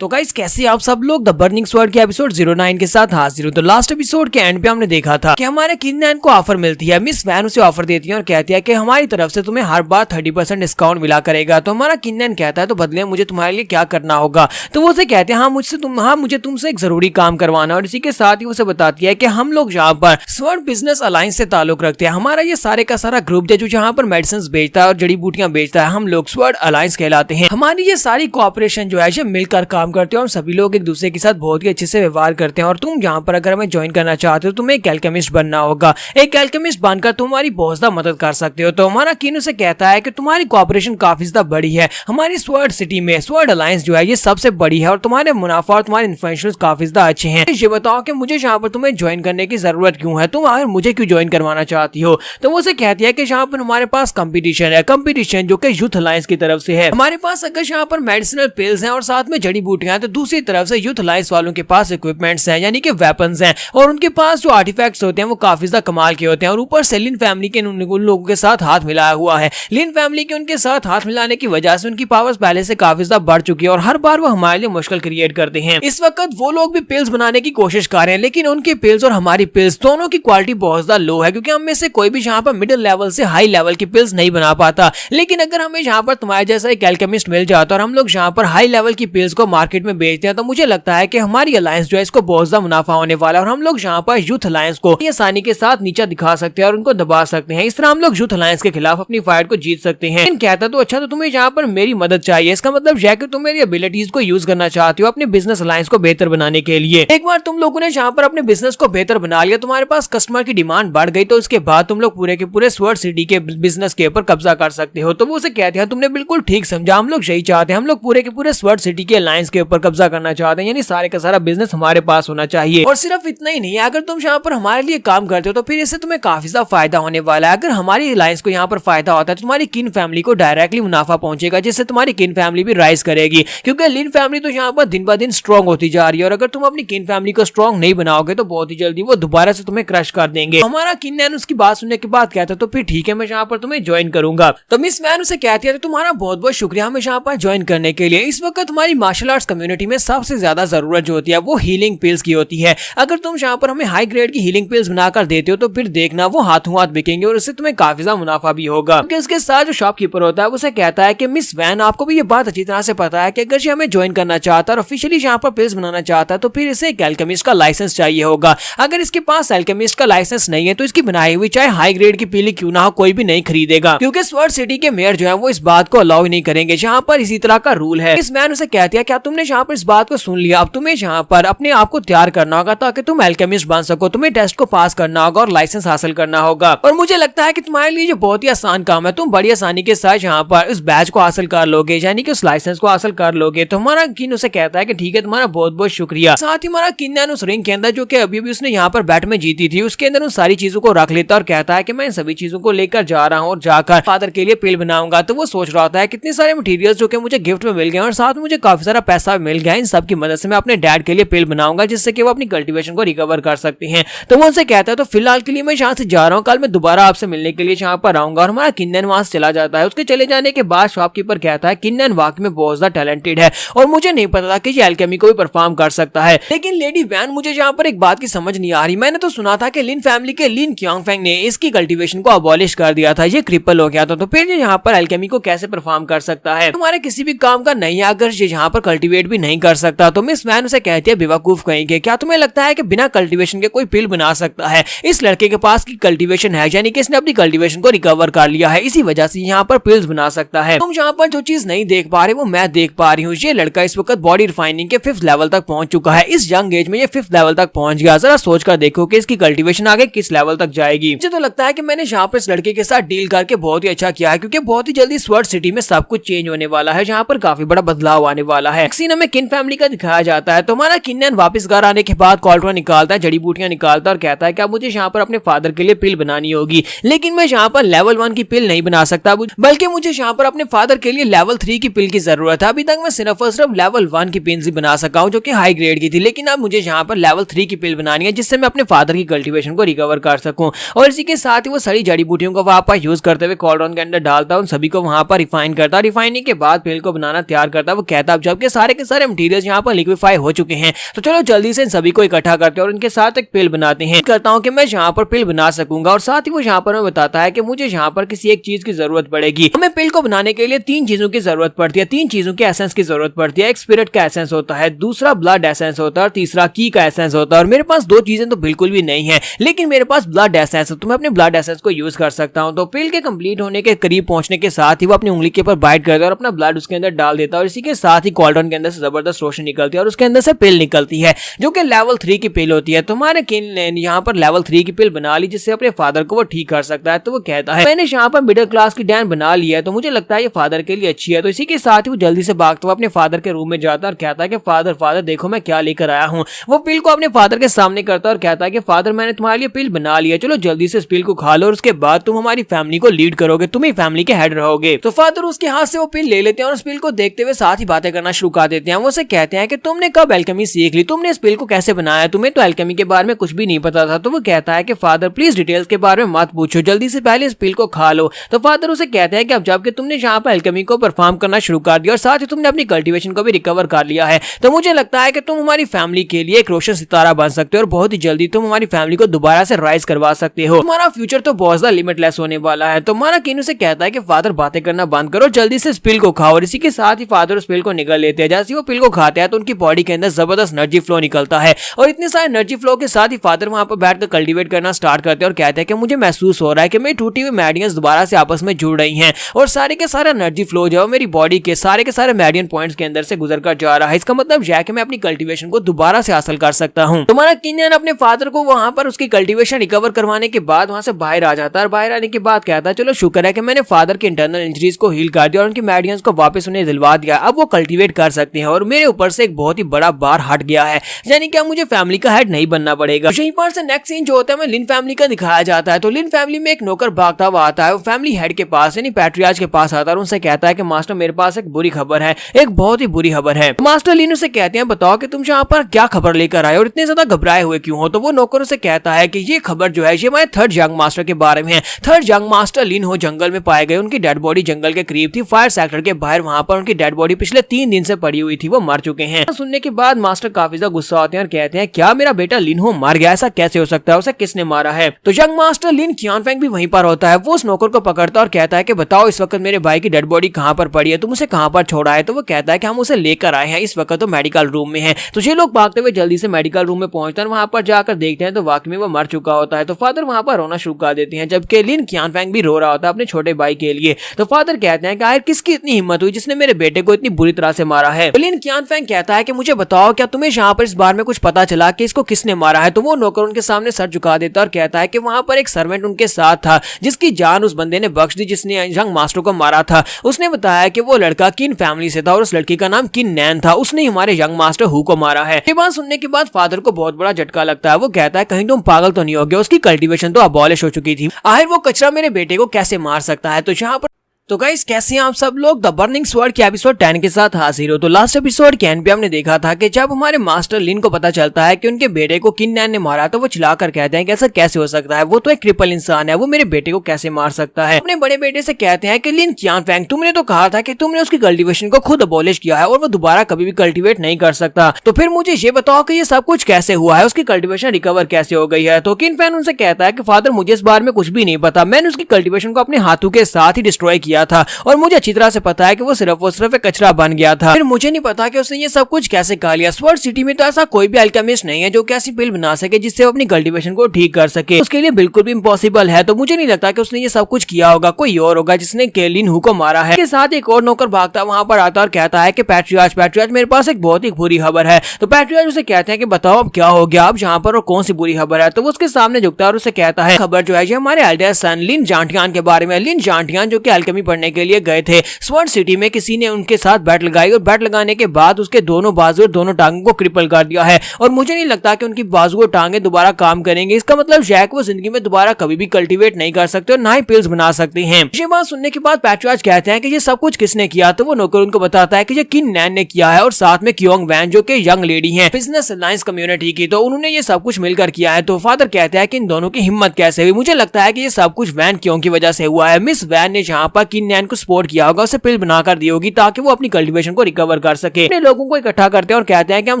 तो गाइस कैसे आप सब लोग द बर्निंग स्वॉर्ड के एपिसोड 09 के साथ हाजिर हो। तो लास्ट एपिसोड के एंड पे हमने देखा था कि हमारे किन नैन को ऑफर मिलती है, मिस वैन उसे ऑफर देती है और कहती है कि हमारी तरफ से तुम्हें हर बार 30% डिस्काउंट मिला करेगा। तो हमारा किन नैन कहता है तो बदले मुझे तुम्हारे लिए क्या करना होगा। तो वो उसे कहते हैं हाँ मुझे तुमसे एक जरूरी काम करवाना, और इसी के साथ ही उसे बताती है कि हम लोग यहाँ पर स्वॉर्ड बिजनेस अलायंस से ताल्लुक रखते हैं, हमारा ये सारे का सारा ग्रुप है जो यहाँ पर मेडिसिन बेचता है और जड़ी बूटियां बेचता है, हम लोग स्वॉर्ड अलायंस कहलाते हैं। हमारी ये सारी कोऑपरेशन जो है ये मिलकर काम काम करते हैं और सभी लोग एक दूसरे के साथ बहुत ही अच्छे से व्यवहार करते हैं। और तुम यहाँ पर अगर हमें ज्वाइन करना चाहते हो, तुम्हें एक एल्केमिस्ट बनना होगा। एक एल्केमिस्ट बनकर तुम हमारी बहुत ज्यादा मदद कर सकते हो। तो हमारा किन उसे कहता है कि तुम्हारी कॉपरेशन काफी ज्यादा बड़ी है, हमारी स्वर्ड सिटी में स्वर्ड अलायंस जो है ये सबसे बड़ी है और तुम्हारे मुनाफा और तुम्हारे इन्फ्लुएंस काफी ज्यादा अच्छे हैं। ये बताओ कि मुझे यहाँ पर तुम्हें ज्वाइन करने की जरूरत क्यों है, तुम आखिर मुझे क्यों ज्वाइन करवाना चाहती हो। तो वो उसे कहती है कि यहाँ पर हमारे पास कंपटीशन है, कंपटीशन जो कि यूथ अलायंस की तरफ से है। हमारे पास अगर यहाँ पर मेडिसिनल पिल्स हैं और साथ में जड़ी बूटियां हैं, तो दूसरी तरफ से यूथ अलायंस वालों के पास इक्विपमेंट्स हैं यानी कि वेपन्स हैं और उनके पास जो आर्टिफैक्ट्स होते हैं वो काफी ज्यादा कमाल के होते हैं। और ऊपर से लिन फैमिली के उन लोगों के साथ हाथ मिलाया हुआ है। लिन फैमिली के उनके साथ हाथ मिलाने की वजह से उनकी पावर्स पहले से काफी ज्यादा बढ़ चुकी है और हर बार वो हमारे लिए मुश्किल क्रिएट करते हैं। इस वक्त वो लोग भी पिल्स बनाने की कोशिश कर रहे हैं, लेकिन उनकी पिल्स और हमारी पिल्स दोनों की क्वालिटी बहुत ज्यादा लो है, क्योंकि हम में से कोई भी यहाँ पर मिडिल लेवल से हाई लेवल की पिल्स नहीं बना पाता। लेकिन अगर हमें यहाँ पर तुम्हारे जैसा एक एल्केमिस्ट मिल जाता और हम लोग यहाँ पर हाई लेवल की पिल्स को मार्केट में बेचते हैं, तो मुझे लगता है कि हमारी अलायंस जो है इसको बहुत ज्यादा मुनाफा होने वाला है और हम लोग यहाँ पर यूथ अलायंस को आसानी के साथ नीचा दिखा सकते हैं और उनको दबा सकते हैं। इस तरह हम लोग यूथ अलायंस के खिलाफ अपनी फाइट को जीत सकते हैं। कहता तो अच्छा, तो तुम्हें यहाँ पर मेरी मदद चाहिए, इसका मतलब यह कि तुम मेरी एबिलिटीज को यूज करना चाहती हो अपने बिजनेस अलायंस को बेहतर बनाने के लिए। एक बार तुम लोगों ने यहाँ पर अपने बिजनेस को बेहतर बना लिया, तुम्हारे पास कस्टमर की डिमांड बढ़ गई, तो उसके बाद तुम लोग पूरे के पूरे स्वर्ड सिटी के बिजनेस के ऊपर कब्जा कर सकते हो। तो वो उसे कहते हैं तुमने बिल्कुल ठीक समझा, हम लोग यही चाहते हैं, हम लोग पूरे के पूरे स्वर्ड सिटी के अलायंस के ऊपर कब्जा करना चाहते हैं, यानी सारे का सारा बिजनेस हमारे पास होना चाहिए। और सिर्फ इतना ही नहीं, अगर तुम यहाँ पर हमारे लिए काम करते हो तो फिर इससे तुम्हें काफी ज्यादा फायदा होने वाला है। अगर हमारी अलायंस को यहाँ पर फायदा होता है तो तुम्हारी किन फैमिली को डायरेक्टली मुनाफा पहुंचेगा, जिससे तुम्हारी किन फैमिली भी राइज करेगी, क्योंकि लिन फैमिली तो यहाँ पर दिन ब दिन स्ट्रॉन्ग होती जा रही है और अगर तुम अपनी किन फैमिली को स्ट्रॉन्ग नहीं बनाओगे तो बहुत ही जल्दी वो दोबारा से तुम्हें क्रश कर देंगे। हमारा किन मैन उसकी बात सुनने के बाद कहता तो फिर ठीक है, मैं यहाँ पर तुम्हें ज्वाइन करूंगा। तो मिस मैन उसे कहती है तुम्हारा बहुत बहुत शुक्रिया हमें यहाँ पर ज्वाइन करने के लिए। इस वक्त तुम्हारी मार्शल आर्ट्स कम्युनिटी में सबसे ज्यादा जरूरत जो होती है वो हीलिंग पिल्स की होती है। अगर तुम यहाँ पर हमें हाई ग्रेड की हीलिंग पिल्स बनाकर देते हो तो फिर देखना वो हाथों हाथ बिकेंगे और उससे तुम्हें काफी ज्यादा मुनाफा भी होगा। इसके साथ जो शॉपकीपर होता है उसे कहता है कि मिस वैन आपको भी ये बात अच्छी तरह से पता है कि अगर ये हमें ज्वाइन करना चाहता है और ऑफिशियली यहाँ पर पिल्स बनाना चाहता है तो फिर इसे एक एल्केमिस्ट का लाइसेंस चाहिए होगा। अगर इसके पास एल्केमिस्ट का लाइसेंस नहीं है तो इसकी बनाई हुई चाहे हाई ग्रेड की पीली क्यों ना हो कोई भी नहीं खरीदेगा, क्योंकि स्वर्ड सिटी के मेयर जो है वो इस बात को अलाउ नहीं करेंगे। यहाँ पर इसी तरह का रूल है। इस मैन उसे कहती है क्या तुमने यहाँ पर इस बात को सुन लिया, अब तुम्हें यहाँ पर अपने आप को तैयार करना होगा ताकि तुम एल्केमिस्ट बन सको, तुम्हें टेस्ट को पास करना होगा और लाइसेंस हासिल करना होगा। और मुझे लगता है कि तुम्हारे लिए ये बहुत ही आसान काम है, तुम बड़ी आसानी के साथ यहाँ पर उस बैच को हासिल कर लोगे, यानी कि उस लाइसेंस को हासिल कर लोगे। तो हमारा किन उसे कहता है कि ठीक है, तुम्हारा बहुत बहुत शुक्रिया। साथ ही हमारा किन उस रिंग के अंदर जो कि अभी भी उसने यहाँ पर बैट में जीती थी उसके अंदर उन सारी चीजों को रख लेता और कहता है कि मैं इन सभी चीजों को लेकर जा रहा हूँ और जाकर फादर के लिए पिल बनाऊंगा। तो वो सोच रहा होता है कितने सारे मटेरियल्स जो कि मुझे गिफ्ट में मिल गए और साथ में मुझे काफी सारा पैसा मिल गया, इन सब की मदद से मैं अपने डैड के लिए पिल बनाऊंगा जिससे कि वो अपनी कल्टीवेशन को रिकवर कर सकते हैं। तो वो उनसे कहता है तो फिलहाल के लिए मैं यहाँ से जा रहा हूँ, कल मैं दोबारा आपसे मिलने के लिए यहाँ पर आऊंगा। और हमारा किन्नन वहां से चला जाता है। उसके चले जाने के बाद शॉपकीपर कहता है किन्नन वाकई में बहुत ज्यादा टैलेंटेड है और मुझे नहीं पता था कि ये एल्केमी को भी परफॉर्म कर सकता है। लेकिन लेडी वैन मुझे यहाँ पर एक बात की समझ नहीं आ रही, मैंने तो सुना था कि लिन फैमिली के लिन क्यांगफेंग ने इसकी कल्टीवेशन को अबॉलिश कर दिया था, ये क्रिपल हो गया था, तो फिर ये यहाँ पर एल्केमी को कैसे परफॉर्म कर सकता है, तुम्हारे किसी भी काम का नहीं है अगर ये यहाँ पर कल्टीवेट भी नहीं कर सकता। तो मिस वैन उसे कहती है बेवकूफ कहेंगे, क्या तुम्हें लगता है कि बिना कल्टीवेशन के कोई पिल बना सकता है? इस लड़के के पास की कल्टीवेशन है, यानी कि इसने अपनी कल्टीवेशन को रिकवर कर लिया है, इसी वजह से यहाँ पर पिल्स बना सकता है। तुम यहाँ पर जो चीज नहीं देख पा रहे वो मैं देख पा रही हूँ। ये लड़का इस वक्त बॉडी रिफाइनिंग के 5th लेवल तक पहुंच चुका है, इस यंग एज में ये 5th लेवल तक पहुंच गया। जरा सोच कर देखो कि इसकी कल्टीवेशन आगे किस लेवल तक जाएगी। मुझे तो लगता है कि मैंने यहाँ पर इस लड़के के साथ डील करके बहुत ही अच्छा किया है, क्योंकि बहुत ही जल्दी स्वर्ड सिटी में सब कुछ चेंज होने वाला है, यहाँ पर काफी बड़ा बदलाव आने वाला है। सीन हमें किन फैमिली का दिखाया जाता है। तो हमारा किन्नन वापस घर आने के बाद कॉल्ट्रा निकालता है, जड़ी बूटियां निकालता है और कहता है कि अब मुझे यहाँ पर अपने फादर के लिए पिल बनानी होगी, लेकिन मैं यहाँ पर लेवल 1 की पिल नहीं बना सकता, बल्कि मुझे यहाँ पर अपने फादर के लिए लेवल 3 की पिल की जरूरत है। अभी तक मैं सिर्फ और सिर्फ लेवल 1 की पिल ही बना सका हूँ जो कि हाई ग्रेड की थी, लेकिन अब मुझे यहाँ पर लेवल 3 की पिल बनानी है जिससे मैं अपने फादर की कल्टीवेशन को रिकवर कर सकूं। और इसी के साथ ही वो सड़ी जड़ी बूटियों को वहां पर यूज करते हुए कॉल्ड्रॉन के अंदर डालता है, उन सभी को वहां पर रिफाइन करता है। रिफाइनिंग के बाद पिल को बनाना तैयार करता है। वो कहता है जबकि सारे के सारे मटेरियल्स यहाँ पर लिक्विफाई हो चुके हैं तो चलो जल्दी से इन सभी को इकट्ठा करते हैं और इनके साथ एक पिल बनाते हैं। करता हूँ कि मैं यहाँ पर पिल बना सकूंगा। और साथ ही वो यहाँ पर हमें बताता है कि मुझे यहाँ पर किसी एक चीज की जरूरत पड़ेगी। हमें पिल को बनाने के लिए 3 चीजों की जरूरत पड़ती है, 3 चीजों के एसेंस की जरूरत पड़ती है। एक स्पिरिट का एसेंस होता है, दूसरा ब्लड एसेंस होता है और तीसरा की का एसेंस होता है। और मेरे पास 2 चीजें तो बिल्कुल भी नहीं है, लेकिन मेरे पास ब्लड एसेंस है तो मैं अपने ब्लड एसेंस को यूज कर सकता हूँ। तो पिल के कंप्लीट होने के करीब पहुंचने के साथ ही वो अपनी उंगली के ऊपर बाइट करता है और अपना ब्लड उसके अंदर डाल देता है। और इसी के साथ ही कॉल्ड्रॉन के अंदर से जबरदस्त रोशनी निकलती है और उसके अंदर से पिल निकलती है जो कि लेवल 3 की पिल होती है। तुम्हारे किन ने यहाँ पर लेवल 3 की पिल बना ली जिससे अपने फादर को वो ठीक कर सकता है। तो वो कहता है मैंने यहाँ पर मिडिल क्लास की डैन बना ली है तो मुझे लगता है ये फादर के लिए अच्छी है। तो इसी के साथ ही वो जल्दी से भागता हुआ अपने फादर के रूम में जाता है और कहता है कि फादर फादर देखो मैं क्या लेकर आया हूँ। वो पिल को अपने फादर के सामने करता है और कहता है कि फादर मैंने तुम्हारे लिए पिल बना ली है, चलो जल्दी से इस पिल को खा लो और उसके बाद तुम हमारी फैमिली को लीड करोगे, तुम ही फैमिली के हेड रहोगे। तो फादर उसके हाथ से वो पिल ले लेते हैं और उस पिल को देखते हुए साथ ही बातें करना शुरू कर देते हैं। वो उसे कहते हैं कि तुमने कब एल्केमी सीख ली, तुमने इस पिल को कैसे बनाया, तुम्हें तो एल्केमी के बारे में कुछ भी नहीं पता था। तो वो कहता है कि फादर प्लीज डिटेल्स के बारे में मत पूछो, जल्दी से पहले इस पिल को खा लो। तो फादर उसे कहते हैं कि अब जबकि तुमने यहाँ पर एल्केमी को परफॉर्म करना शुरू कर दिया और साथ ही तुमने अपनी कल्टीवेशन को भी रिकवर कर लिया है तो मुझे लगता है कि तुम हमारी फैमिली के लिए एक रोशन सितारा बन सकते हो और बहुत ही जल्दी तुम हमारी फैमिली को दोबारा से राइज करवा सकते हो। तुम्हारा फ्यूचर तो बहुत ज्यादा लिमिटलेस होने वाला है। तो मारा किनू से कहता है कि फादर बातें करना बंद करो, जल्दी से इस पिल को खाओ। और इसी के साथ ही फादर उस पिल को निकल लेते हैं। जैसे वो पिल को खाते हैं तो उनकी बॉडी के अंदर जबरदस्त एनर्जी फ्लो निकलता है और इतने सारे एनर्जी फ्लो के साथ ही फादर वहां पर बैठकर कल्टीवेट करना स्टार्ट करते हैं और कहते हैं कि मुझे महसूस हो रहा है कि मेरी टूटी हुई मेरिडियंस दोबारा से आपस में जुड़ रही हैं और सारे के सारे एनर्जी फ्लो जो है मेरी बॉडी के सारे मेरिडियन पॉइंट्स के अंदर से गुजर कर जा रहा है। इसका मतलब यह है कि मैं अपनी कल्टीवेशन को दोबारा से हासिल कर सकता हूं। तुम्हारा किन्यान अपने फादर को वहां पर उसकी कल्टीवेशन रिकवर करवाने के बाद वहां से बाहर आ जाता है और बाहर आने के बाद कहता है चलो शुक्र है कि मैंने फादर के इंटरनल इंजरीज को हील कर दिया और उनकी मेरिडियंस को वापस उन्हें दिलवा दिया, अब वो कल्टीवेट कर सकते हैं और मेरे ऊपर से एक बहुत ही बड़ा बार हट गया है, यानी कि अब मुझे फैमिली का हेड नहीं बनना पड़ेगा। यहीं पर से नेक्स्ट सीन जो होता है लिन फैमिली का दिखाया जाता है। तो लिन फैमिली में एक नौकर भागता हुआ आता है, वो फैमिली हेड के पास यानी पैट्रियार्च के पास आता है और उनसे कहता है कि मास्टर मेरे पास एक बुरी खबर है, एक बहुत ही बुरी खबर है। मास्टर लिन उसे कहते हैं बताओ कि तुम यहाँ पर क्या खबर लेकर आए और इतने ज्यादा घबराए हुए क्यों हो। तो वो नौकर उसे कहता है कि ये खबर जो है ये हमारे थर्ड यंग मास्टर के बारे में है। थर्ड यंग मास्टर लिन हो जंगल में पाए गए, उनकी डेड बॉडी जंगल के करीब थी, फायर सेक्टर के बाहर वहां पर उनकी डेड बॉडी पिछले 3 दिन से पड़ी हुई थी, वो मर चुके हैं। सुनने के बाद मास्टर काफी ज्यादा गुस्सा होते हैं और कहते हैं क्या मेरा बेटा लिन हो मर गया, ऐसा कैसे हो सकता है, उसे किसने मारा है। तो यंग मास्टर लिन क्यानफेंग भी वहीं पर होता है, वो उस नौकर को पकड़ता और कहता है कि बताओ इस वक्त मेरे भाई की डेड बॉडी कहां पर पड़ी है, तुम उसे कहां पर छोड़ा है। तो वो कहता है कि हम उसे लेकर आए हैं, इस वक्त तो मेडिकल रूम में है। तो ये लोग भागते हुए जल्दी से मेडिकल रूम में पहुंचते हैं, वहां पर जाकर देखते हैं तो वाकई में वो मर चुका होता है। तो फादर वहां पर रोना शुरू कर देते हैं जबकि लिन क्यानफेंग भी रो रहा होता है अपने छोटे भाई के लिए। तो फादर कहते हैं कि आखिर किसकी इतनी हिम्मत हुई जिसने मेरे बेटे को इतनी बुरी तरह से मारा है। लिन क्यानफेंग कहता है कि मुझे बताओ क्या तुम्हें यहाँ पर इस बार में कुछ पता चला कि इसको किसने मारा है। तो वो नौकर उनके सामने सर झुका देता है और कहता है कि वहां पर एक सर्वेंट उनके साथ था जिसकी जान उस बंदे ने बख्श दी जिसने यंग मास्टर को मारा था। उसने बताया कि वो लड़का किन फैमिली से था और उस लड़की का नाम किन नैन था, उसने हमारे यंग मास्टर हु को मारा है। ये बात सुनने के बाद फादर को बहुत बड़ा झटका लगता है, वो कहता है कहीं तुम पागल तो नहीं हो गए, उसकी कल्टीवेशन तो अबॉलिश हो चुकी थी, आखिर वो कचरा मेरे बेटे को कैसे मार सकता है। तो यहाँ पर तो गाइस कैसे हैं आप सब लोग, द बर्निंग स्वॉर्ड के एपिसोड 10 के साथ हाजिर हो। तो लास्ट एपिसोड के एंड पे हमने देखा था कि जब हमारे मास्टर लिन को पता चलता है कि उनके बेटे को किन नैन ने मारा तो वो चिल्लाकर कहते हैं कि ऐसा कैसे हो सकता है, वो तो एक क्रिपल इंसान है, वो मेरे बेटे को कैसे मार सकता है। अपने बड़े बेटे से कहते हैं कि लिन क्यानफेंग तुमने तो कहा था कि तुमने उसकी कल्टीवेशन को खुद अबॉलिश किया है और वो दोबारा कभी भी कल्टीवेट नहीं कर सकता, तो फिर मुझे ये बताओ कि ये सब कुछ कैसे हुआ है, उसकी कल्टीवेशन रिकवर कैसे हो गई है। तो किनफेंग उनसे कहता है कि फादर मुझे इस बारे में कुछ भी नहीं पता, मैंने उसकी कल्टीवेशन को अपने हाथों के साथ ही डिस्ट्रॉय किया था और मुझे अच्छी तरह से पता है कि वो सिर्फ एक कचरा बन गया था, फिर मुझे नहीं पता कि उसने ये सब कुछ कैसे खा लिया। स्वॉर्ड सिटी में तो ऐसा कोई भी अल्केमिस्ट नहीं है जो कि ऐसी पिल बना सके जिससे वो अपनी कल्टीवेशन को ठीक कर सके, उसके लिए बिल्कुल भी इम्पॉसिबल है। तो मुझे नहीं लगता कि उसने ये सब कुछ किया होगा, कोई और होगा जिसने केलिन हु को मारा है। इसके साथ एक और नौकर भागता वहां पर आता और कहता है कि पैट्रियार्च मेरे पास एक बहुत ही बुरी खबर है। तो पैट्रियार्च उसे कहते हैं कि बताओ अब क्या हो गया, अब यहाँ पर और कौन सी बुरी खबर है। तो वो उसके सामने झुकता है और उसे कहता है खबर जो है ये हमारे एल्डर सन लिन जांटियान के बारे में। लिन जांटियान जो कि अल्केमी पढ़ने के लिए गए थे स्वॉर्ड सिटी में, किसी ने उनके साथ बैट लगाई और बैट लगाने के बाद उसके दोनों बाजू और दोनों टांगों को क्रिपल कर दिया है और मुझे नहीं लगता कि उनकी बाजू और टांगे दोबारा काम करेंगे। इसका मतलब जैक वो जिंदगी में दोबारा कभी भी कल्टीवेट नहीं कर सकते और ना ही पिल्स बना सकते हैं। ये बात सुनने के बाद पैट्रियार्च कहते हैं कि ये सब कुछ किसने किया। तो वो नौकर उनको बताता है कि ये किन नैन ने किया है और साथ में क्योंग वैन जो कि यंग लेडी है बिजनेस अलायंस कम्युनिटी की, तो उन्होंने ये सब कुछ मिलकर किया है। तो फादर कहते हैं कि इन दोनों की हिम्मत कैसे हुई, मुझे लगता है कि ये सब कुछ वैन क्यों की वजह से हुआ है। मिस वैन ने जहाँ पर किन नैन को सपोर्ट किया होगा उसे पिल बनाकर दी होगी ताकि वो अपनी कल्टीवेशन को रिकवर कर सके। अपने लोगों को इकट्ठा करते हैं और कहते हैं कि हम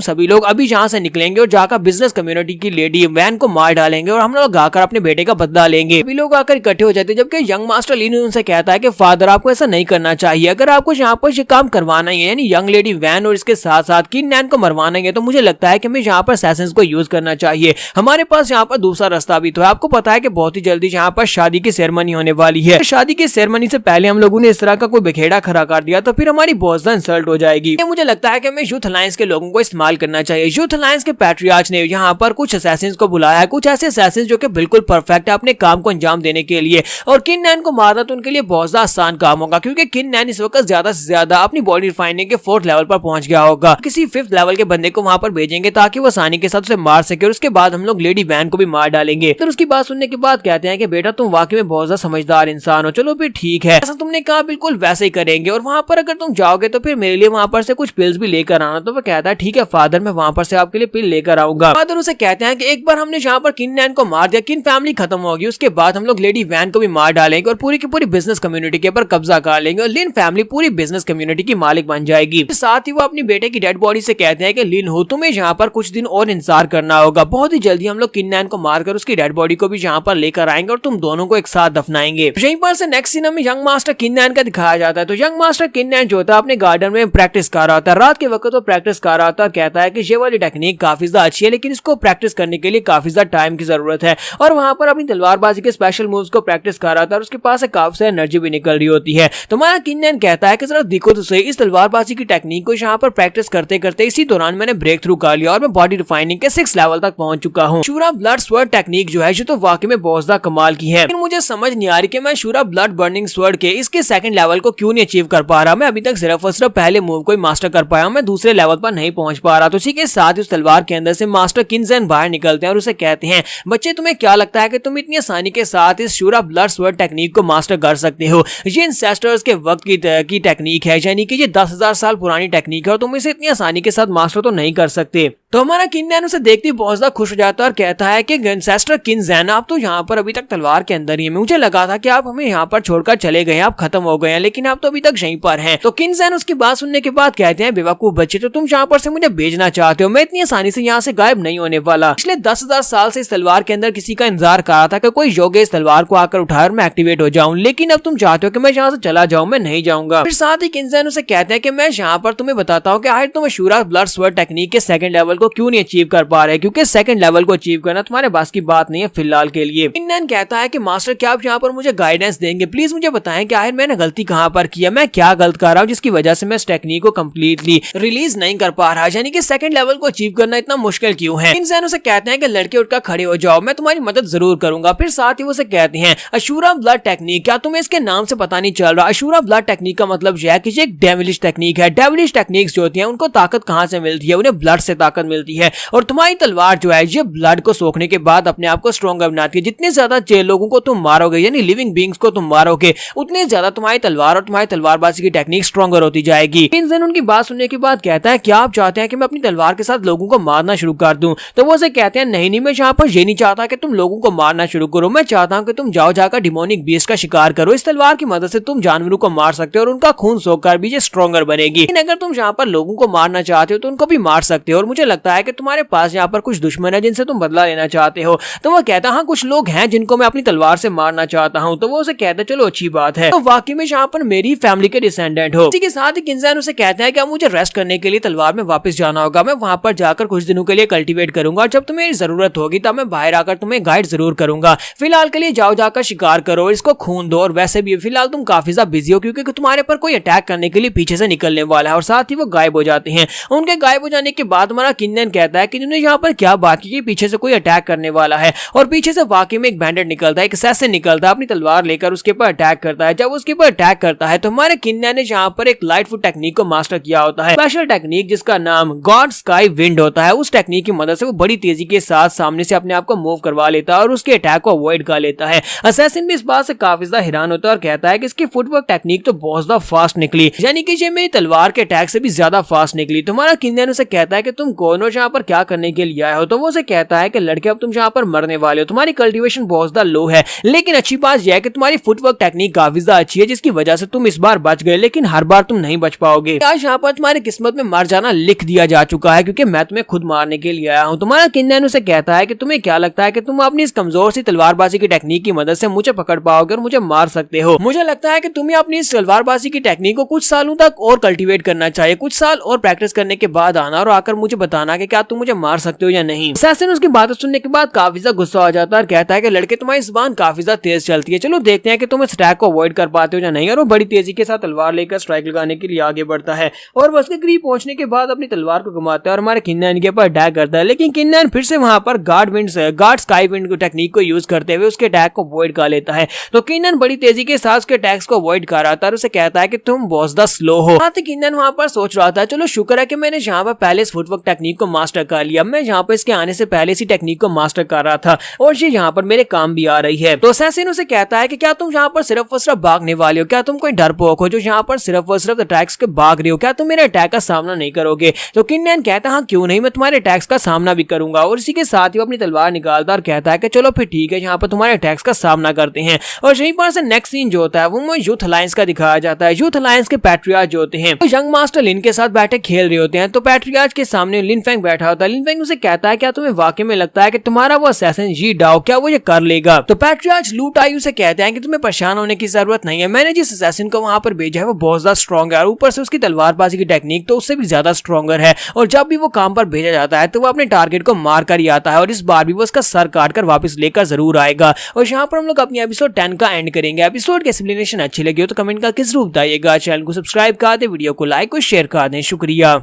सभी लोग अभी जहाँ से निकलेंगे और जाकर बिजनेस कम्युनिटी की लेडी वैन को मार डालेंगे और हम लोग आकर अपने बेटे का बदला लेंगे। सभी लोग आकर इकट्ठे हो जाते हैं जबकि यंग मास्टर लिन उनसे कहता है कि फादर आपको ऐसा नहीं करना चाहिए, अगर आपको यहाँ पर ये काम करवाना ही है यानी यंग लेडी वैन और इसके साथ साथ किन नैन को मरवाना है तो मुझे लगता है कि हमें यहाँ पर असैसिन्स को यूज करना चाहिए। हमारे पास यहाँ पर दूसरा रास्ता भी तो है। आपको पता है कि बहुत ही जल्दी यहाँ पर शादी की सेरेमनी होने वाली है, शादी की सेरेमनी से पहले पहले हम लोगों ने इस तरह का कोई बिखेड़ा खड़ा कर दिया तो फिर हमारी बहुत ज्यादा इंसल्ट हो जाएगी। मुझे लगता है कि हमें यूथ अलायंस के लोगों को इस्तेमाल करना चाहिए। यूथ अलायंस के पैट्रियार्च ने यहाँ पर कुछ असैसिन्स को बुलाया है, कुछ ऐसे असैसिन्स जो कि बिल्कुल परफेक्ट है अपने काम को अंजाम देने के लिए, और किन नैन को मारना तो उनके लिए बहुत ज्यादा आसान काम होगा, क्योंकि किन नैन इस वक्त ज्यादा से ज्यादा अपनी बॉडी रिफाइनिंग के 4th लेवल पर पहुंच गया होगा। किसी 5th लेवल के बंदे को वहां पर भेजेंगे ताकि वो आसानी के साथ उसे मार सके, और उसके बाद हम लोग लेडी वैन को भी मार डालेंगे। फिर उसकी बात सुनने के बाद कहते हैं कि बेटा तुम वाकई में बहुत ज्यादा समझदार इंसान हो, चलो फिर ठीक है, ऐसा तुमने कहा बिल्कुल वैसे ही करेंगे, और वहां पर अगर तुम जाओगे तो फिर मेरे लिए वहां पर से कुछ पिल्स भी लेकर आना। तो वो कहता है ठीक है फादर, मैं वहां पर से आपके लिए पिल लेकर आऊंगा। फादर उसे कहते हैं कि एक बार हमने जहाँ पर किन नैन को मार दिया, किन फैमिली खत्म होगी, उसके बाद हम लोग लेडी वैन को भी मार डालेंगे और पूरी की पूरी बिजनेस कम्युनिटी के ऊपर कब्जा कर लेंगे, और लिन फैमिली पूरी बिजनेस कम्युनिटी की मालिक बन जाएगी। साथ ही वो अपनी बेटे की डेड बॉडी से कहते हैं कि लिन हो, तुम्हें यहाँ पर कुछ दिन और इंतजार करना होगा, बहुत ही जल्दी हम लोग किन नैन को मारकर उसकी डेड बॉडी को भी यहाँ पर लेकर आएंगे और तुम दोनों को एक साथ दफनाएंगे। यहीं पर से नेक्स्ट सीन में यंग मास्टर किन नैन का दिखाया जाता है। तो यंग मास्टर किन नैन जो होता है अपने गार्डन में प्रैक्टिस कर रहा होता है, रात के वक्त वो प्रैक्टिस कर रहा होता है, कहता है कि ये वाली टेक्निक काफी ज्यादा अच्छी है लेकिन इसको प्रैक्टिस करने के लिए काफी ज्यादा टाइम की जरूरत है, और वहां पर अपनी तलवारबाजी के स्पेशल मूव्स को प्रैक्टिस कर रहा था और उसके पास काफी सारी एनर्जी भी निकल रही होती है। तो हमारा किन नैन कहता है कि जरा देखो तो सही, इस तलवारबाजी की टेक्निक को यहाँ पर प्रैक्टिस करते करते इसी दौरान मैंने ब्रेक थ्रू कर लिया और मैं बॉडी रिफाइनिंग के 6th लेवल तक पहुंच चुका हूँ। शूरा ब्लड स्वर्ड टेक्निक जो है ये तो वाकई में बहुत ज्यादा कमाल की है, लेकिन मुझे समझ नहीं आ रही कि मैं शूरा ब्लड बर्निंग स्वर्ड के इसके 2nd लेवल को क्यों नहीं अचीव कर पा रहा। मैं अभी तक सिर्फ और सिर्फ पहले मूव को ही मास्टर कर पाया हूं, मैं दूसरे लेवल पर नहीं पहुंच पा रहा। तो इसी के साथ ही उस तलवार के अंदर से मास्टर किनजैन बाहर निकलते हैं और उसे कहते हैं बच्चे तुम्हें क्या लगता है कि तुम इतनी आसानी के साथ इस शूरा ब्लड स्वर्ड टेक्निक को मास्टर कर सकते हो? ये इंसेस्टर्स के वक्त की टेक्निक है, यानी कि ये 10,000 साल पुरानी टेक्निक है और तुम इसे इतनी आसानी के साथ मास्टर तो नहीं कर सकते। तो हमारा किनजैन उसे देखते ही बहुत ज्यादा खुश हो जाता है और कहता है कि एंसेस्टर किनजैन आप तो यहाँ पर अभी तक तलवार के अंदर ही हैं, मुझे लगा था कि आप हमें यहाँ पर छोड़कर चले गए, आप खत्म हो गए हैं, लेकिन आप तो अभी तक यहीं पर हैं। तो किनजैन उसकी बात सुनने के बाद कहते हैं बेवकूफ बच्चे, तो तुम यहाँ पर से मुझे भेजना चाहते हो, मैं इतनी आसानी से यहाँ से गायब नहीं होने वाला। पिछले 10,000 साल से इस तलवार के अंदर किसी का इंतजार कर रहा था कि कोई योग्य इस तलवार को आकर उठाए और मैं एक्टिवेट हो जाऊं, लेकिन अब तुम चाहते हो कि मैं यहाँ से चला जाऊं, मैं नहीं जाऊंगा। फिर साथ ही किनजैन उसे कहते हैं कि मैं यहाँ पर तुम्हें बताता हूँ कि आखिर तुम शूरा ब्लड स्वर्ड टेक्निक के 2nd लेवल को क्यों नहीं अचीव कर पा रहे, क्योंकि 2nd लेवल को अचीव करना तुम्हारे पास की बात नहीं है फिलहाल के लिए। किनजैन कहता है कि मास्टर क्या आप यहाँ पर मुझे गाइडेंस देंगे, प्लीज मुझे बताएं कि आखिर मैंने गलती कहाँ पर किया, मैं क्या गलत कर रहा हूँ जिसकी वजह से मैं इस टेक्निक को कम्प्लीटली रिलीज नहीं कर पा रहा, यानी कि 2nd लेवल को अचीव करना इतना मुश्किल क्यों है। किनजैन उसे कहते हैं कि लड़के उठकर खड़े हो जाओ, मैं तुम्हारी मदद जरूर करूंगा। फिर साथ ही उसे कहते हैं अशूरा ब्लड टेक्निक, क्या तुम्हें इसके नाम से पता नहीं चल रहा? अशूरा ब्लड टेक्निक का मतलब यह है कि ये एक डेविलिश टेक्निक है। डेविलिश टेक्निक्स जो होती हैं उनको ताकत कहाँ से मिलती है? उन्हें ब्लड से ताकत मिलती है, और तुम्हारी तलवार जो है ये ब्लड को सोखने के बाद अपने आप को स्ट्रॉन्गर बनाती है। जितने ज्यादा लोगों को तुम मारोगे, यानी लिविंग बींग्स को तुम मारोगे, उतने ज्यादा तुम्हारी तलवार और तुम्हारी तलवारबाजी की टेक्निक स्ट्रॉन्गर होती जाएगी। किनजैन उनकी बात सुनने के बाद कहता है क्या आप चाहते हैं कि मैं अपनी तलवार के साथ लोगों को मारना शुरू कर दूं? तो वो उसे कहते हैं नहीं, मैं यहाँ पर ये नहीं चाहता कि तुम लोगों को मारना शुरू करो, मैं चाहता हूँ कि तुम जाओ जाकर डिमोनिक बीस्ट का शिकार करो। इस तलवार की मदद से तुम जानवरों को मार सकते हो और उनका खून सोखकर भी ये स्ट्रॉन्गर बनेगी। लेकिन अगर तुम यहाँ पर लोगों को मारना चाहते हो तो उनको भी मार सकते हो, और मुझे लगता है कि तुम्हारे पास यहाँ पर कुछ दुश्मन है जिनसे तुम बदला लेना चाहते हो। तो वो कहता हाँ कुछ लोग हैं जिनको मैं अपनी तलवार से मारना चाहता हूँ। तो वो उसे कहता है चलो अच्छी बात है, तो वाकई में यहाँ पर मेरी फैमिली के डिसेंडेंट हो। इसी के साथ ही किनजैन उसे कहता है कि अब मुझे रेस्ट करने के लिए तलवार में वापस जाना होगा, मैं वहां पर जाकर कुछ दिनों के लिए कल्टीवेट करूंगा, और जब तुम्हें जरूरत होगी तब मैं बाहर आकर तुम्हें गाइड जरूर करूंगा। फिलहाल के लिए जाओ जाकर शिकार करो, इसको खून दो, और वैसे भी फिलहाल तुम काफी ज्यादा बिजी हो क्योंकि तुम्हारे पर कोई अटैक करने के लिए पीछे से निकलने वाला है। और साथ ही वो गायब हो जाते हैं। उनके गायब हो जाने के बाद हमारा किनजैन कहता है कि उन्होंने यहाँ पर क्या बात की, पीछे से कोई अटैक करने वाला है, और पीछे से वाकई में एक बैंडेड निकलता है, एक असैसिन निकलता है, अपनी तलवार लेकर उसके ऊपर अटैक करता है। जब उसके ऊपर अटैक करता है तो हमारे किनजैन ने यहाँ पर एक लाइट फुट टेक्निक को मास्टर किया होता है, स्पेशल टेक्निक जिसका नाम गॉड स्काई विंड होता है। उस टेक्निक की मदद से वो बड़ी तेजी के साथ सामने से अपने आप को मूव करवा लेता है और उसके अटैक को अवॉइड कर लेता है। असैसिन भी इस बात से काफी ज्यादा हैरान होता है और कहता है कि इसकी फुटवर्क टेक्निक तो बहुत ज्यादा फास्ट निकली, यानी कि ये मेरी तलवार के अटैक से भी ज्यादा फास्ट निकली। तुम्हारा किनजैन उसे कहता है कि तुम कौन हो, यहाँ पर क्या करने के लिए आए हो? तो वो उसे कहता है कि लड़के अब तुम यहाँ पर मरने वाले हो, तुम्हारी कल्टीवेशन बहुत ज्यादा लो है, लेकिन अच्छी बात यह है कि तुम्हारी फुटवर्क टेक्निक काफी ज्यादा अच्छी है जिसकी वजह से तुम इस बार बच गए, लेकिन हर बार तुम नहीं बच पाओगे। आज यहाँ पर तुम्हारी किस्मत में मर जाना लिख दिया जा चुका है क्योंकि मैं तुम्हें खुद मारने के लिए आया हूँ। तुम्हारा किनजैन उसे कहता है कि तुम्हें क्या लगता है कि तुम अपनी इस कमजोर सी तलवारबाजी की टेक्निक की मदद से मुझे पकड़ पाओगे और मुझे मार सकते हो? मुझे लगता है कि तुम्हें अपनी इस तलवारबाजी की टेक्निक को कुछ सालों तक और कल्टीवेट करना चाहिए, कुछ साल और प्रैक्टिस करने के बाद आना और आकर मुझे बताना कि क्या तुम मुझे मार सकते हो या नहीं। असैसिन उसकी बात सुनने के बाद काफी ज्यादा गुस्सा हो जाता है और कहता है कि लड़के तुम्हारी जुबान काफी ज्यादा तेज चलती है, चलो देखते हैं कि तुम इस अटैक को अवॉइड अवॉइड कर पाते हो या नहीं, और वो बड़ी तेजी के साथ तलवार लेकर स्ट्राइक लगाने के लिए आगे बढ़ता है और बस के करीब पहुंचने के बाद अपनी तलवार को घुमाता है और हमारे किन्नन के ऊपर अटैक करता है। लेकिन किन्नन फिर से वहां पर गार्ड स्काई विंड को टेक्निक को यूज करते हुए उसके अटैक को अवॉइड कर लेता है। तो किन्नन बड़ी तेजी के साथ उसके अटैक्स को अवॉइड कर रहा था और उसे कहता है कि तुम बहुत ज्यादा स्लो हो। किन्नन वहां पर सोच रहा था चलो शुक्र है कि मैंने यहाँ पर पहले इस फुटवर्क टेक्निक को मास्टर कर लिया, मैं यहाँ पर इसके आने से पहले इसी टेक्निक को मास्टर कर रहा था और ये यहाँ पर मेरे काम भी आ रही है। तो असैसिन उसे कहता है कि क्या तुम यहाँ पर सिर्फ और सिर्फ भागने वाले हो, क्या तुम कोई डरपोक हो जो यहाँ पर सिर्फ और सिर्फ अटैक्स के भाग रहे हो, क्या तुम मेरे अटैक का सामना नहीं करोगे। तो किन्नन कहता है हाँ क्यों नहीं, मैं तुम्हारे अटैक्स का सामना भी करूंगा और इसी के साथ ही अपनी तलवार निकालता और कहता है कि चलो फिर ठीक है यहाँ पर तुम्हारे अटैक्स का सामना करते हैं। और यहीं पर से नेक्स्ट सीन जो होता है वो यूथ अलायंस का दिखाया जाता है। यूथ अलायंस के पैट्रियार्च जो होते हैं तो यंग मास्टर लिन के साथ बैठे खेल रहे होते हैं। तो पैट्रियार्च के सामने लिन फेंग बैठा होता है। लिन फेंग उसे कहता है क्या तुम्हें वाकई में लगता है कि तुम्हारा वो असैसिन जी डाओ क्या वो ये कर लेगा। तो पैट्रियार्च लू टाई उसे कहते हैं कि तुम्हें परेशान होने की जरूरत नहीं है, मैंने जिस असैसिन को वहां पर भेजा है वो बहुत ज्यादा स्ट्रॉन्ग है और ऊपर से उसकी तलवारबाजी की टेक्निक तो उससे भी ज्यादा स्ट्रॉन्गर है और जब भी वो काम पर भेजा जाता है तो वो अपने टारगेट को मार कर ही आता है और इस बार भी वो उसका सर काट कर वापस लेकर जरूर आएगा। और यहाँ पर हम लोग अपनी एपिसोड 10 का एंड करेंगे। एपिसोड की एक्सप्लेनेशन अच्छी लगी हो तो कमेंट करके जरूर बताइएगा। चैनल को सब्सक्राइब कर दे, वीडियो को लाइक और शेयर कर दें। शुक्रिया।